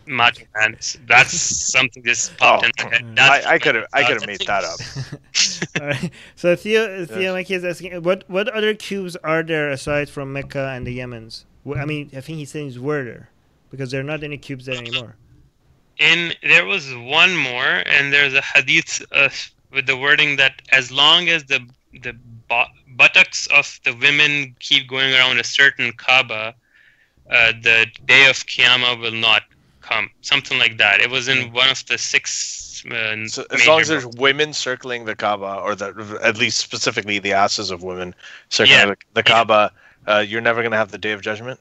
S3: much. And that's something just popped in my head.
S1: I could have made that up.
S2: All right. So Theo Maki is asking, what other cubes are there aside from Mecca and the Yemens? I mean, I think he's saying were there, because there are not any cubes there anymore.
S3: There was one more, and there's a hadith with the wording that as long as the buttocks of the women keep going around a certain Kaaba, the day of Qiyamah will not come. Something like that. It was in one of the 6.
S1: So as long as there's women circling the Kaaba, or at least specifically the asses of women circling the Kaaba, you're never going to have the Day of Judgment?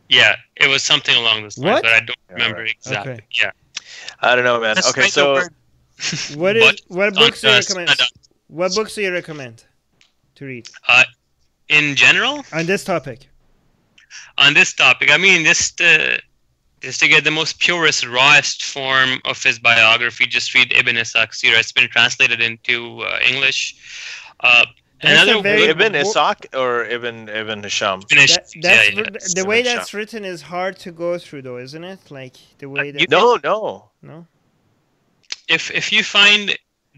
S3: Yeah, it was something along those lines, but I don't remember exactly. Okay. Yeah.
S1: I don't know, man. Okay, so
S2: what books do you recommend? What books do you recommend to read?
S3: In general?
S2: On this topic.
S3: I mean, just to get the most purest, rawest form of his biography, just read Ibn Ishaq's Sirah. It's been translated into English.
S1: Ibn Ishaq or Ibn Hisham?
S2: The way that's written is hard to go through, though, isn't it? Like the way that.
S1: No.
S3: If you find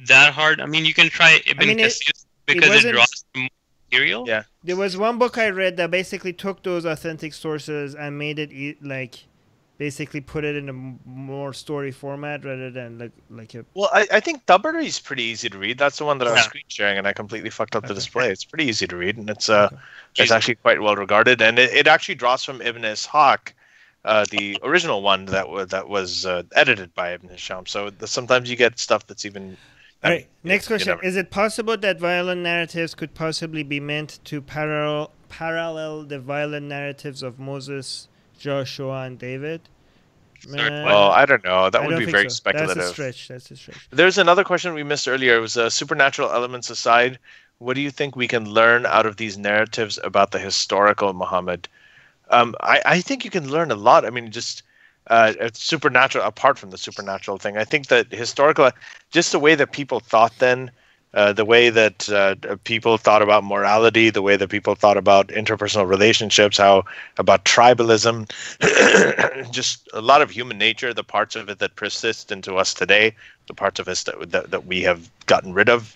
S3: that hard, I mean, you can try Ibn Kathir because it draws from material.
S1: Yeah.
S2: There was one book I read that basically took those authentic sources and made it basically put it in a more story format rather than like a.
S1: Well, I think Tabari is pretty easy to read. That's the one that I was
S3: Yeah.
S1: screen sharing, and I completely fucked up the display. It's pretty easy to read, and it's
S2: Okay.
S1: it's actually quite well regarded, and it actually draws from Ibn Ishaq, the original one that was edited by Ibn Hisham. So sometimes you get stuff that's even.
S2: All right. Next
S1: you
S2: question:
S1: never-
S2: Is it possible that violent narratives could possibly be meant to parallel the violent narratives of Moses, Joshua, and David?
S3: Sorry,
S1: Well, I don't know. That
S2: I
S1: would
S2: don't
S1: be
S2: think
S1: very
S2: so.
S1: speculative.
S2: That's a stretch.
S1: There's another question we missed earlier. It was supernatural elements aside. What do you think we can learn out of these narratives about the historical Muhammad? I think you can learn a lot. I mean, just it's supernatural apart from the supernatural thing. I think that historical, just the way that people thought then, the way that people thought about morality, the way that people thought about interpersonal relationships, how about tribalism, just a lot of human nature, the parts of it that persist into us today, the parts of us that we have gotten rid of.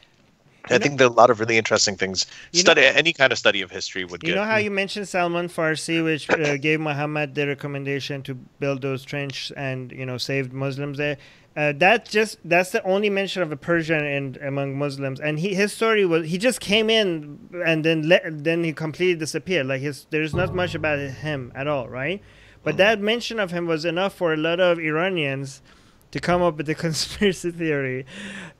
S1: I think there are a lot of really interesting things. Any kind of study of history would get.
S2: You know how you mentioned Salman Farsi, which gave Muhammad the recommendation to build those trenches and saved Muslims there. That's the only mention of a Persian among Muslims, and his story was he just came in and then he completely disappeared. Like there's not much about him at all, right? But that mention of him was enough for a lot of Iranians to come up with the conspiracy theory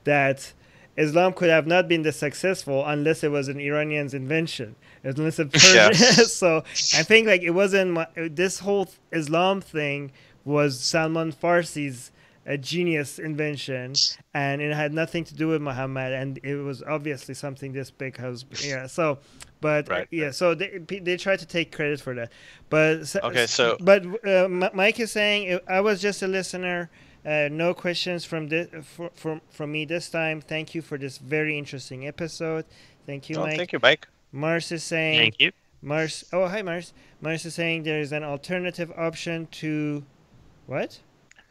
S2: that Islam could have not been this successful unless it was an Iranian's invention. Unless a Persian. So I think like it wasn't this whole Islam thing was Salman Farsi's a genius invention, and it had nothing to do with Muhammad, and it was obviously something this big. So they try to take credit for that, but Mike is saying I was just a listener. No questions from me this time. Thank you for this very interesting episode. Thank you, Mike.
S1: Thank you, Mike.
S2: Mars is saying.
S3: Thank you.
S2: Mars. Oh, hi, Mars. Mars is saying there is an alternative option to what?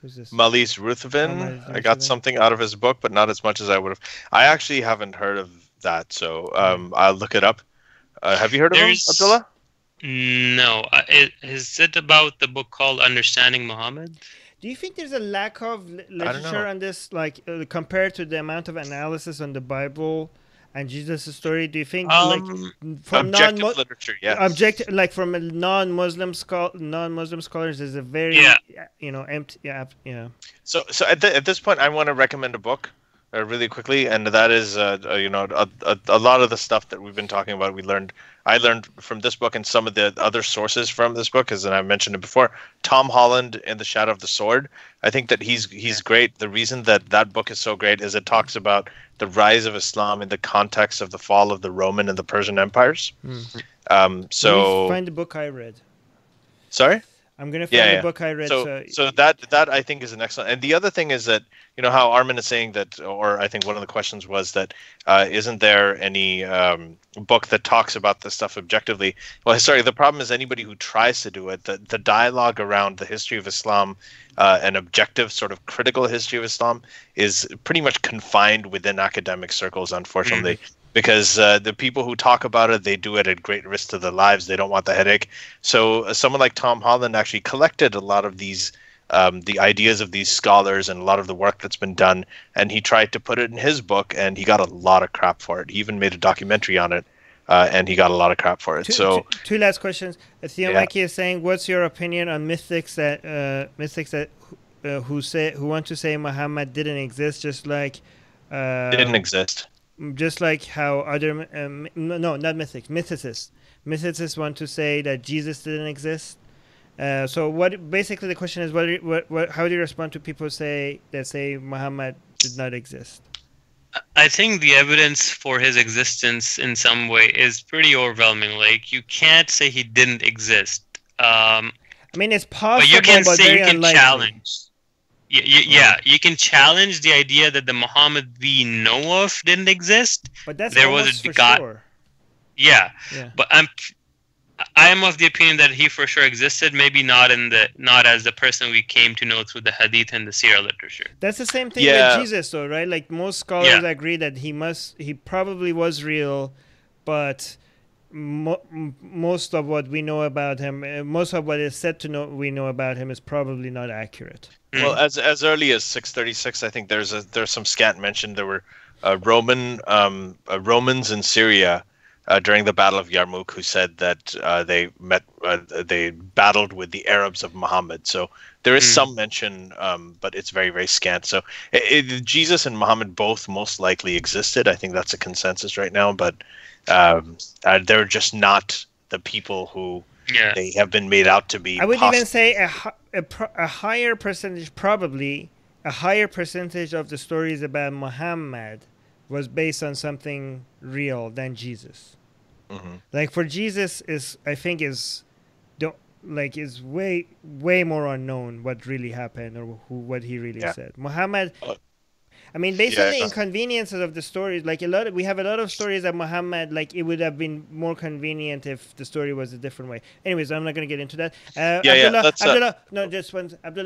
S2: Who's this?
S1: Malis Ruthven. I got something out of his book, but not as much as I would have. I actually haven't heard of that, so I'll look it up. Have you heard of him, Abdullah?
S3: No. Is it about the book called Understanding Muhammad?
S2: Do you think there's a lack of literature on this, like compared to the amount of analysis on the Bible and Jesus' story? Do you think from
S1: objective literature, yes.
S2: Like from a non-Muslim scholars, there's a very empty,
S1: So at this point, I want to recommend a book really quickly, and that is a lot of the stuff that we've been talking about. I learned from this book and some of the other sources from this book, as I mentioned it before. Tom Holland in The Shadow of the Sword. I think that he's great. The reason that book is so great is it talks about the rise of Islam in the context of the fall of the Roman and the Persian empires. So
S2: find the book I read.
S1: Sorry?
S2: I'm gonna find the book I read.
S1: So that I think is an excellent. And the other thing is that how Armin is saying that, or I think one of the questions was that isn't there any book that talks about this stuff objectively? Well, sorry, the problem is anybody who tries to do it, the dialogue around the history of Islam, an objective sort of critical history of Islam, is pretty much confined within academic circles, unfortunately. Because the people who talk about it, they do it at great risk to their lives. They don't want the headache. So someone like Tom Holland actually collected a lot of these, the ideas of these scholars and a lot of the work that's been done, and he tried to put it in his book, and he got a lot of crap for it. He even made a documentary on it, and he got a lot of crap for it.
S2: Two last questions. Theo Mikey is saying, "What's your opinion on mystics that who want to say Muhammad didn't exist, just like
S1: didn't exist."
S2: Just like how other not mythics, mythicists want to say that Jesus didn't exist. So what? Basically, the question is, how do you respond to people say Muhammad did not exist?
S3: I think the evidence for his existence in some way is pretty overwhelming. Like, you can't say he didn't exist.
S2: I mean, it's possible,
S3: but you can say you can
S2: unlikely.
S3: challenge. You can challenge the idea that the Muhammad we know of didn't exist.
S2: But that's
S3: there
S2: almost
S3: was a
S2: for
S3: God.
S2: Sure.
S3: Yeah, but I am of the opinion that he for sure existed. Maybe not as the person we came to know through the hadith and the seerah literature.
S2: That's the same thing with Jesus, though, right? Like most scholars agree that he probably was real, but most of what we know about him, most of what is said to know we know about him is probably not accurate.
S1: Well, as early as 636, I think there's some scant mention. There were Romans in Syria during the Battle of Yarmouk who said that they battled with the Arabs of Muhammad. So there is some mention, but it's very, very scant. So Jesus and Muhammad both most likely existed. I think that's a consensus right now, but they're just not the people who they have been made out to be.
S2: I would even say a higher percentage, probably a higher percentage of the stories about Muhammad was based on something real than Jesus. Mm-hmm. Like for Jesus is way more unknown what really happened or what he really said. Muhammad, I mean, based on the inconveniences of the stories, like we have a lot of stories that Muhammad, like it would have been more convenient if the story was a different way. Anyways, I'm not going to get into that. Abdullah,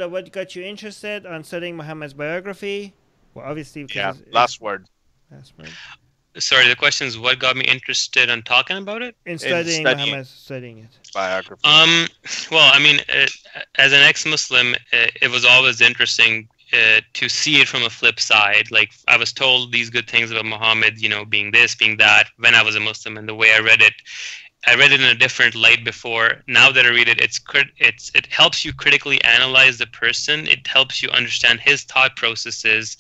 S2: what got you interested on studying Muhammad's biography? Well, obviously,
S1: last word.
S3: Sorry, the question is what got me interested in talking about it?
S2: In studying it.
S1: Biography.
S3: Well, I mean, as an ex-Muslim, it was always interesting to see it from a flip side. Like I was told these good things about Muhammad, being this, being that, when I was a Muslim, and the way I read it in a different light before. Now that I read it, it helps you critically analyze the person. It helps you understand his thought processes,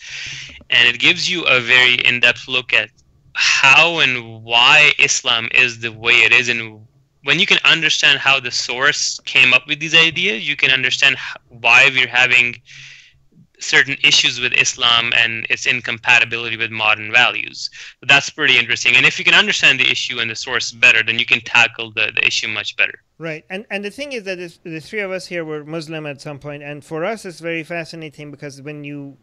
S3: and it gives you a very in-depth look at how and why Islam is the way it is. And when you can understand how the source came up with these ideas, you can understand why we're having certain issues with Islam and its incompatibility with modern values. But that's pretty interesting. And if you can understand the issue and the source better, then you can tackle the issue much better.
S2: Right. And the thing is that the three of us here were Muslim at some point, and for us it's very fascinating because when you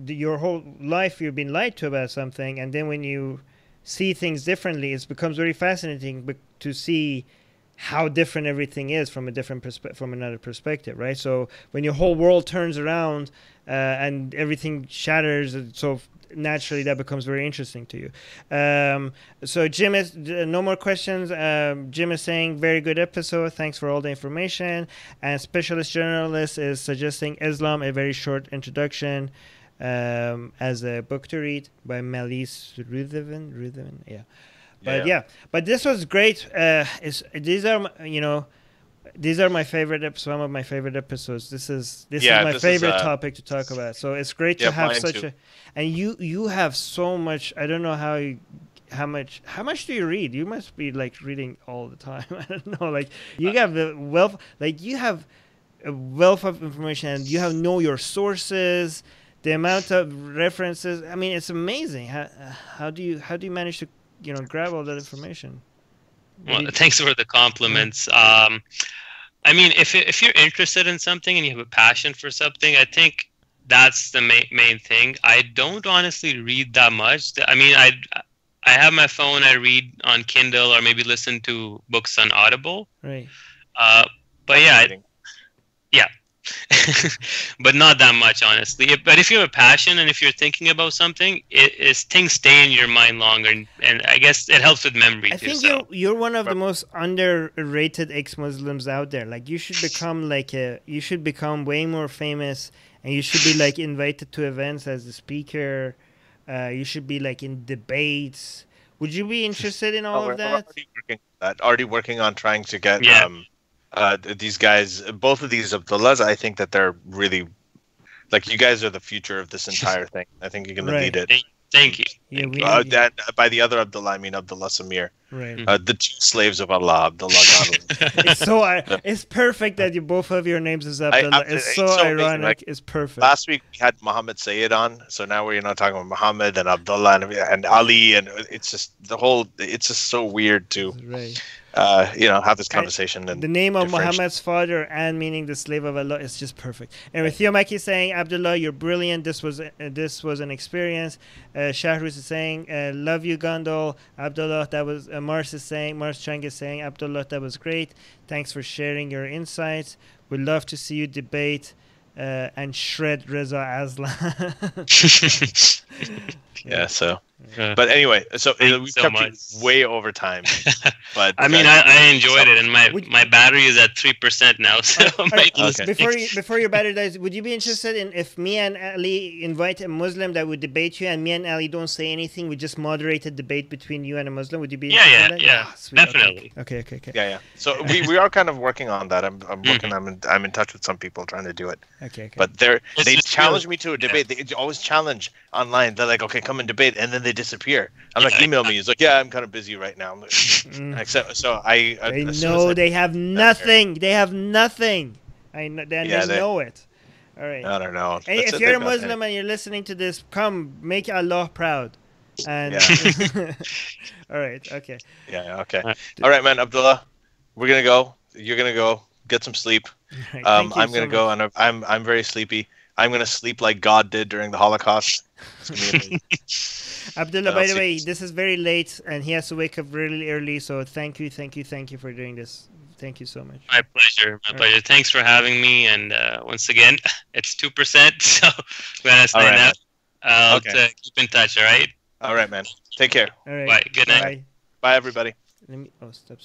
S2: your whole life you've been lied to about something, and then when you see things differently, it becomes very fascinating to see how different everything is from another perspective, right? So when your whole world turns around and everything shatters, so naturally that becomes very interesting to you. So Jim is no more questions. Jim is saying very good episode, thanks for all the information. And specialist journalist is suggesting Islam, a very short introduction, as a book to read by Melis Ruthven. But this was great. These are my favorite some of my favorite episodes. This is my favorite topic to talk about. So it's great to have and you have so much. I don't know how much do you read? You must be like reading all the time. I don't know. Like you have a wealth of information, and you know your sources, the amount of references. I mean, it's amazing. How do you manage to grab all that information?
S3: Well, thanks for the compliments. I mean, if you're interested in something and you have a passion for something, I think that's the main thing. I don't honestly read that much. I mean, I have my phone. I read on Kindle or maybe listen to books on Audible.
S2: Right.
S3: But yeah. But not that much, honestly. But if you have a passion and if you're thinking about something, things stay in your mind longer, and I guess it helps with memory too.
S2: I think you're one of the most underrated ex-Muslims out there. Like you should become way more famous, and you should be like invited to events as a speaker. You should be like in debates. Would you be interested in all of that?
S1: Already working on trying to get these guys, both of these Abdullahs, I think that they're really, like, you guys are the future of this entire thing. I think you're going to lead it.
S3: Thank you.
S1: By the other Abdullah, I mean Abdullah Samir.
S2: Right.
S1: The two slaves of Allah, Abdullah Gondal.
S2: It's perfect that both of your names is Abdullah. It's so ironic. Like, it's perfect.
S1: Last week we had Muhammad Sayyid on, so now we're talking about Muhammad and Abdullah and Ali, and it's just it's just so weird to have this conversation. And
S2: the name of Muhammad's father and meaning the slave of Allah is just perfect. Anyway, Theo Maki is saying, Abdullah, you're brilliant. This was an experience. Shahruz is saying, love you, Gondal. Abdullah, that was Mars Chang is saying, Abdullah, that was great. Thanks for sharing your insights. We'd love to see you debate and shred Reza Aslan.
S1: So But anyway, so we
S3: so
S1: kept
S3: much.
S1: you way over time. But
S3: I mean, I enjoyed it, and my battery is at 3% now. So
S2: before your battery dies, would you be interested in if me and Ali invite a Muslim that would debate you, and me and Ali don't say anything, we just moderate a debate between you and a Muslim? Would you be interested in that?
S3: Yeah,
S2: Sweet.
S3: definitely.
S2: Okay.
S1: Yeah. So we are kind of working on that. I'm working. I'm in touch with some people trying to do it.
S2: Okay.
S1: But they challenge me to a debate. They always challenge online. They're like, okay, come and debate, and then they disappear. I'm like, email me. He's like, yeah, I'm kind of busy right now. I'm like, so
S2: they know they have nothing. They have nothing. I know. They know it. All right.
S1: I don't know.
S2: Hey, if you're a Muslim and you're listening to this, come make Allah proud. And all right. Okay.
S1: Yeah. Okay. All right, man. Abdullah, we're gonna go. You're gonna go get some sleep.
S2: Right,
S1: I'm gonna go, and I'm very sleepy. I'm gonna sleep like God did during the Holocaust. It's gonna be amazing.
S2: Abdullah, by the way, this is very late, and he has to wake up really early. So thank you for doing this. Thank you so much.
S3: My pleasure. Thanks for having me. And once again, it's 2%. So we gotta sign out. I'll keep in touch. All right.
S1: All right, man. Take care.
S2: All right.
S3: Bye. Good night.
S1: Bye, everybody.
S2: Let me. Stop.